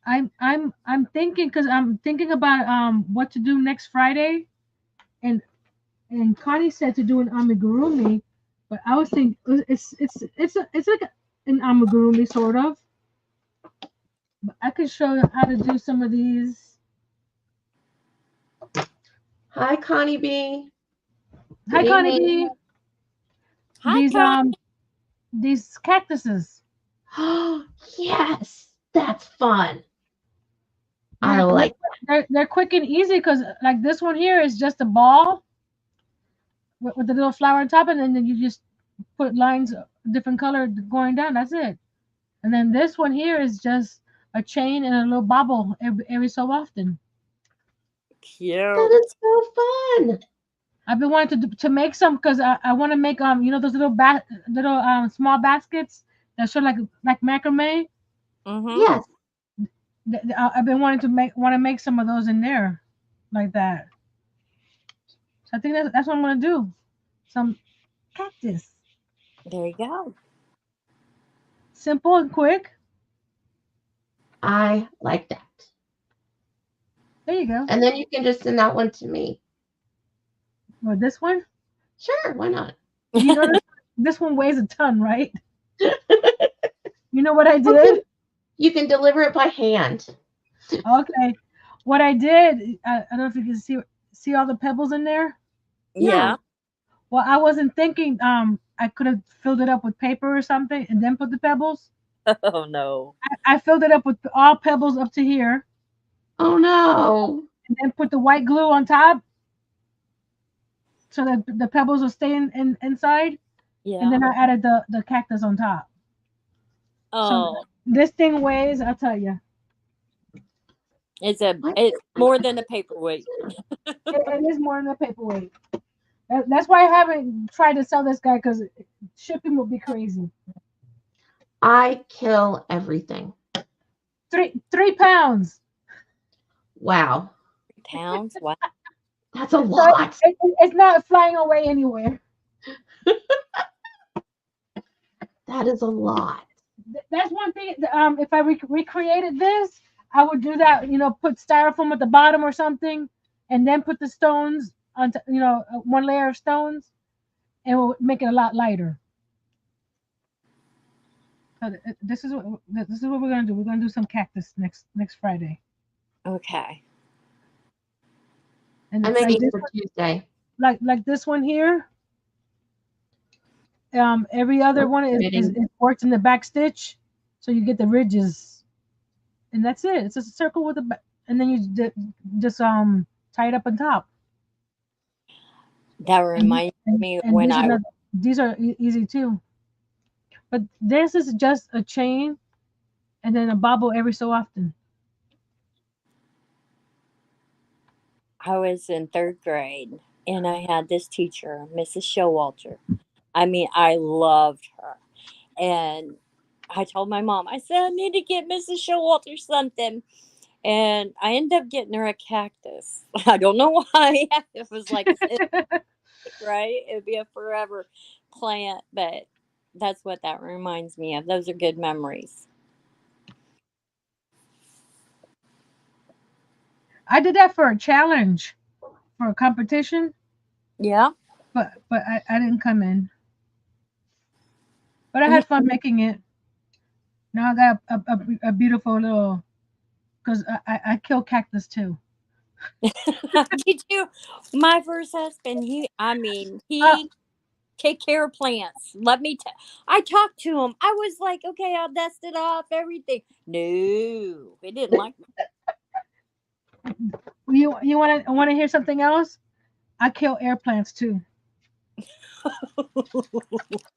I'm thinking because I'm thinking about what to do next Friday, and Connie said to do an amigurumi, but I was thinking it's like an amigurumi sort of. But I could show you how to do some of these. Hi, Connie B. Hi, Connie B. Hi, Connie. These cactuses. Oh, yes, that's fun. I like that. They're quick and easy because like this one here is just a ball with the little flower on top, and then you just put lines different color going down. That's it. And then this one here is just a chain and a little bobble every so often. Cute. That is so fun. I've been wanting to make some because I want to make those little small baskets that show like macrame. Mm-hmm. Yes. I've been wanting to make some of those in there, like that. So I think that's what I'm gonna do. Some cactus. There you go. Simple and quick. I like that. There you go. And then you can just send that one to me. Or this one? Sure, why not? You know, this one weighs a ton, right? You know what I did? You can deliver it by hand. Okay. What I did, I don't know if you can see all the pebbles in there. Yeah. Well, I wasn't thinking. I I could have filled it up with paper or something and then put the pebbles. Oh no. I filled it up with all pebbles up to here, Oh no. and then put the white glue on top so that the pebbles will stay inside. Yeah. And then I added the cactus on top. Oh, So this thing weighs, I'll tell you, it's more than a paperweight. it is more than a paperweight. That's why I haven't tried to sell this guy, because shipping will be crazy. I kill everything. 3 pounds. Wow. Pounds? Wow. That's a lot. It's not flying away anywhere. That is a lot. That's one thing. If I recreated this, I would do that. Put styrofoam at the bottom or something, and then put the stones on. One layer of stones, and we'll make it a lot lighter. So this is what we're gonna do. We're gonna do some cactus next Friday. Okay. And I'm it's making like for Tuesday. like this one here. Every other one is worked in the back stitch, so you get the ridges, and that's it. It's just a circle with and then you just tie it up on top. That reminds me and when these are easy too, but this is just a chain, and then a bobble every so often. I was in 3rd grade, and I had this teacher, Mrs. Showalter. I mean, I loved her. And I told my mom, I said, I need to get Mrs. Showalter something. And I ended up getting her a cactus. I don't know why. It was like, right? It'd be a forever plant, but that's what that reminds me of. Those are good memories. I did that for a challenge, for a competition. Yeah. But I didn't come in. But I had fun making it. Now I got a beautiful little, because I kill cactus too. Did you? My first husband, he take care of plants. I talked to him. I was like, okay, I'll dust it off, everything. No, he didn't like me. You want to hear something else? I kill air plants too.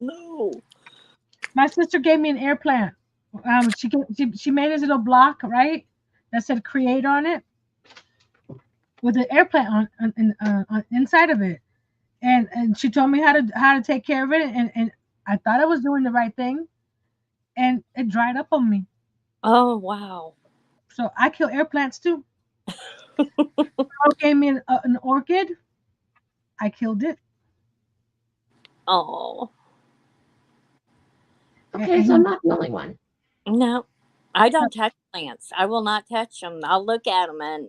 No. My sister gave me an air plant. She made this little block, right, that said "create" on it, with an air plant on inside of it, and she told me how to take care of it, and I thought I was doing the right thing, and it dried up on me. Oh wow! So I kill air plants too. Gave me an orchid. I killed it. Oh. Okay, so I'm not the only one. No, I don't touch plants. I will not touch them. I'll look at them and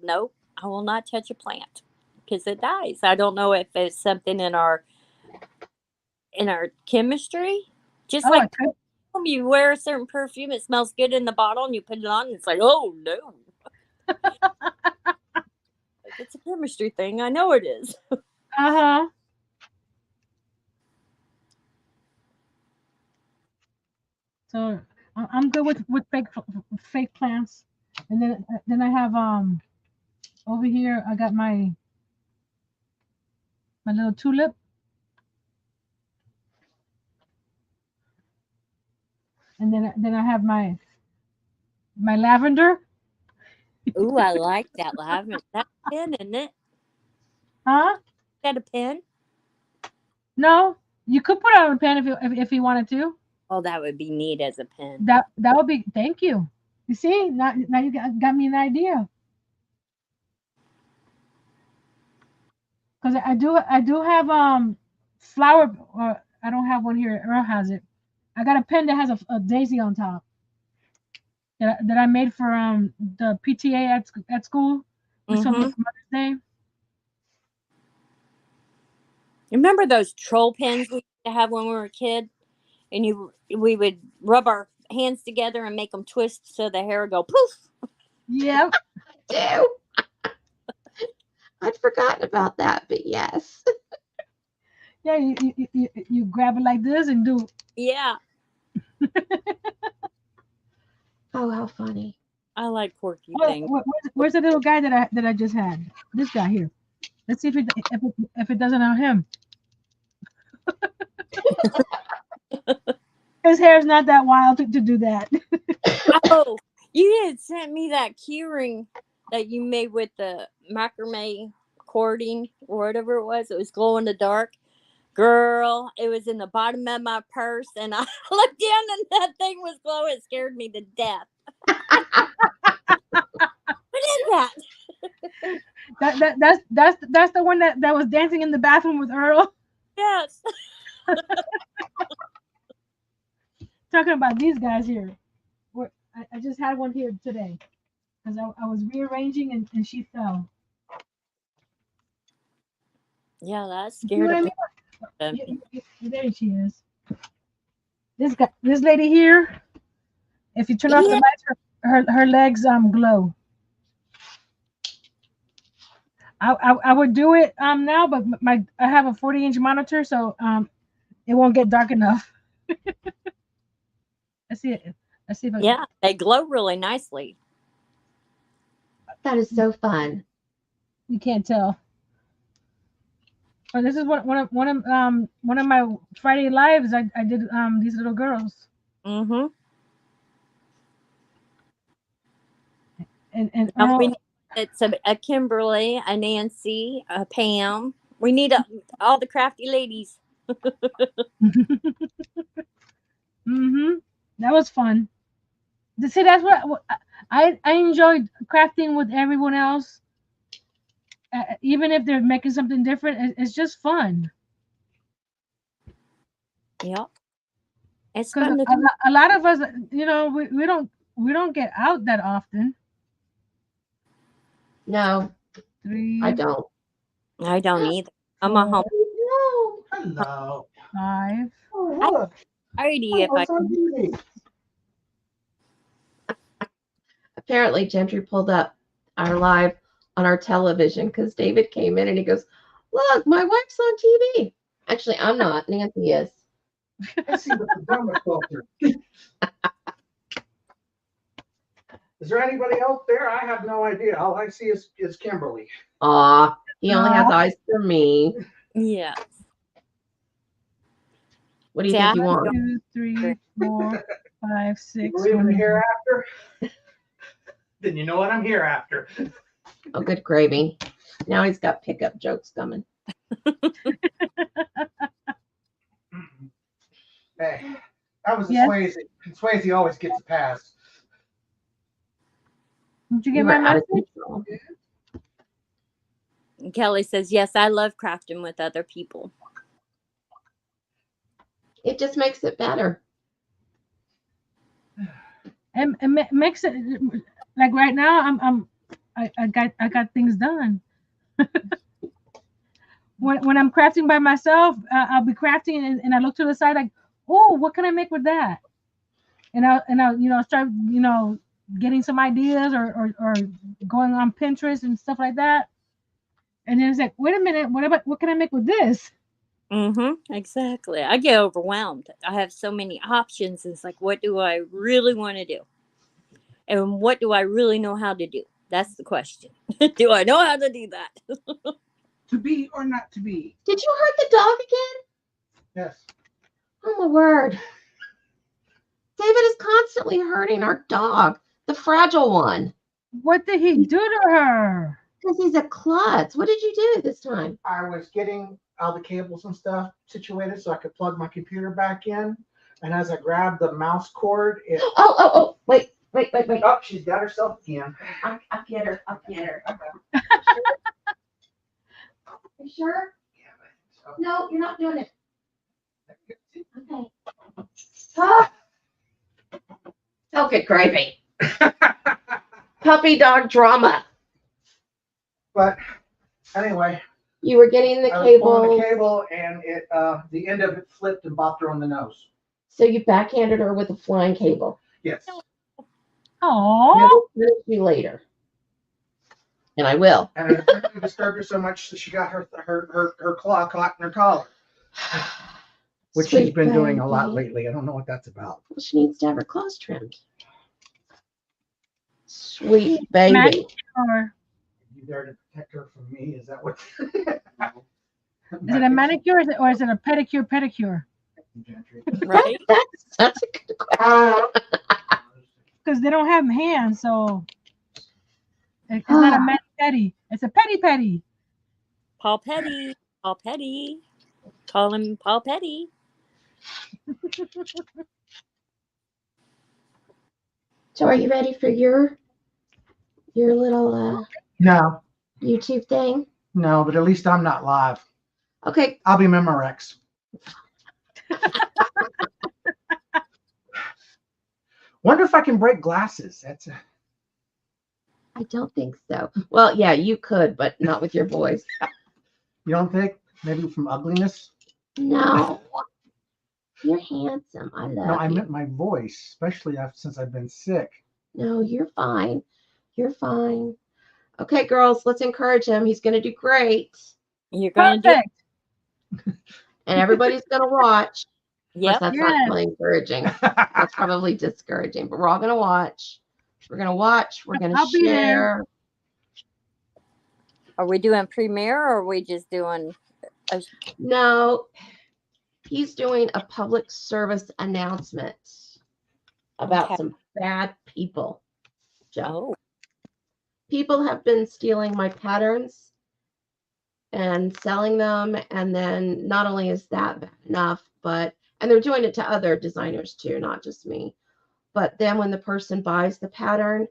nope, I will not touch a plant because it dies. I don't know if it's something in our chemistry. Just like perfume, you wear a certain perfume, it smells good in the bottle, and you put it on, and it's like, oh no. It's a chemistry thing. I know it is. Uh-huh. So I'm good with fake plants, and then I have over here I got my little tulip, and then I have my lavender. Ooh, I like that lavender. That's a pin, isn't it? Huh? Is that a pin? No, you could put it on a pen if you wanted to. Oh, that would be neat as a pin. That would be. Thank you. You see, now you got me an idea. Because I do have flower. Or I don't have one here. Earl has it. I got a pen that has a daisy on top. That I made for the PTA at school. We sold it for Mother's Day. Remember those troll pins we used to have when we were a kid? And we would rub our hands together and make them twist so the hair would go poof. Yep. I'd forgotten about that, but yes. Yeah, you grab it like this and do. Yeah, Oh, how funny. I like quirky Oh, things. where's the little guy that I just had? This guy here. Let's see if it doesn't on him. His hair's not that wild to do that. Oh, you had sent me that key ring that you made with the macrame cording or whatever it was. It was glow in the dark. Girl, it was in the bottom of my purse, and I looked down and that thing was glowing. It scared me to death. What is that? That's the one that was dancing in the bathroom with Earl. Yes. Talking about these guys here. I just had one here today because I was rearranging and she fell. Yeah, that You know scared what I me. mean? There she is. This lady here. If you turn off the Yeah. lights, her legs glow. I would do it now, but I have a 40-inch monitor, so it won't get dark enough. Let's see if I Yeah, they glow really nicely. That is so fun. you can't tell. But this is one of my Friday lives. I did these little girls. Mm-hmm. And Now we Earl, need it's a Kimberly, a Nancy, a Pam. We need all the crafty ladies. mm-hmm. That was fun. See, that's what I enjoyed crafting with everyone else. Even if they're making something different, it's just fun. Yep. It's Because fun to a lot of us, we don't get out that often. No, 3, I don't. I don't either. I'm a home No. Hello. 5. Oh, look. party if I Apparently, Gentry pulled up our live on our television because David came in and he goes, "Look, my wife's on TV." Actually, I'm not. Nancy is. Let's see the Pajama Quilter. Is there anybody else there? I have no idea. All I see is Kimberly. Aw, he only has eyes for me. Yeah. What do you See, think I you have want? 2, 3, 4, 5, You 6. believe in the hereafter? Then you know what I'm here after. Oh, good gravy. Now he's got pickup jokes coming. Hey, that was a Yes. Swayze. Swayze always gets a pass. Did you You get were my out of message? control. Kelly says, yes, I love crafting with other people. It just makes it better. And makes it like right now. I got things done. when I'm crafting by myself, I'll be crafting and I look to the side like, oh, what can I make with that? And I'll start getting some ideas or going on Pinterest and stuff like that. And then it's like, wait a minute, what can I make with this? Mm-hmm. Exactly. I get overwhelmed. I have so many options. It's like, what do I really want to do? And what do I really know how to do? That's the question. Do I know how to do that? To be or not to be? Did you hurt the dog again? Yes. Oh my word. David is constantly hurting our dog, the fragile one. What did he do to her? Because he's a klutz. What did you do this time? I was getting all the cables and stuff situated so I could plug my computer back in. And as I grabbed the mouse cord, it. Oh, wait. Oh, she's got herself again. I'll get her. You sure? Yeah, I think No, you're not doing it. so. Okay. Ah. Oh, good gravy. Puppy dog drama. But anyway, You were getting the I was pulling cable, the cable and it the end of it flipped and bopped her on the nose. so you backhanded her with a flying cable. Yes. I Oh, will finish you later. And I will. And it apparently disturbed her so much that she got her claw caught in her collar. which she's Sweet been doing a lot baby. lately. I don't know what that's about. Well, she needs to have her claws trimmed. Sweet Mac baby. or You there to protect her from me? Is that what? is it a manicure or is it a pedicure pedicure? Right? That's a good question. Because they don't have hands, so it's not a mani petty. It's a petty petty. Paul Petty. Paul Petty. Call him Paul Petty. So are you ready for your little No, YouTube thing? no, but at least I'm not live. Okay. I'll be Memorex. Wonder if I can break glasses. That's a... I don't think so. Well, yeah, you could, but not with your voice. You don't think? Maybe from ugliness? No. You're handsome. I love No, I you. meant my voice, especially since I've been sick. No, you're fine. You're fine. Okay, girls, let's encourage him. He's going to do great. You're going to do it. Perfect. And everybody's going to watch. Yep. That's Yes. not really encouraging. That's probably discouraging, but we're all going to watch. We're going to watch. We're going to I'll be there. share. Are we doing premiere or are we just doing a No, he's doing a public service announcement about Okay. some bad people. Joe. oh People have been stealing my patterns and selling them, and then not only is that bad enough, and they're doing it to other designers too, not just me. But then when the person buys the pattern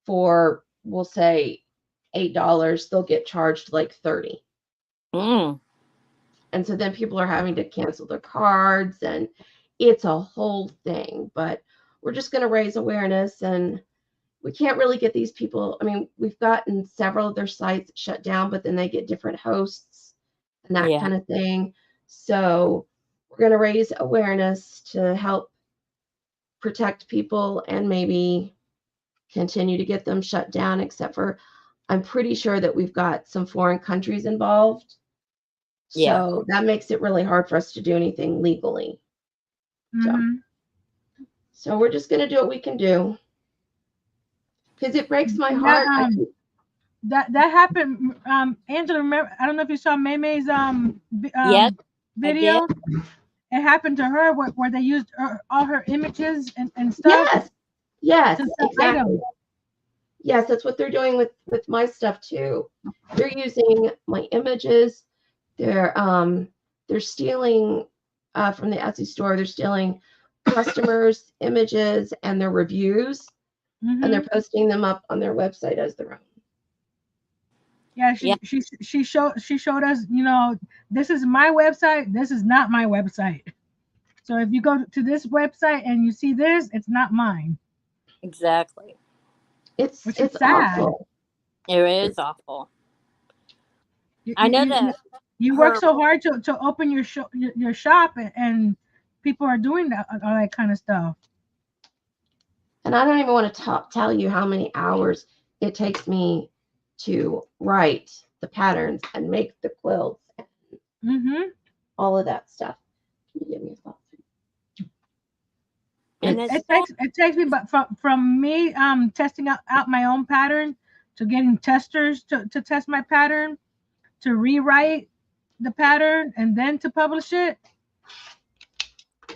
for, we'll say, $8, they'll get charged like $30. And so then people are having to cancel their cards, and it's a whole thing. But we're just going to raise awareness, and we can't really get these people. I mean, we've gotten several of their sites shut down, but then they get different hosts and that Yeah. kind of thing. So we're going to raise awareness to help protect people and maybe continue to get them shut down, except for I'm pretty sure that we've got some foreign countries involved. Yeah. So that makes it really hard for us to do anything legally. Mhm. So we're just going to do what we can do. Because it breaks my Yeah, heart. That happened. Angela, remember? I don't know if you saw Maymay's Yes, video. It happened to her where they used all her images and stuff. Yes, to sell exactly. items. Yes, that's what they're doing with my stuff too. They're using my images. They're stealing from the Etsy store. They're stealing customers' images and their reviews, and they're posting them up on their website as their own. Yeah, she showed us, this is my website, this is not my website. So if you go to this website and you see this, it's not mine. exactly. It's sad. awful. It is awful. I know that you work so hard to open your shop, and people are doing all that kind of stuff. And I don't even want to tell you how many hours it takes me to write the patterns and make the quilts and all of that stuff. Can you give me a thought? And It takes me, but from me testing out my own pattern to getting testers to test my pattern, to rewrite the pattern and then to publish it.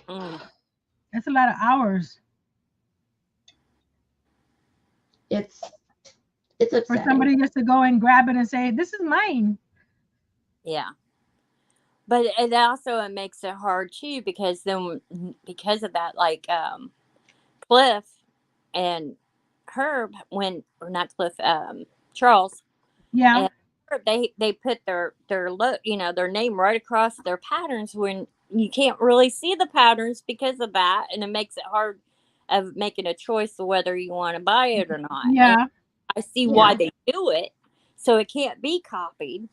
That's a lot of hours. It's upsetting. For somebody just to go and grab it and say, this is mine. Yeah. But it also makes it hard too, because of that, like Cliff and Herb, Charles, yeah, and they put their name right across their patterns when you can't really see the patterns because of that, and it makes it hard of making a choice of whether you want to buy it or not. Yeah, and I see why they do it, so it can't be copied,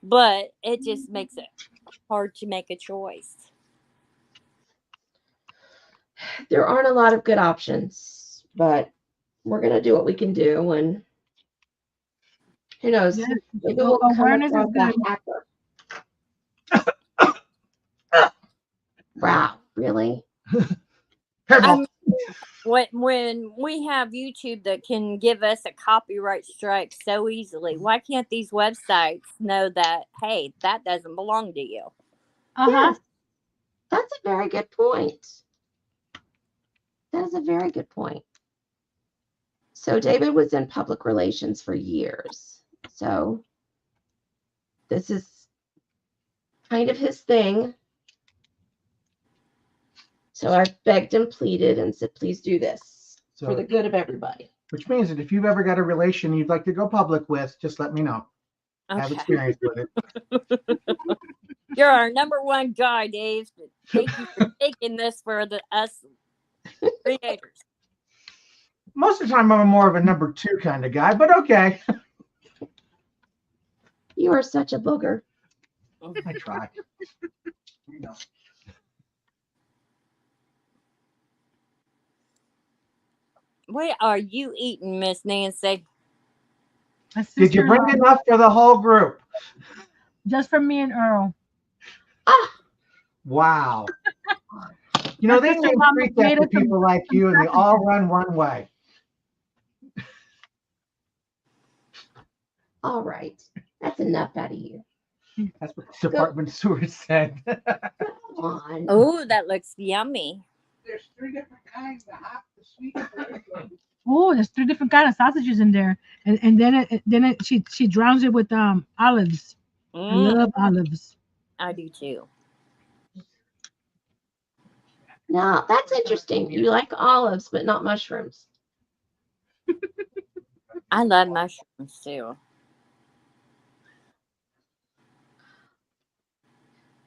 but it just makes it hard to make a choice. There aren't a lot of good options, but we're gonna do what we can do, and who knows? Maybe we'll come across that hacker. Wow, really? Hairball. When we have YouTube that can give us a copyright strike so easily, why can't these websites know that, hey, that doesn't belong to you? Yes, that's a very good point. That is a very good point. So David was in public relations for years. So this is kind of his thing. So I begged and pleaded and said, please do this for the good of everybody. Which means that if you've ever got a relation you'd like to go public with, just let me know. I have experience with it. You're our number one guy, Dave. Thank you for taking this for us creators. Most of the time, I'm more of a number 2 kind of guy, but okay. You are such a booger. I try. You know. What are you eating, Miss Nancy? Did you bring enough for the whole group? Just for me and Earl. Ah, wow. You know, they name treat that to people like you, and they all run one way. all right. That's enough out of you. That's what the department steward said. Come on. Oh, that looks yummy. There's 3 different kinds: the hot, the sweet, and the Oh, there's 3 different kind of sausages in there, and then she drowns it with olives. I love olives. I do too. Now, that's interesting. You like olives, but not mushrooms. I love mushrooms too.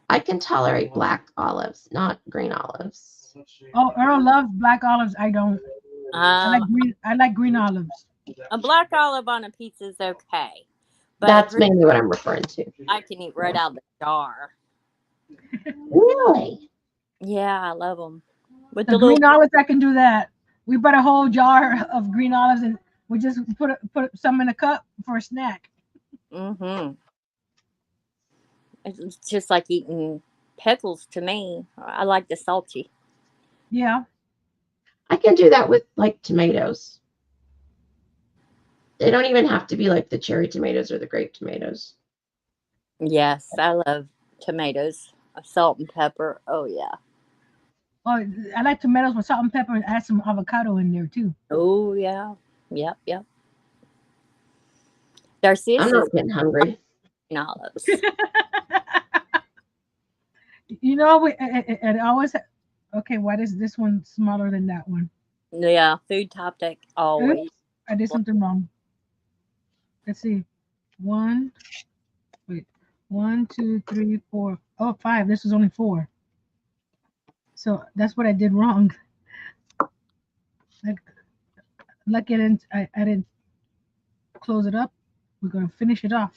I can tolerate black olives, not green olives. Oh, Earl loves black olives. I don't. I like green olives. A black olive on a pizza is okay. But That's mainly what I'm referring to. I can eat right out of the jar. Really? Yeah, I love them. With The green olives, I can do that. We bought a whole jar of green olives and we just put some in a cup for a snack. Mm-hmm. It's just like eating pickles to me. I like the salty. Yeah. I can do that with like tomatoes. They don't even have to be like the cherry tomatoes or the grape tomatoes. Yes, I love tomatoes. Salt and pepper. Oh, yeah. Oh, I like tomatoes with salt and pepper and add some avocado in there too. Oh, yeah. Yep. Darcy I'm says not getting hungry. olives. You know, it always. Okay, why is this one smaller than that one? Yeah, food topic always. Oops, I did something wrong. Let's see. 1, 2, 3, 4. Oh, 5. This is only 4. So that's what I did wrong. Lucky I didn't close it up. We're gonna finish it off.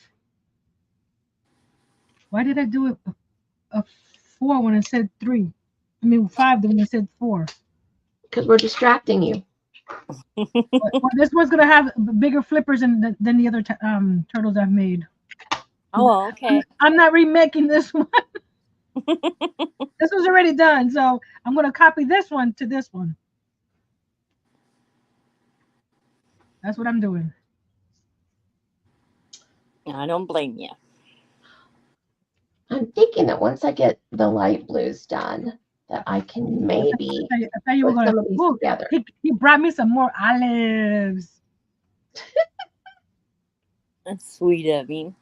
Why did I do a 4 when it said 3? I mean 5 when it said 4. Because we're distracting you. Well, this one's gonna have bigger flippers than the other turtles I've made. Oh, okay. I'm not remaking this one. This was already done, so I'm gonna copy this one to this one. That's what I'm doing. I don't blame you. I'm thinking that once I get the light blues done, that I can maybe I thought you were put gonna some of these together. He brought me some more olives. That's sweet of you.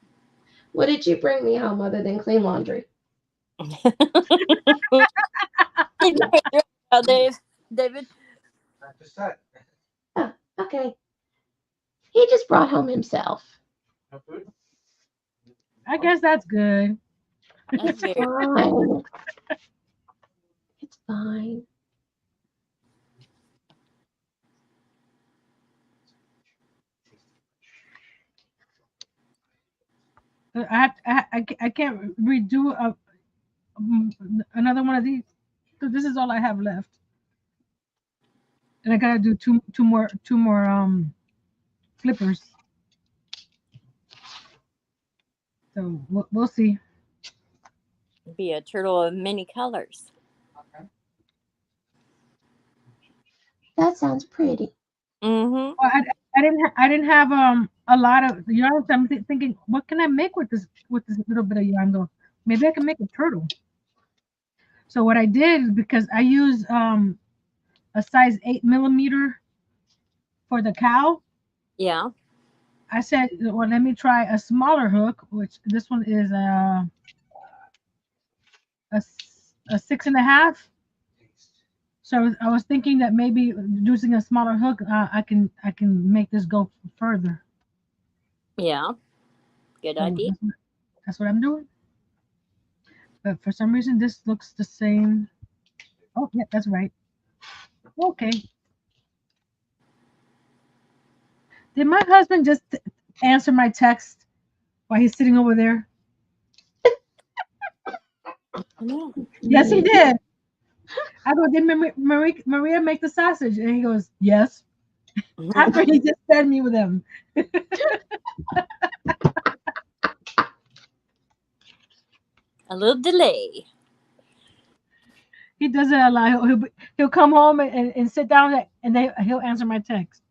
What did you bring me home other than clean laundry? Oh, David. I just said. Oh, okay. He just brought home himself. No food? I guess that's good. That's very Fine. It's fine. I can't redo another one of these because this is all I have left, and I gotta do two more flippers. So we'll see. be a turtle of many colors. That sounds pretty. Mm-hmm. Well, I didn't have a lot of yarn. So I'm thinking, what can I make with this little bit of yarn? Though maybe I can make a turtle. So what I did, because I use a size 8 millimeter for the cow, Yeah. I said, well, let me try a smaller hook, which this one is a 6.5. So I was thinking that maybe using a smaller hook, I can make this go further. Yeah. Good So idea. that's what I'm doing. But for some reason, this looks the same. Oh, yeah, that's right. Okay. Did my husband just answer my text while he's sitting over there? No. Yes, he did. I go, did Maria make the sausage? And he goes, yes. After he just fed me with them. A little delay. He does it a lot. He'll come home and sit down and he'll answer my text.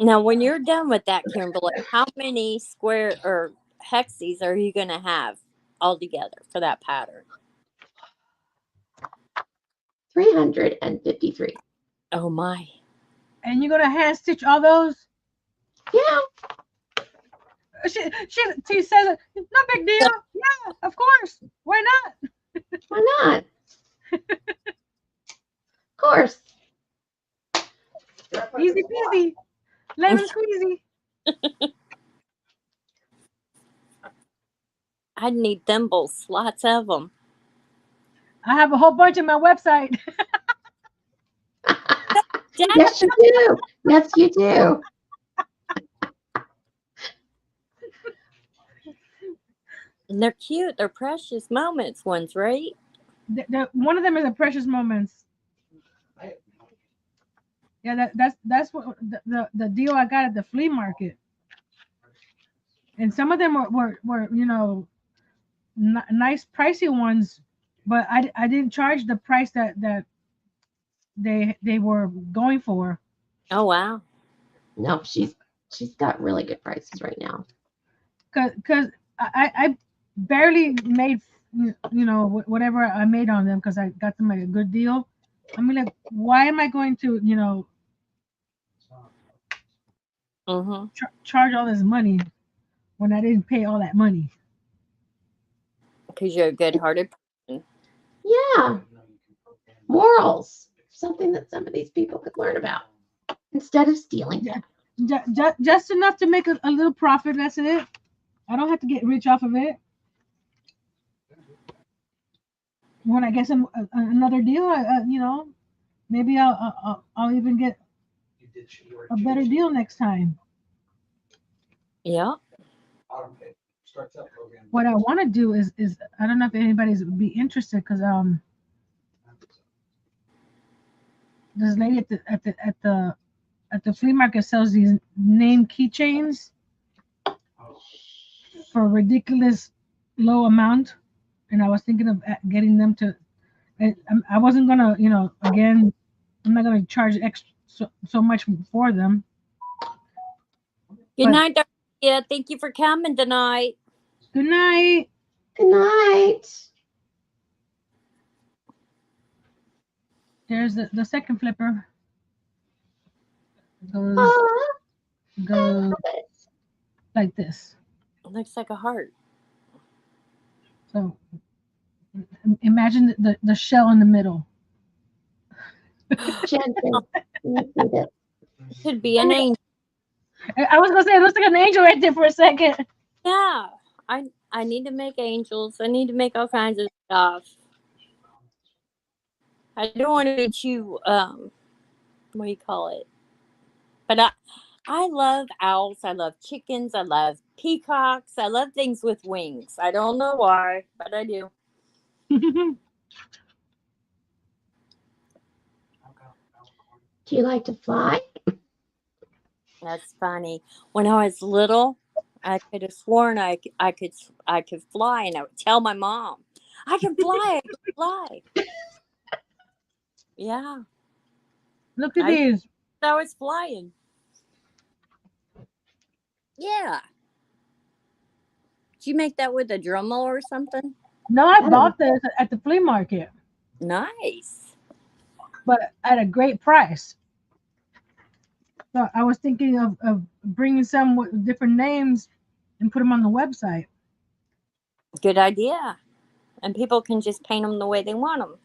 Now, when you're done with that, Kimberly, how many square or hexes are you going to have altogether for that pattern? 353. Oh, my. And you're gonna hand stitch all those? Yeah. She says, no big deal. Yeah, of course. Why not? Why not? Of course. Easy peasy. Lemon squeezy. I'd need thimbles, lots of them. I have a whole bunch on my website. Yes, you do. Yes, you do. And they're cute. They're precious moments ones, right? One of them is a precious moments. Yeah, that's what the deal I got at the flea market. And some of them were nice pricey ones, but I didn't charge the price that they were going for. Oh, wow. No, she's got really good prices right now. Cause I barely made whatever I made on them because I got them at a good deal. I mean, like, why am I going to Mm-hmm. charge all this money when I didn't pay all that money? Because you're a good-hearted person. Yeah. Morals. Something that some of these people could learn about instead of stealing. Just enough to make a little profit. That's it. I don't have to get rich off of it. When I get another deal, maybe I'll even get a better deal next time. Yeah. What I want to do is I don't know if anybody's would be interested because this lady at the flea market sells these name keychains for a ridiculous low amount, and I was thinking of getting them to. I wasn't gonna, again, I'm not gonna charge extra so much for them. Good night, Dorothea. Thank you for coming tonight. Good night. Good night. There's the second flipper. Goes like this. It looks like a heart. So imagine the shell in the middle. Gentle. Could be an angel. I was gonna say it looks like an angel right there for a second. Yeah. I need to make angels. I need to make all kinds of stuff. I don't want to be too what do you call it? But I love owls. I love chickens. I love peacocks. I love things with wings. I don't know why, but I do. Do you like to fly? That's funny. When I was little, I could have sworn I could fly, and I would tell my mom. I can fly. I can fly. Yeah. Look at these. I was flying. Yeah. Did you make that with a Dremel or something? No, I bought this at the flea market, Nice. but at a great price. So I was thinking of bringing some with different names and put them on the website. Good idea. And people can just paint them the way they want them.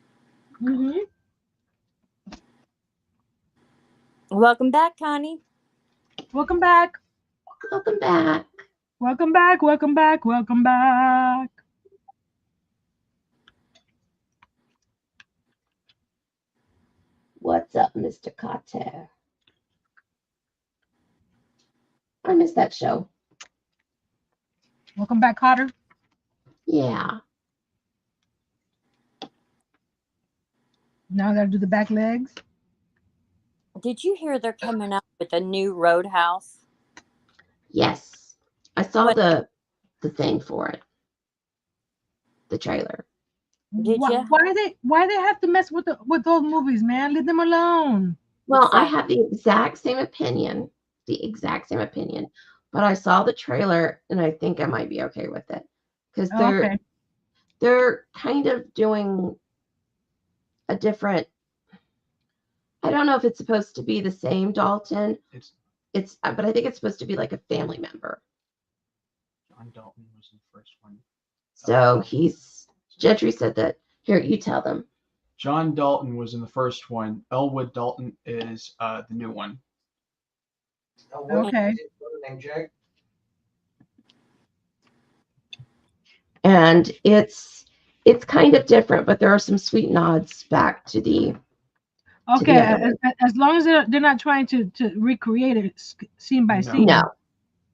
Mm-hmm. Welcome back, Connie. Welcome back. Welcome back. Welcome back. Welcome back. Welcome back. What's up, Mr. Carter? I missed that show. Welcome back, Cotter. Yeah. Now I gotta do the back legs. Did you hear they're coming out with a new Roadhouse? Yes. I saw What? the thing for it. The trailer. Did you? Why they have to mess with those movies, man? Leave them alone. Well, I Exactly. have the exact same opinion. The exact same opinion. But I saw the trailer and I think I might be okay with it. Because they're kind of doing a different. I don't know if it's supposed to be the same Dalton. But I think it's supposed to be like a family member. John Dalton was in the first one. So Gentry said that. Here, you tell them. John Dalton was in the first one. Elwood Dalton is the new one. Okay. Name Jake. And it's kind of different, but there are some sweet nods back to the. Okay, as long as they're not trying to recreate it scene by scene. No.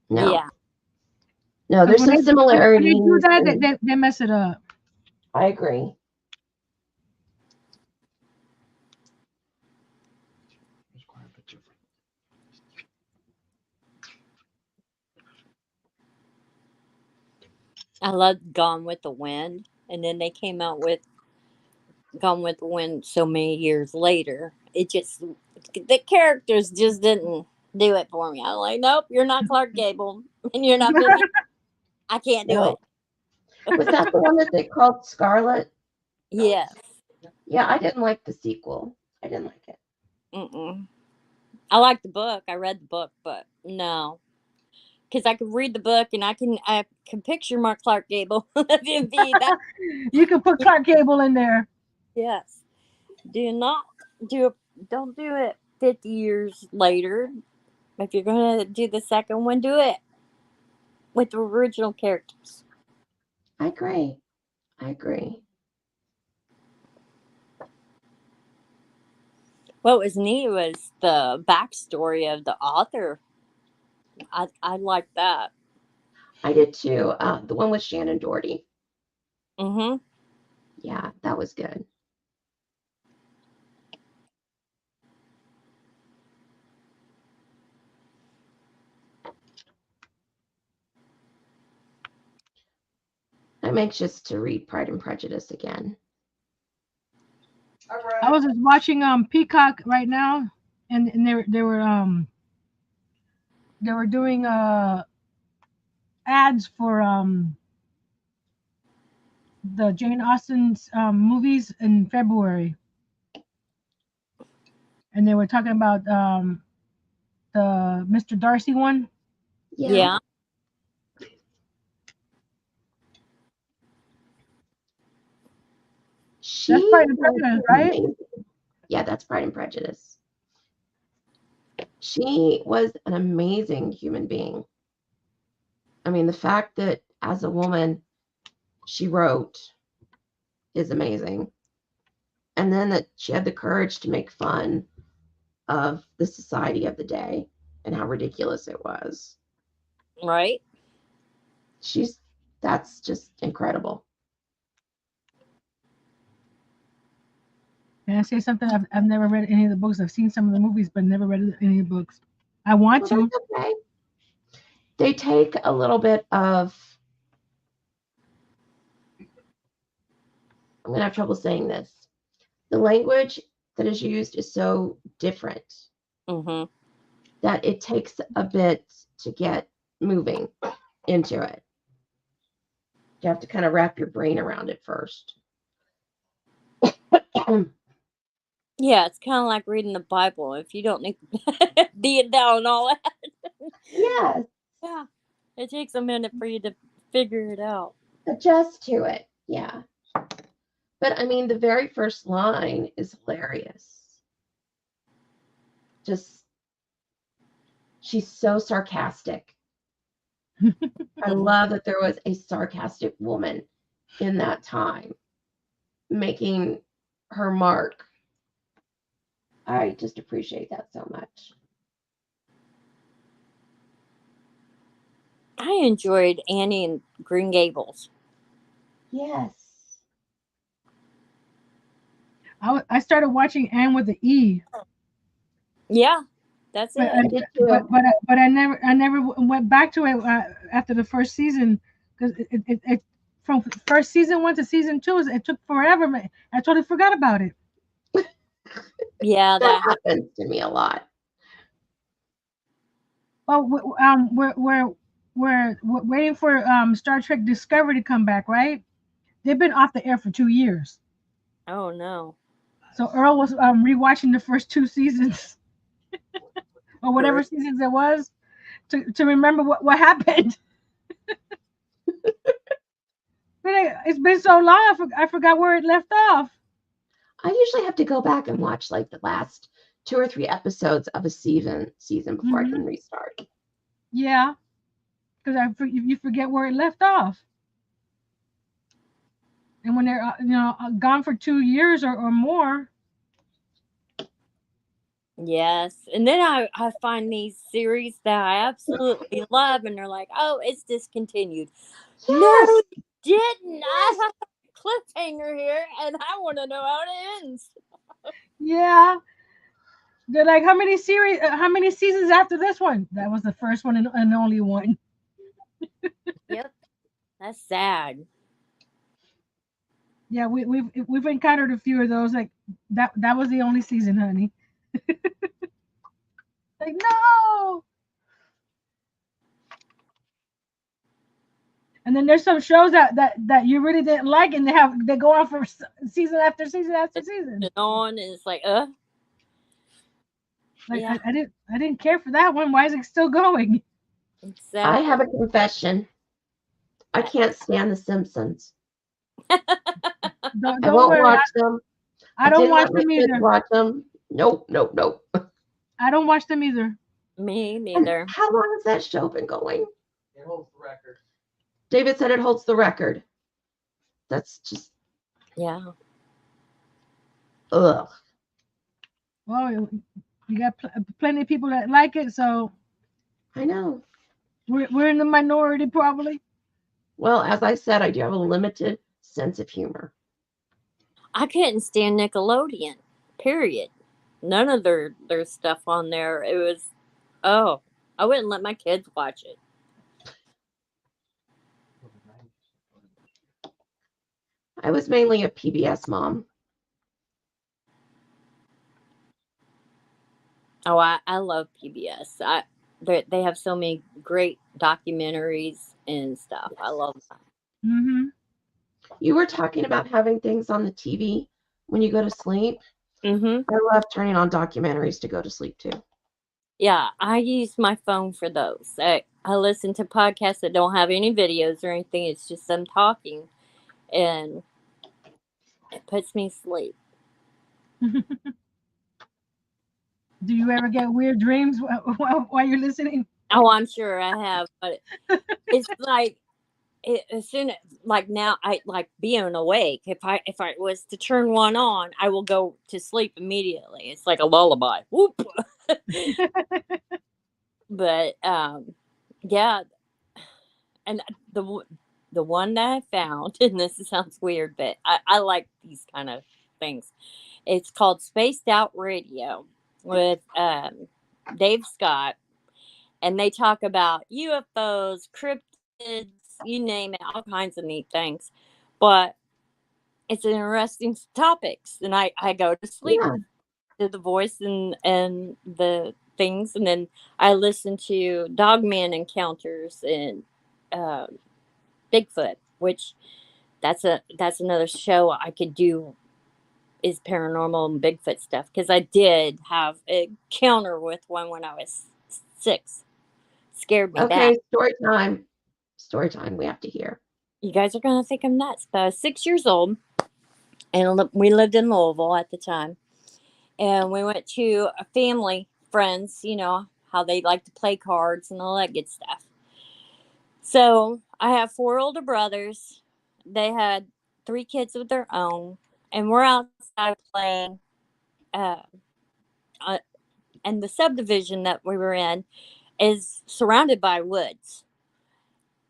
Yeah. No, there's some similarities. When they do that, they mess it up. I agree. I loved Gone with the Wind. And then they came out with Gone with the Wind so many years later. It just, the characters just didn't do it for me. I'm like, nope, you're not Clark Gable. And you're not Billy. I can't do it. Was that the one that they called Scarlet? Yes. Yeah, I didn't like the sequel. I didn't like it. Mm-mm. I liked the book. I read the book, but no. Because I could read the book and I can picture Mark Clark Gable. You can put Clark Gable in there. Yes. Don't do it 50 years later. If you're going to do the second one, do it with the original characters. I agree. What was neat was the backstory of the author. I liked that. I did too. The one with Shannon Doherty. Mm-hmm. Yeah, that was good. I'm anxious to read Pride and Prejudice again. I was just watching Peacock right now, and they were doing ads for the Jane Austen's movies in February, and they were talking about the Mr. Darcy one. Yeah. That's Pride and Prejudice, right? Amazing. Yeah, that's Pride and Prejudice. She was an amazing human being. I mean, the fact that as a woman she wrote is amazing. And then that she had the courage to make fun of the society of the day and how ridiculous it was. Right. That's just incredible. Can I say something? I've never read any of the books. I've seen some of the movies, but never read any of the books. I want to. Okay. They take a little bit of I'm going to have trouble saying this. The language that is used is so different that it takes a bit to get moving into it. You have to kind of wrap your brain around it first. Yeah, it's kind of like reading the Bible. If you don't need it down and all that. Yes. Yeah. It takes a minute for you to figure it out. Adjust to it. Yeah. But I mean, the very first line is hilarious. Just, she's so sarcastic. I love that there was a sarcastic woman in that time making her mark. I just appreciate that so much. I enjoyed Annie and Green Gables. Yes. I started watching Anne with the E. Yeah, that's But it. I never went back to it after the first season, because it from first season 1 to season 2 it took forever. I totally forgot about it. Yeah, that happens to me a lot. Well, we're waiting for Star Trek Discovery to come back, right? They've been off the air for 2 years. Oh no. So Earl was rewatching the first 2 seasons or whatever seasons it was to remember what happened. It's been so long, I forgot where it left off. I usually have to go back and watch like the last 2 or 3 episodes of a season before I can restart. Yeah, because you forget where it left off. And when they're gone for 2 years or more. Yes, and then I find these series that I absolutely love, and they're like, "Oh, it's discontinued." Yes. No, you didn't. I have a cliffhanger here, and I want to know how it ends. Yeah, they're like, how many seasons after this one? That was the first one and only one. Yep, that's sad. Yeah, we've encountered a few of those. Like that was the only season, honey. Like, no. And then there's some shows that you really didn't like, and they go on for season after season after season. And on, and it's like, Like, yeah. I didn't care for that one. Why is it still going? Exactly. I have a confession. I can't stand The Simpsons. I won't watch them. I don't watch them either. Watch them. Nope. I don't watch them either. Me neither. And how long has that show been going? It holds the record. David said it holds the record. That's just. Yeah. Ugh. Well, you got plenty of people that like it, so. I know. We're in the minority, probably. Well, as I said, I do have a limited sense of humor. I couldn't stand Nickelodeon, period. None of their stuff on there. It was, I wouldn't let my kids watch it. I was mainly a PBS mom. Oh, I love PBS. They have so many great documentaries and stuff. I love that. Mm-hmm. You were talking about having things on the TV when you go to sleep. Mm-hmm. I love turning on documentaries to go to sleep too. Yeah, I use my phone for those. I listen to podcasts that don't have any videos or anything. It's just them talking, and it puts me to sleep. Do you ever get weird dreams while you're listening? Oh, I'm sure I have, but it's like as soon as like now I like being awake. If I was to turn one on, I will go to sleep immediately. It's like a lullaby. Whoop. But yeah, and the one that I found, and this sounds weird, but I like these kind of things. It's called Spaced Out Radio with Dave Scott, and they talk about UFOs, cryptids, you name it, all kinds of neat things. But it's an interesting topics, and I go to sleep Yeah. to the voice and the things, and then I listen to Dogman Encounters and uh, Bigfoot, which that's another show I could do, is paranormal and Bigfoot stuff, because I did have a encounter with one when I was 6. Scared me bad. Okay, story time. Story time. We have to hear. You guys are gonna think I'm nuts, but I was 6 years old, and we lived in Louisville at the time, and we went to a family friends. You know how they like to play cards and all that good stuff. So I have 4 older brothers. They had 3 kids of their own, and we're outside playing. Uh, and the subdivision that we were in is surrounded by woods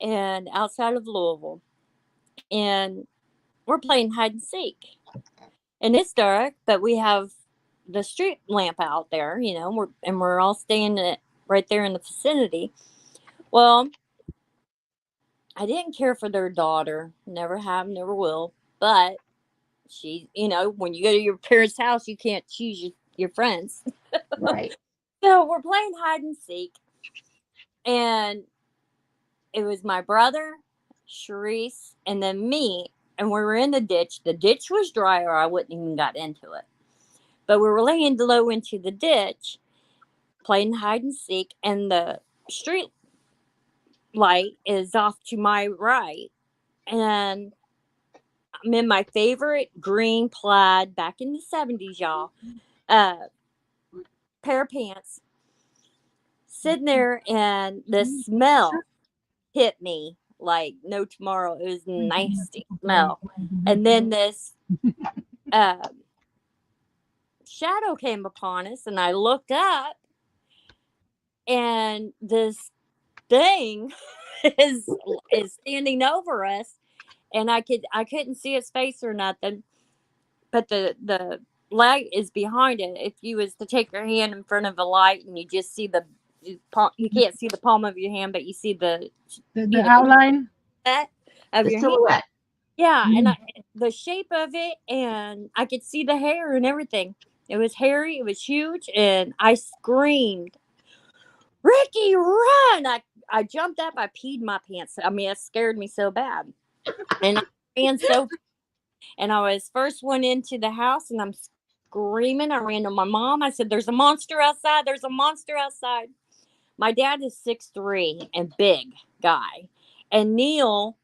and outside of Louisville. And we're playing hide and seek. And it's dark, but we have the street lamp out there, you know, we're all staying right there in the vicinity. Well, I didn't care for their daughter. Never have, never will. But she, you know, when you go to your parents' house, you can't choose your friends. Right. So we're playing hide and seek. And it was my brother, Sharice, and then me. And we were in the ditch. The ditch was dry, or I wouldn't even got into it. But we were laying low into the ditch, playing hide and seek, and the street light is off to my right. And I'm in my favorite green plaid back in the 70s, y'all. Pair of pants. Sitting there, and the smell hit me like no tomorrow. It was a nasty smell. And then this shadow came upon us, and I looked up, and this thing is standing over us, and I couldn't see its face or nothing, but the light is behind it. If you was to take your hand in front of a light and you just see you can't see the palm of your hand, but you see the outline of The your hand. silhouette. Yeah, and the shape of it, and I could see the hair and everything. It was hairy, it was huge, and I screamed, "Ricky, run!" I jumped up, I peed my pants. I mean, it scared me so bad. And I ran and I was first one into the house, and I'm screaming. I ran to my mom. I said, "There's a monster outside. There's a monster outside." My dad is 6'3" and big guy. And Neil,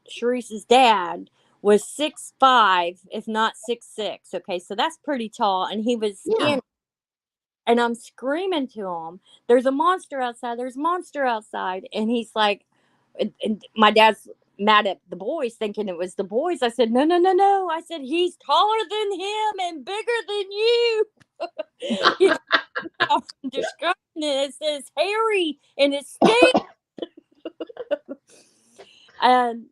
Sharice's dad, was 6'5", if not 6'6". Okay, so that's pretty tall. And he was in. And I'm screaming to him, "There's a monster outside. There's a monster outside." And he's like, and my dad's mad at the boys, thinking it was the boys. I said, "No, no, no, no." I said, "He's taller than him and bigger than you." I'm describing it. It says hairy and it's stinks. And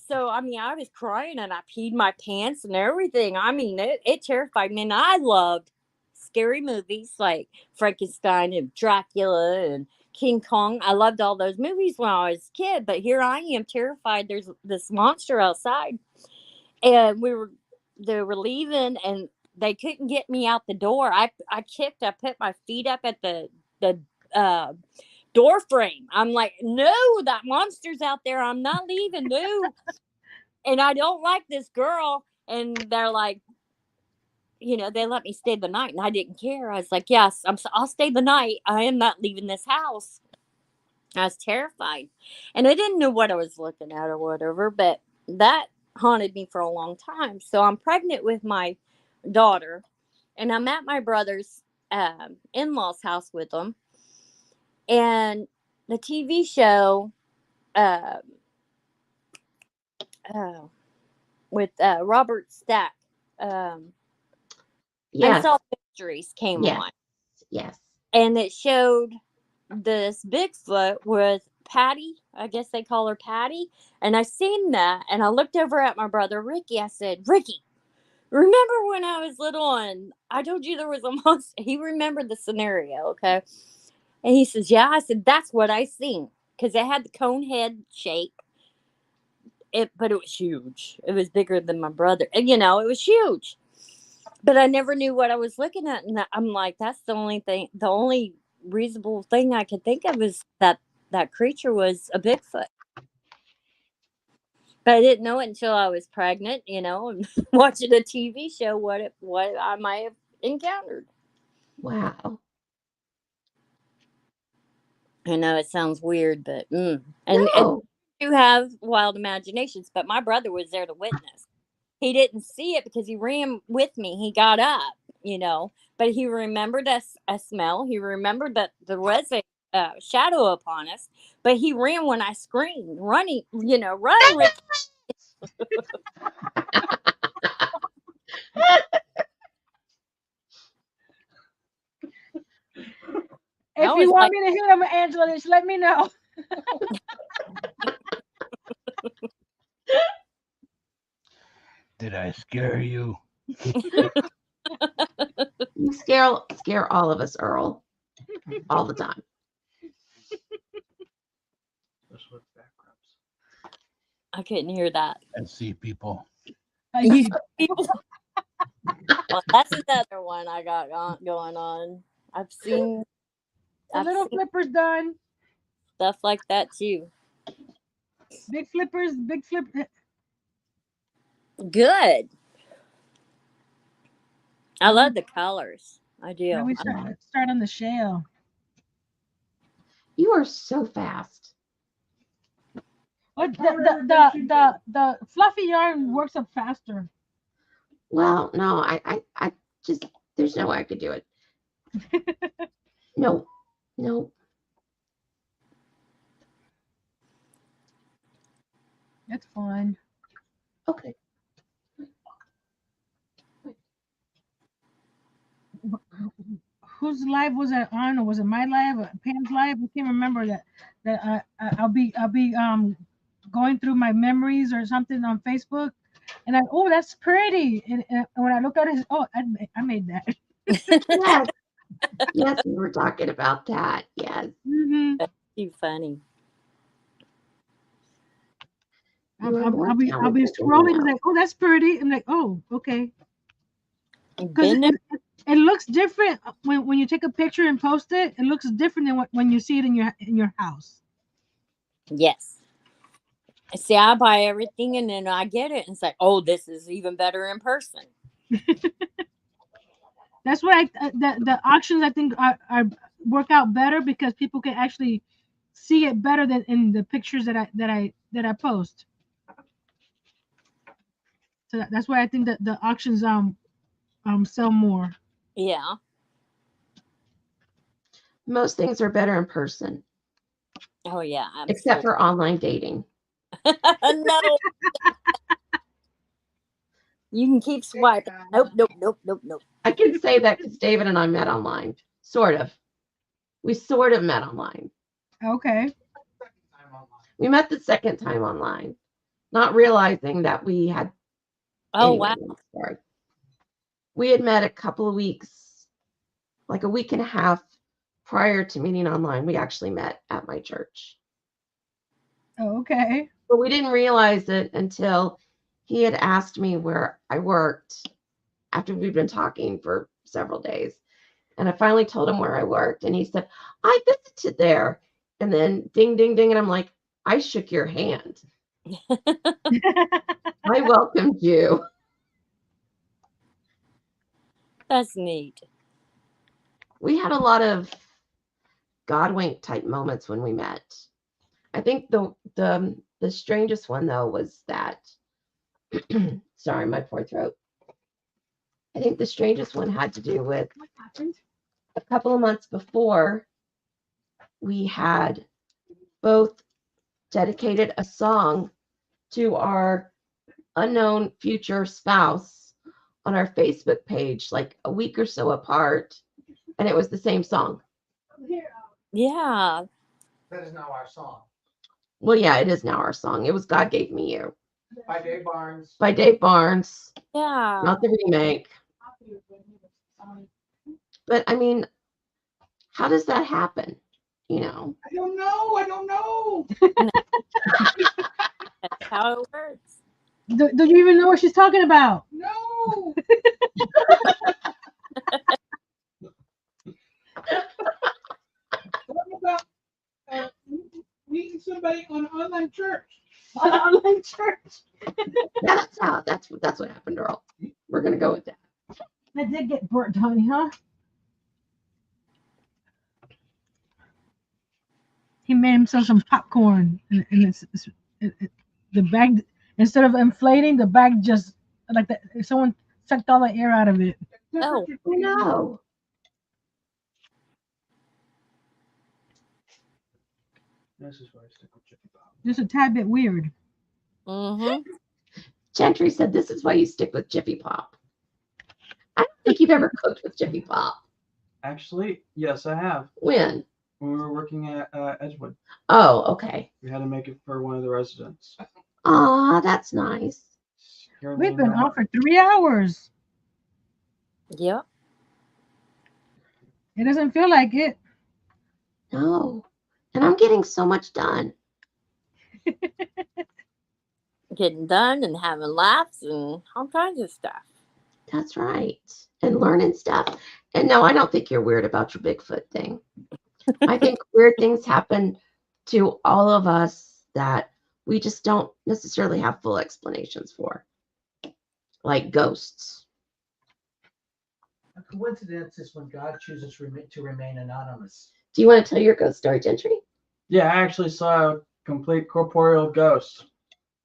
so I mean, I was crying and I peed my pants and everything. I mean, it terrified me. And I loved scary movies like Frankenstein and Dracula and King Kong. I loved all those movies when I was a kid, but here I am terrified. There's this monster outside, and they were leaving, and they couldn't get me out the door. I put my feet up at the door frame. I'm like, "No, that monster's out there. I'm not leaving. No." And I don't like this girl. And they're like, you know, they let me stay the night, and I didn't care. I was like, "Yes, I'll stay the night. I am not leaving this house." I was terrified, and I didn't know what I was looking at or whatever, but that haunted me for a long time. So I'm pregnant with my daughter, and I'm at my brother's in-laws house with them, and the TV show uh, with Robert Stack, Yes. Unsolved Mysteries came on. Yes. And it showed this Bigfoot with Patty. I guess they call her Patty. And I seen that, and I looked over at my brother Ricky. I said, "Ricky, remember when I was little and I told you there was a monster?" He remembered the scenario, okay? And he says, "Yeah." I said, "That's what I seen." Because it had the cone head shape. but it was huge. It was bigger than my brother. And, it was huge. But I never knew what I was looking at. And I'm like, that's the only reasonable thing I could think of is that creature was a Bigfoot. But I didn't know it until I was pregnant, and watching a TV show what I might have encountered. Wow. I know it sounds weird, but and you have wild imaginations. But my brother was there to witness. He didn't see it because he ran with me. He got up, but he remembered a smell. He remembered that there was a shadow upon us, but he ran when I screamed, running, run with. If you want me to hit him, Angela, just let me know. Did I scare you? You scare all of us, Earl, all the time. I couldn't hear that. I see people. Well, that's another one I got going on. I've seen little flippers done. Stuff like that too. Big flippers. Good. I love the colors. I do. Now we start on the shell. You are so fast. But the fluffy yarn works up faster. Well, no, I just, there's no way I could do it. No. That's fun. Okay. Whose live was it on, or was it my live, or Pam's live? I can't remember that. I'll be going through my memories or something on Facebook, and that's pretty. And when I look at it, I made that. Yes. Yes, we were talking about that. Yes. Mm-hmm. That's too funny. I'll be scrolling like, that's pretty. I'm like, okay. Because it looks different when you take a picture and post it. It looks different than when you see it in your house. Yes. See, I buy everything and then I get it and it's like, this is even better in person. That's why the auctions I think are work out better because people can actually see it better than in the pictures that I post. So that's why I think that the auctions sell more. Yeah. Most things are better in person. Oh yeah, absolutely. Except for online dating. No. You can keep swiping. Nope. I can say that because David and I met online. Sort of. We sort of met online. Okay. We met the second time online, not realizing that we had. Wow. Sorry. We had met a couple of weeks, like a week and a half prior to meeting online. We actually met at my church. Oh, okay. But we didn't realize it until he had asked me where I worked after we'd been talking for several days. And I finally told him where I worked. And he said, I visited there. And then ding, ding, ding. And I'm like, I shook your hand. I welcomed you. That's neat. We had a lot of God wink type moments when we met. I think the strangest one though was that sorry, my poor throat. I think the strangest one had to do with what happened a couple of months before we had both dedicated a song to our unknown future spouse on our Facebook page, like a week or so apart, and it was the same song. Yeah. That is now our song. Well, yeah, it is now our song. It was God Gave Me You. By Dave Barnes. By Dave Barnes. Yeah. Not the remake. But I mean, how does that happen? I don't know. That's how it works. Do you even know what she's talking about? No. What about meeting somebody on an online church? On online church. Yeah, that's what happened, Earl. We're gonna go with that. That did get burnt, honey, huh? He made himself some popcorn, and the bag, instead of inflating, the bag just like that. Someone sucked all the air out of it. Oh. No. This is why I stick with Jiffy Pop. Just a tad bit weird. Mm-hmm. Gentry said this is why you stick with Jiffy Pop. I don't think you've ever cooked with Jiffy Pop. Actually, yes, I have. When? When we were working at Edgewood, Oh, okay. we had to make it for one of the residents. Aw, that's nice. Scared me We've been not. on for 3 hours. Yep. It doesn't feel like it. No. And I'm getting so much done. Getting done and having laughs and all kinds of stuff. That's right. And learning stuff. And no, I don't think you're weird about your Bigfoot thing. I think weird things happen to all of us that we just don't necessarily have full explanations for. Like ghosts. A coincidence is when God chooses to remain anonymous. Do you want to tell your ghost story, Gentry? Yeah, I actually saw a complete corporeal ghost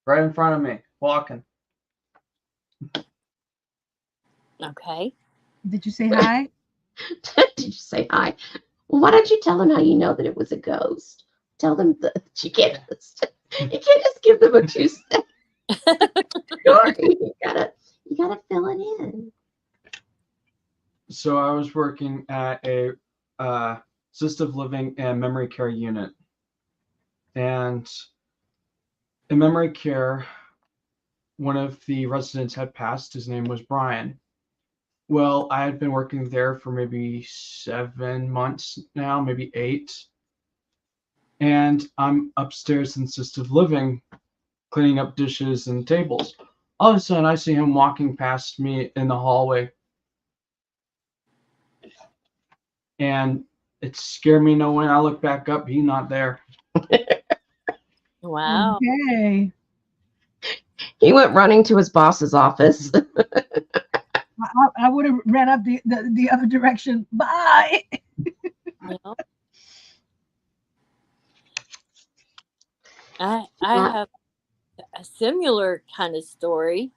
right in front of me, walking. Okay. Did you say hi? Did you say hi? Well, why don't you tell them how you know that it was a ghost? Tell them that you can't just give them a 2-step story. You gotta fill it in. So I was working at a assistive living and memory care unit, and in memory care, one of the residents had passed. His name was Brian. Well, I had been working there for maybe 7 months now, maybe 8. And I'm upstairs in assistive living, cleaning up dishes and tables. All of a sudden, I see him walking past me in the hallway. And it scared me no when I look back up, he's not there. Wow. Okay. He went running to his boss's office. I would have ran up the other direction. Bye. Well, I have a similar kind of story.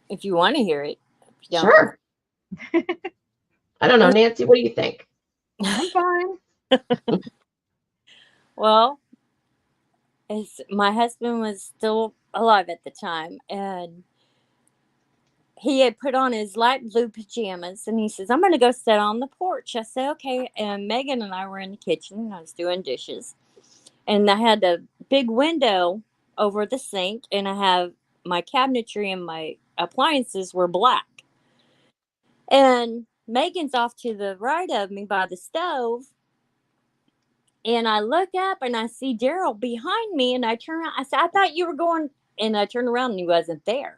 If you want to hear it. If you don't. Sure. I don't know, Nancy, what do you think? I'm fine. Well, my husband was still alive at the time, and he had put on his light blue pajamas, and he says, I'm going to go sit on the porch. I said, okay. And Megan and I were in the kitchen, and I was doing dishes. And I had a big window over the sink, and I have my cabinetry and my appliances were black. And Megan's off to the right of me by the stove. And I look up, and I see Daryl behind me, and I turn around. I said, I thought you were going, and I turned around, and he wasn't there.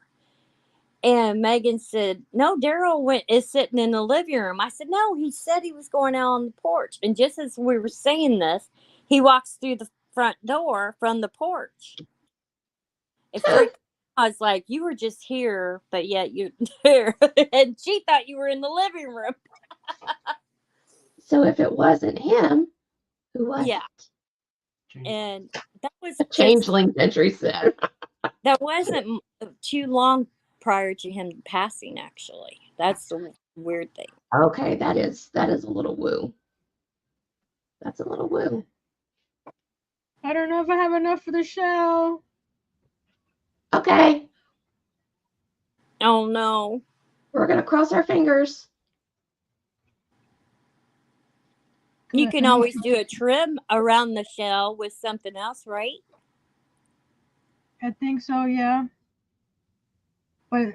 And Megan said, no, Daryl is sitting in the living room. I said, no, he said he was going out on the porch. And just as we were saying this, he walks through the front door from the porch. It freaked. I was like, you were just here, but yet you're there. And she thought you were in the living room. So if it wasn't him, who was Yeah. it? And that was A changeling, Gentry said. That wasn't too long prior to him passing, actually. That's the weird thing. Okay, that is a little woo. That's a little woo. I don't know if I have enough for the show. Okay, Oh, no. we're gonna cross our fingers. You can always do a trim around the shell with something else, right? I think so, yeah. But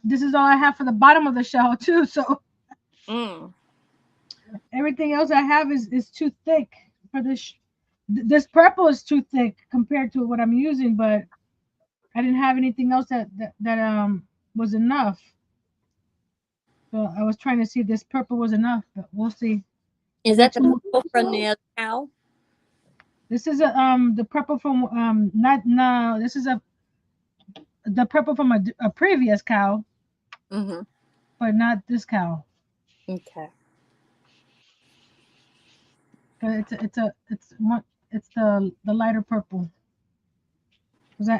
this is all I have for the bottom of the shell too. So everything else I have is too thick for this This purple is too thick compared to what I'm using, but I didn't have anything else that was enough. So I was trying to see if this purple was enough, but we'll see. Is that the purple from the other cow? This is the purple from this is the purple from a previous cow, but not this cow. Okay. But it's the lighter purple. Cause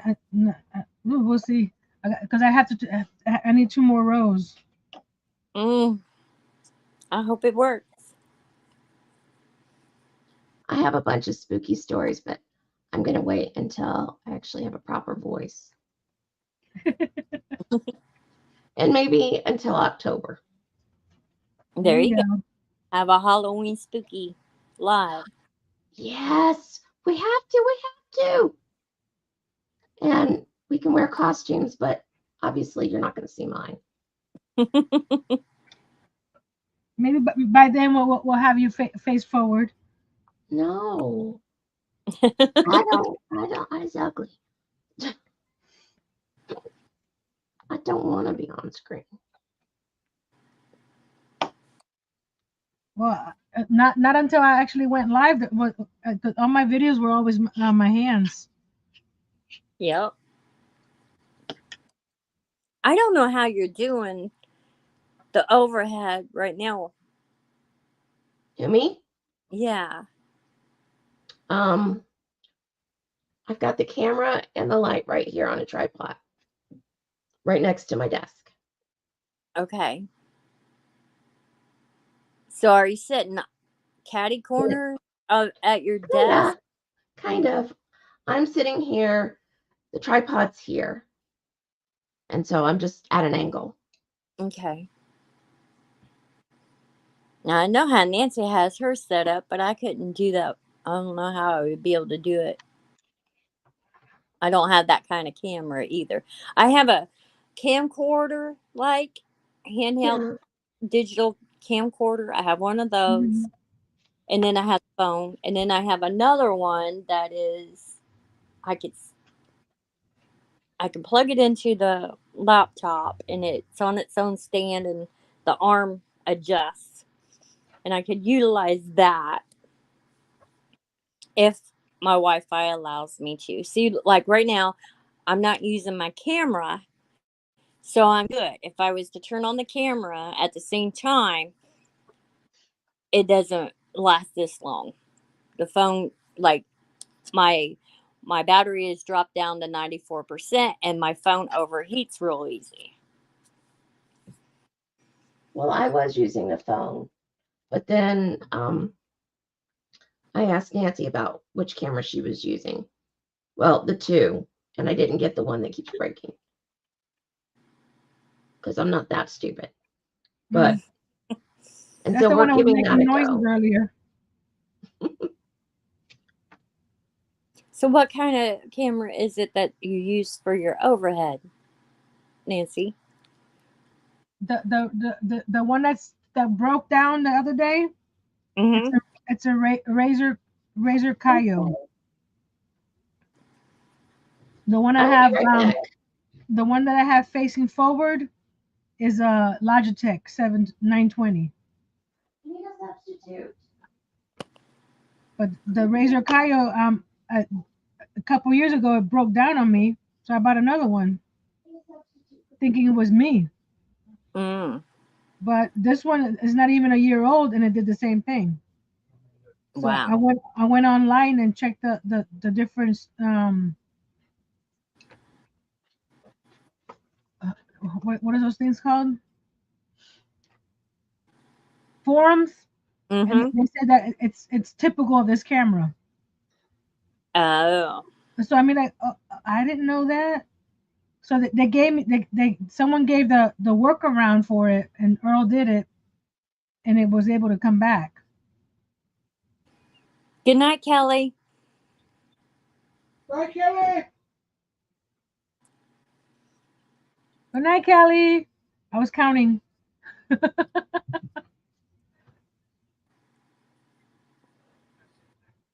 we'll see. Because I have to I need 2 more rows. I hope it works. I have a bunch of spooky stories, but I'm going to wait until I actually have a proper voice. And maybe until October. There you go. Have a Halloween spooky live. Yes, we have to. And we can wear costumes, but obviously you're not going to see mine. Maybe by then we'll have you face forward. No. I don't. It's ugly. I don't want to be on screen. Well, not until I actually went live. All my videos were always on my hands. Yep. I don't know how you're doing the overhead right now. You me? Yeah. I've got the camera and the light right here on a tripod, right next to my desk. Okay. So are you sitting catty corner at your desk? Kind of. I'm sitting here. The tripod's here. And so I'm just at an angle. Okay. Now I know how Nancy has her set up, but I couldn't do that. I don't know how I would be able to do it. I don't have that kind of camera either. I have a camcorder, like handheld digital camcorder. I have one of those. And then I have the phone. And then I have another one that is I can plug it into the laptop and it's on its own stand and the arm adjusts. And I could utilize that if my Wi-Fi allows me to. See, like right now, I'm not using my camera, so I'm good. If I was to turn on the camera at the same time, it doesn't last this long. The phone, like my battery is dropped down to 94% and my phone overheats real easy. Well, I was using the phone, but then I asked Nancy about which camera she was using. Well, the 2, and I didn't get the one that keeps breaking. Because I'm not that stupid. But and so we're giving that a go. Earlier. So what kind of camera is it that you use for your overhead, Nancy? The one that broke down the other day. It's a Razer Kaio. The one I have, the one that I have facing forward, is a Logitech 920. Need a substitute. But the Razer Kaio, a couple years ago, it broke down on me, so I bought another one, thinking it was me. But this one is not even a year old, and it did the same thing. So wow. I went online and checked the difference. What are those things called? Forums. And they said that it's typical of this camera. Oh. So I mean, I didn't know that. So they gave me someone gave the workaround for it, and Earl did it, and it was able to come back. Good night, Kelly. Bye, Kelly. Good night, Kelly. I was counting.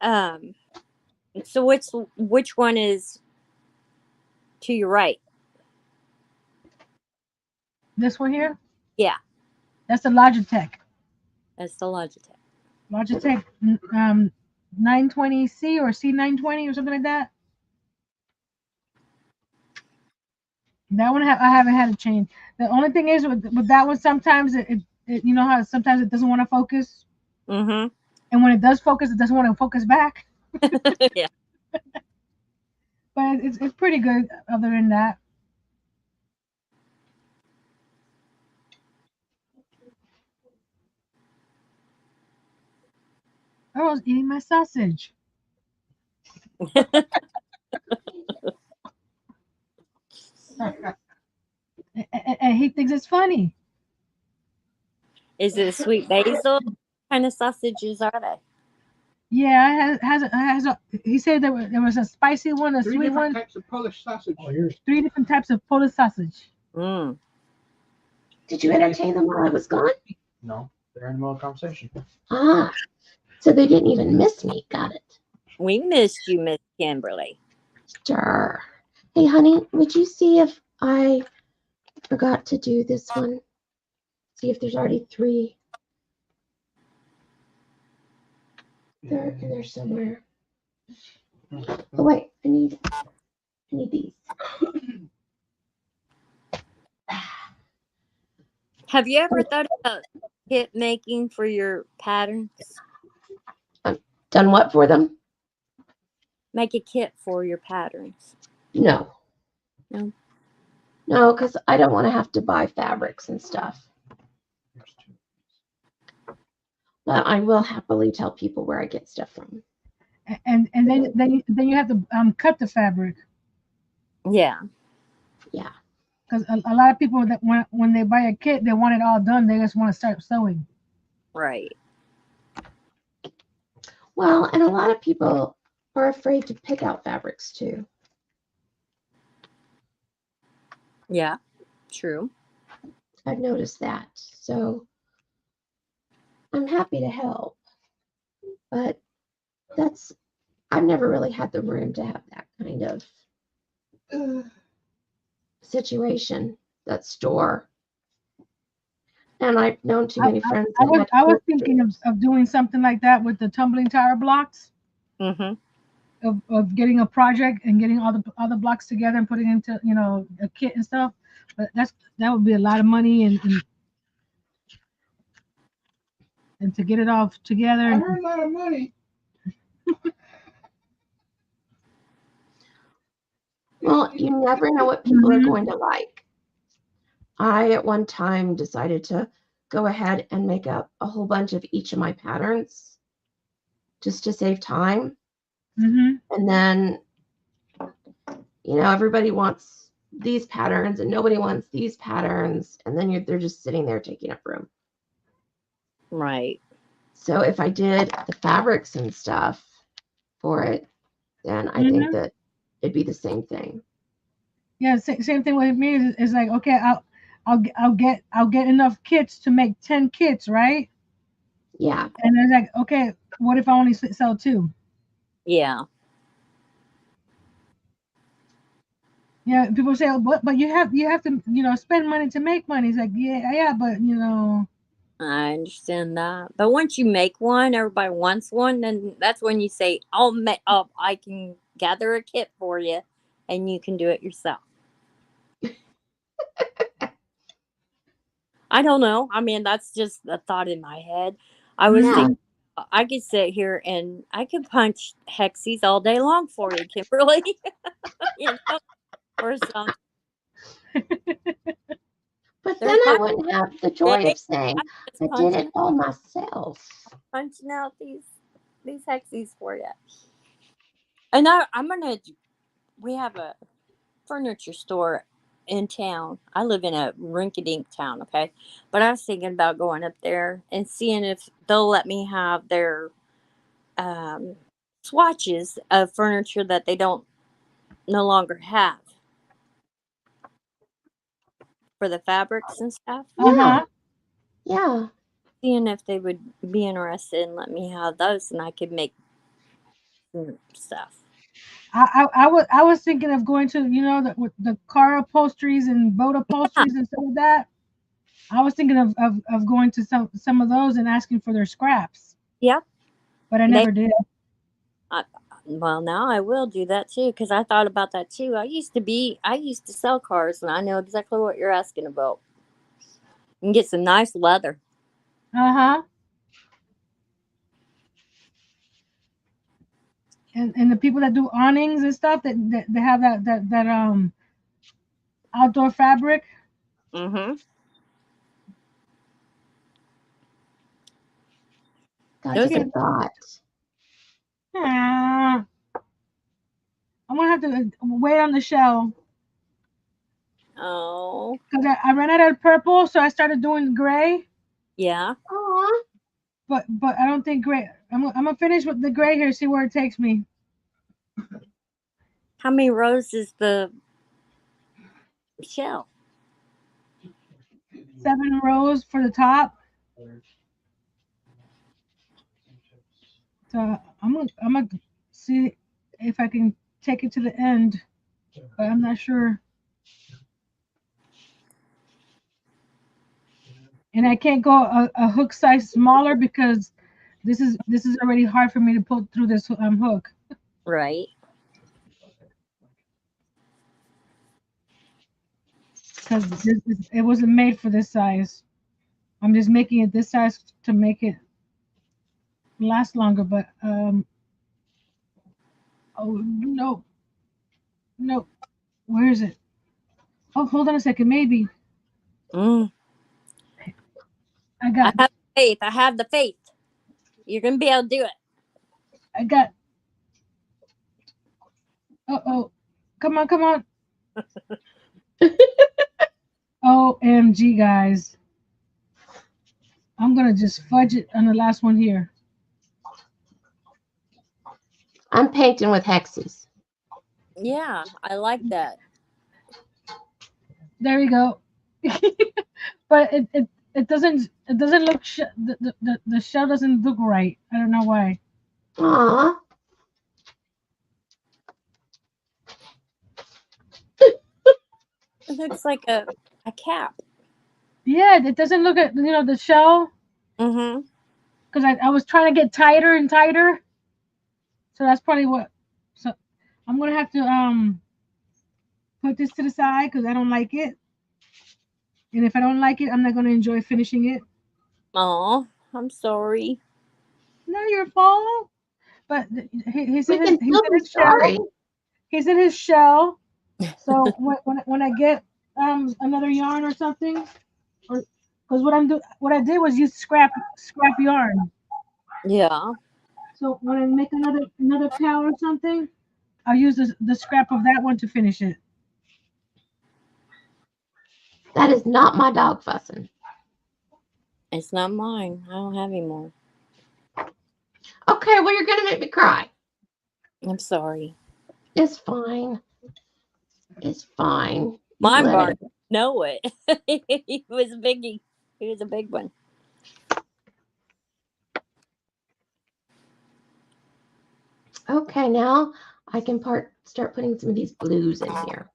So which one is to your right? This one here? Yeah, That's the Logitech. that's the Logitech. Logitech 920C or C920 or something like that. That one I haven't had a change. The only thing is with that one, sometimes it you know how sometimes it doesn't want to focus, Mm-hmm. and when it does focus, it doesn't want to focus back. Yeah. But it's pretty good other than that. I was eating my sausage. And he thinks it's funny. Is it a sweet basil? What kind of sausages are they? Yeah, he said there was a spicy one, a Three sweet different one, types of Polish sausage. Oh, here's 3 different types of Polish sausage. Mm. Did you entertain them while I was gone? No, they're in the middle of conversation. Ah, so they didn't even miss me. Got it. We missed you, Miss Kimberly. Sure. Hey, honey, would you see if I forgot to do this one? See if there's already 3. They're in there somewhere. Oh wait, I need these. Have you ever thought about kit making for your patterns? Done what for them? Make a kit for your patterns. No. No? No, because I don't want to have to buy fabrics and stuff. But I will happily tell people where I get stuff from. And then you have to cut the fabric. Yeah. Yeah. Because a lot of people that when they buy a kit, they want it all done. They just want to start sewing. Right. Well, and a lot of people are afraid to pick out fabrics too. Yeah. True. I've noticed that. So I'm happy to help. But I've never really had the room to have that kind of situation, that store. And I've known too many friends. I was thinking of doing something like that with the tumbling tower blocks. Mm-hmm. Of getting a project and getting all the blocks together and putting into a kit and stuff. But that would be a lot of money and to get it all together. I heard a lot of money. Well, you never know what people are going to like. I, at one time, decided to go ahead and make up a whole bunch of each of my patterns just to save time. Mm-hmm. And then, everybody wants these patterns and nobody wants these patterns. And then they're just sitting there taking up room. Right. So if I did the fabrics and stuff for it, then I think that it'd be the same thing. Yeah, same thing with me. Is like, okay, I'll get enough kits to make 10 kits, right? Yeah. And it's like, okay, what if I only sell 2? Yeah. Yeah, people say, oh, but you have to spend money to make money. It's like, yeah, but I understand that. But once you make one, everybody wants one, then that's when you say, I can gather a kit for you and you can do it yourself. I don't know. I mean, that's just a thought in my head. I was thinking I could sit here and I could punch Hexis all day long for you, Kimberly. Or something. But then I wouldn't have the joy of saying I did it all myself. Punching out these Hexis for you. And we have a furniture store in town. I live in a rinky-dink town, okay? But I was thinking about going up there and seeing if they'll let me have their swatches of furniture that they no longer have for the fabrics and stuff. Yeah. Yeah. Seeing if they would be interested in letting me have those, and I could make and stuff. I was thinking of going to, you know, with the car upholsteries and boat upholsteries and stuff like that. I was thinking of going to some of those and asking for their scraps. Yep. But I never did. Well, now I will do that too, because I thought about that too. I used to sell cars, and I know exactly what you're asking about. You can get some nice leather. Uh-huh. And the people that do awnings and stuff that have that outdoor fabric. Mm-hmm. That's a thought. I'm gonna have to wait on the shell. Oh. Because I ran out of purple, so I started doing gray. Yeah. Aww. But I don't think gray. I'm gonna finish with the gray here. See where it takes me. How many rows is the shell? 7 rows for the top. So I'm gonna see if I can take it to the end, but I'm not sure. And I can't go a hook size smaller because this is already hard for me to pull through this hook. Right. Because it wasn't made for this size. I'm just making it this size to make it last longer. But oh no, where is it? Oh, hold on a second, maybe. I have faith. I have the faith. You're gonna be able to do it. I got. Oh, come on. OMG, guys. I'm gonna just fudge it on the last one here. I'm painting with hexes. Yeah, I like that. There we go. But it doesn't look the shell doesn't look right. I don't know why. Aww. It looks like a cap. Yeah, it doesn't look at the shell. Mm-hmm. Because I was trying to get tighter and tighter. So that's probably what. So I'm gonna have to put this to the side because I don't like it. And if I don't like it, I'm not gonna enjoy finishing it. Oh, I'm sorry. Not your fault. But he's in his sorry. shell. He's in his shell. So when I get another yarn or something, or because what I did was use scrap yarn. Yeah. So when I make another pail or something, I'll use the scrap of that one to finish it. That is not my dog fussing. It's not mine. I don't have any more. Okay, well, you're going to make me cry. I'm sorry. It's fine. It's fine. My barn know it. He was a biggie. He was a big one. Okay, now I can start putting some of these blues in here.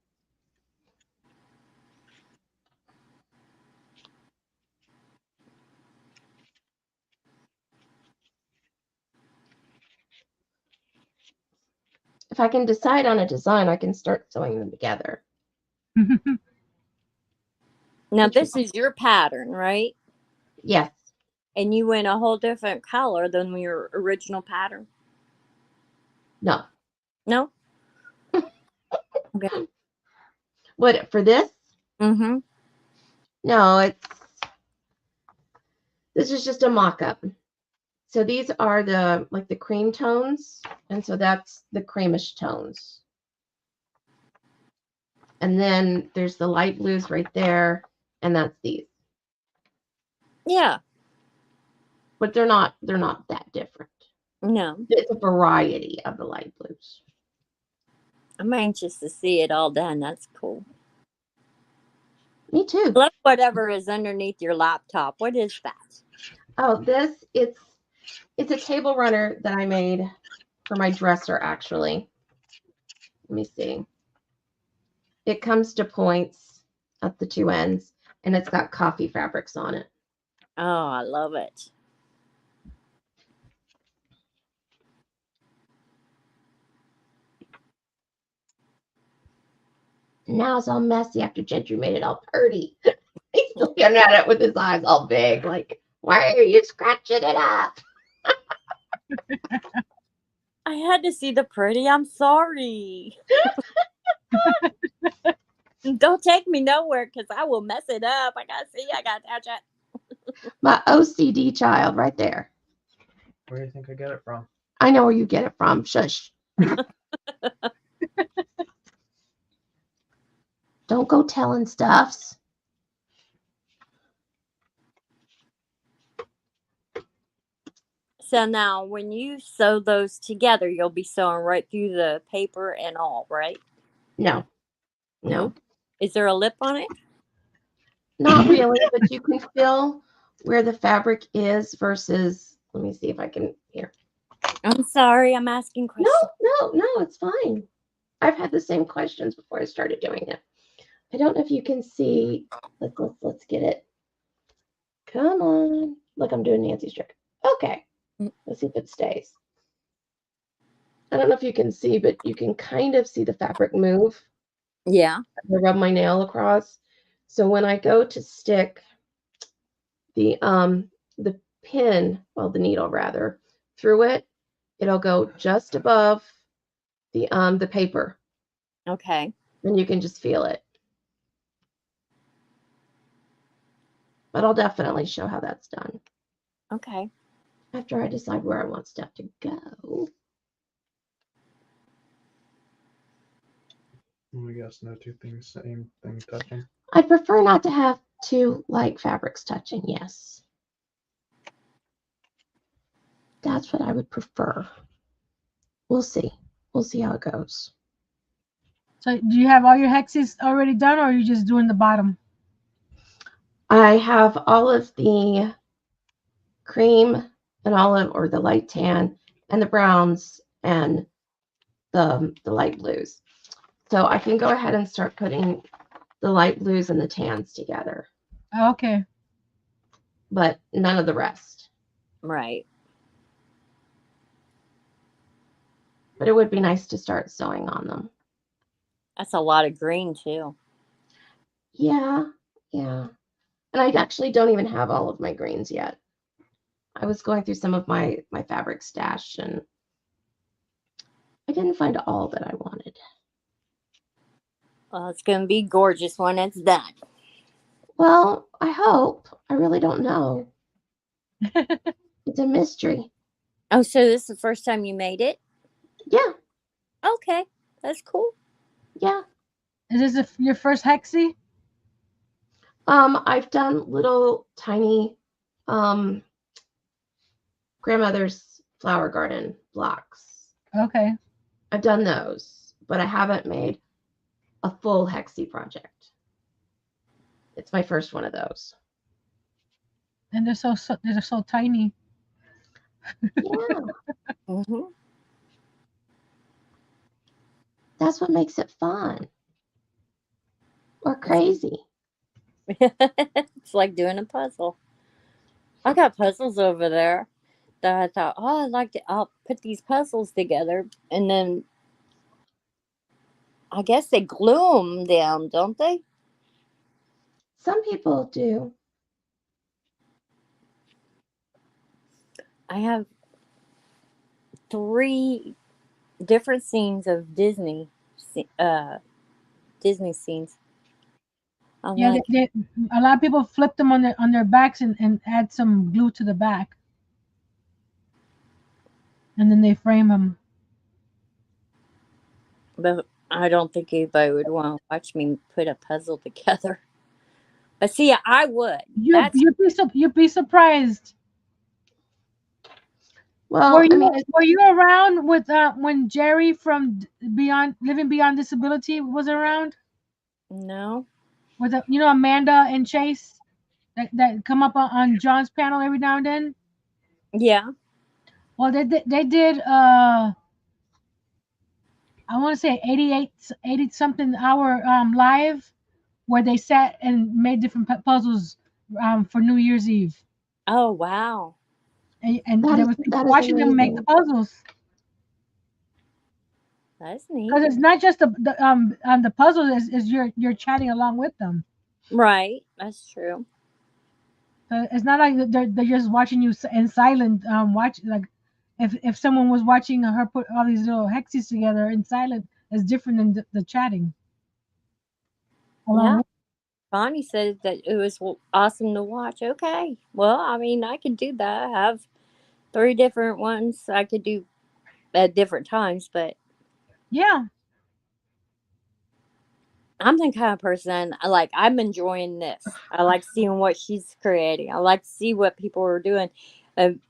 If I can decide on a design, I can start sewing them together. Now, this is your pattern, right? Yes. And you went a whole different color than your original pattern? No. No? Okay. What, for this? Mm-hmm. No, this is just a mock-up. So these are the cream tones, and so that's the creamish tones. And then there's the light blues right there, and that's these. Yeah. But they're not that different. No. It's a variety of the light blues. I'm anxious to see it all done. That's cool. Me too. Love whatever is underneath your laptop. What is that? Oh, it's a table runner that I made for my dresser, actually. Let me see. It comes to points at the two ends, and it's got coffee fabrics on it. Oh, I love it. Now it's all messy after Gentry made it all pretty. He's looking at it with his eyes all big, like, why are you scratching it up? I had to see the pretty. I'm sorry. Don't take me nowhere because I will mess it up. I gotta see. I gotta touch it. My OCD child right there. Where do you think I get it from? I know where you get it from. Shush. Don't go telling stuffs. So now when you sew those together, you'll be sewing right through the paper and all, right? No. No. Is there a lip on it? Not really, but you can feel where the fabric is versus, let me see if I can, here. I'm sorry, I'm asking questions. No, it's fine. I've had the same questions before I started doing it. I don't know if you can see. Let's get it. Come on. Look, I'm doing Nancy's trick. Okay. Let's see if it stays. I don't know if you can see, but you can kind of see the fabric move. Yeah. I rub my nail across. So when I go to stick the pin, well, the needle rather, through it, it'll go just above the paper. Okay. And you can just feel it. But I'll definitely show how that's done. Okay. After I decide where I want stuff to go. I guess no two things, same thing touching. I'd prefer not to have two light fabrics touching, yes. That's what I would prefer. We'll see. We'll see how it goes. So do you have all your hexes already done, or are you just doing the bottom? I have all of the cream and olive, or the light tan, and the browns and the light blues. So I can go ahead and start putting the light blues and the tans together. Okay. But none of the rest. Right. But it would be nice to start sewing on them. That's a lot of green too. Yeah. And I actually don't even have all of my greens yet. I was going through some of my fabric stash, and I didn't find all that I wanted. Well, it's going to be gorgeous when it's done. Well, I hope. I really don't know. It's a mystery. Oh, so this is the first time you made it? Yeah. Okay. That's cool. Yeah. Is this your first hexie? I've done little tiny grandmother's flower garden blocks. Okay. I've done those, but I haven't made a full Hexi project. It's my first one of those. And they're so tiny. Yeah. Mm-hmm. That's what makes it fun. Or crazy. It's like doing a puzzle. I got puzzles over there that I thought, I'll put these puzzles together, and then I guess they glue them, don't they? Some people do. I have 3 different scenes of Disney scenes. I'm Yeah, like, a lot of people flip them on their backs and add some glue to the back, and then they frame them. but I don't think anybody would want to watch me put a puzzle together. But see, I would. You'd be surprised. Well, were you around with when Jerry from Living Beyond Disability was around? No. With Amanda and Chase that come up on John's panel every now and then. Yeah. Well, they did I want to say 80 something hour live where they sat and made different puzzles for New Year's Eve. Oh, wow. And there was people watching them make the puzzles. That's neat. Because it's not just the puzzle is you're chatting along with them. Right. That's true. So it's not like they're just watching you in silent. Watch like if someone was watching her put all these little hexes together in silent, it's different than the chatting. Yeah. Bonnie said that it was awesome to watch. Okay. Well, I mean, I could do that. I have 3 different ones I could do at different times, but yeah. I'm the kind of person I'm enjoying this. I like seeing what she's creating. I like to see what people are doing.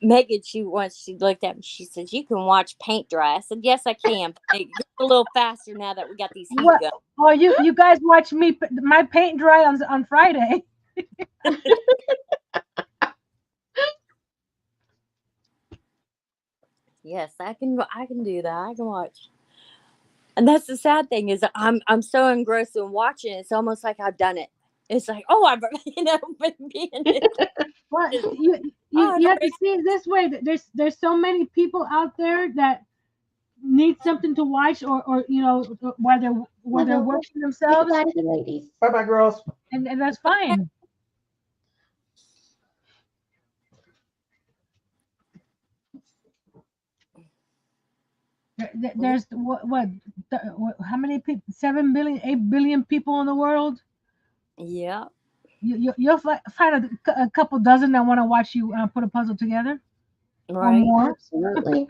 Megan, she looked at me. She said, "You can watch paint dry." I said, "Yes, I can. But it goes a little faster now that we got these heat guns." Oh, you guys watch my paint dry on Friday. Yes, I can do that. I can watch. And that's the sad thing is I'm so engrossed in watching. It's almost like I've done it. It's like, oh, I've been being it. Well, you have to see it this way. There's so many people out there that need something to watch or while they're working themselves. Bye, ladies. Bye, girls. And that's fine. There's how many people? 7 billion, 8 billion people in the world. Yeah. You'll find a couple dozen that want to watch you put a puzzle together. Right. Or more. Absolutely.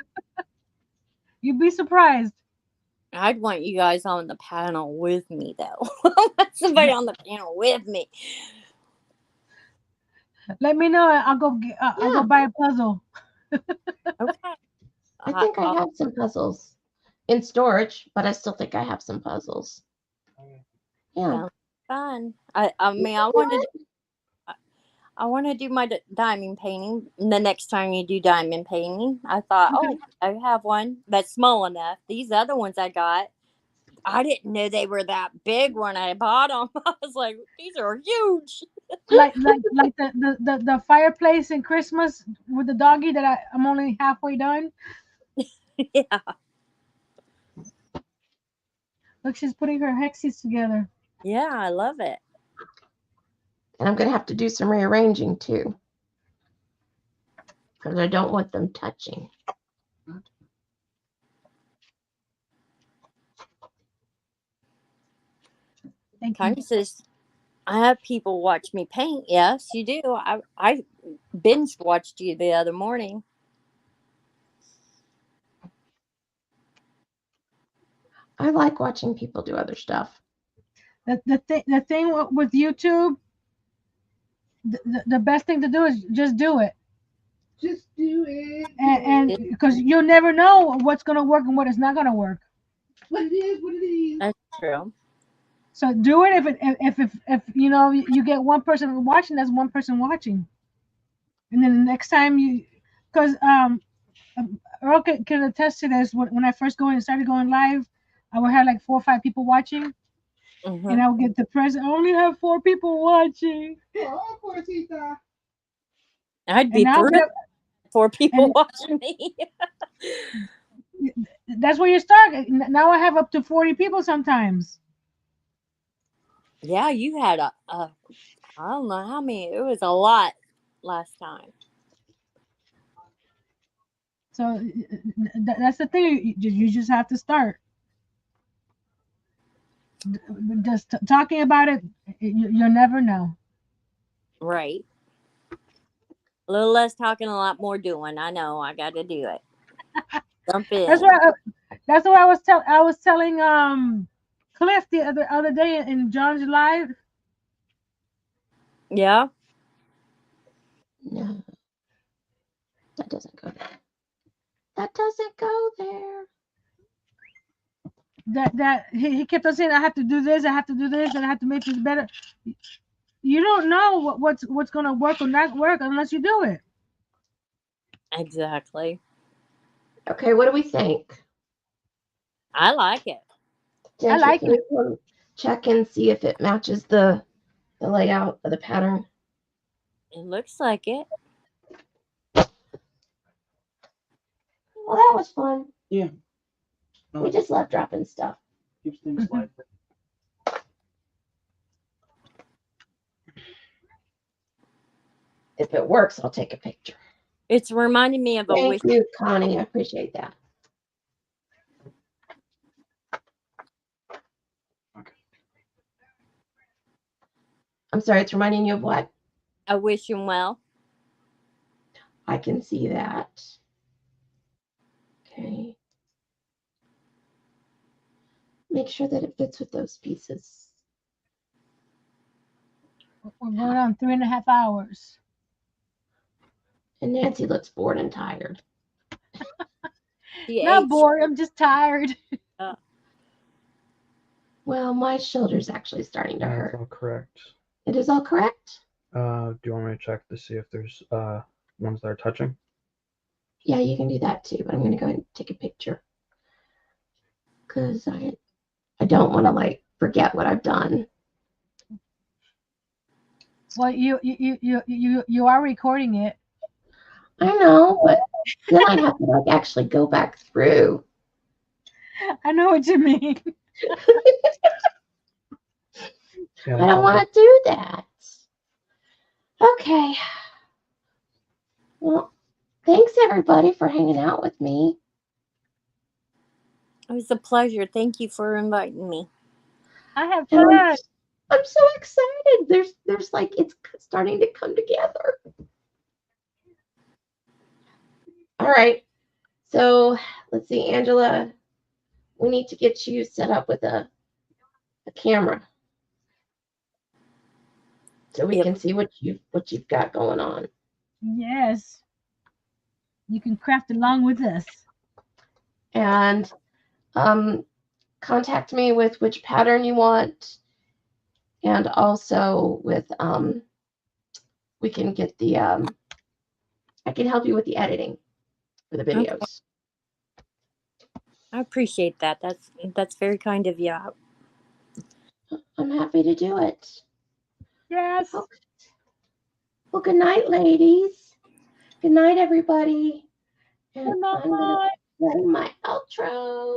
You'd be surprised. I'd want you guys on the panel with me, though. Somebody on the panel with me. Let me know. I'll go buy a puzzle. Okay. I think I have some puzzles in storage, but I still think I have some puzzles. Yeah. Fun. I mean, I want to do my diamond painting the next time you do diamond painting. I thought, oh, I have one that's small enough. These other ones I got, I didn't know they were that big when I bought them. I was like, these are huge. like the fireplace in Christmas with the doggy that I'm only halfway done. Yeah. Look, she's putting her hexes together. Yeah, I love it. And I'm going to have to do some rearranging too, because I don't want them touching. Thank Connie says, I have people watch me paint. Yes, you do. I binge watched you the other morning. I like watching people do other stuff. The thing with YouTube, the best thing to do is just do it. Just do it. And because you'll never know what's going to work and what is not going to work. What it is. That's true. So do it if you get one person watching, that's one person watching. And then the next time because Earl can attest to this. When I first started going live, I would have like 4 or 5 people watching. Mm-hmm. And I would get depressed. I only have 4 people watching. Oh, poor Tita. I'd be thrilled 4 people watching me. That's where you start. Now I have up to 40 people sometimes. Yeah, you had I don't know how many. It was a lot last time. So that's the thing. You just have to start. Just talking about it, you'll never know. Right. A little less talking, a lot more doing. I know. I got to do it. Jump in. That's what I was telling Cliff the other day in John's live. Yeah. No, that doesn't go there. That doesn't go there. That he kept on saying, I have to do this, and I have to make this better. You don't know what's going to work or not work unless you do it. Exactly. Okay, what do we think? I like it. Ginger, like can you come check and see if it matches the layout of the pattern? It looks like it. Well, that was fun. Yeah. We just love dropping stuff. Keeps things light. If it works, I'll take a picture. It's reminding me of a wish. Thank you, Connie. I appreciate that. Okay. I'm sorry, it's reminding you of what? I wish him well. I can see that. Okay. Make sure that it fits with those pieces. We're going on 3.5 hours. And Nancy looks bored and tired. She Not ate. bored. I'm just tired. Well, my shoulder's actually starting to That's hurt. all correct. It is all correct? Do you want me to check to see if there's ones that are touching? Yeah, you can do that too, but I'm going to go ahead and take a picture. Because I don't want to, like, forget what I've done. Well, you are recording it. I know, but then I have to, like, actually go back through. I know what you mean. Yeah, I don't want to do that. Okay. Well, thanks everybody for hanging out with me. It was a pleasure. Thank you for inviting me. I have And fun. I'm so excited. There's like, it's starting to come together. All right. So let's see, Angela, we need to get you set up with a camera so we can see what you've got going on. Yes. You can craft along with us. And contact me with which pattern you want, and also with we can get the I can help you with the editing for the videos. I appreciate that. That's very kind of you. I'm happy to do it. Yes. Well, good night, ladies. Good night, everybody. And Good night. I'm going to play my outro.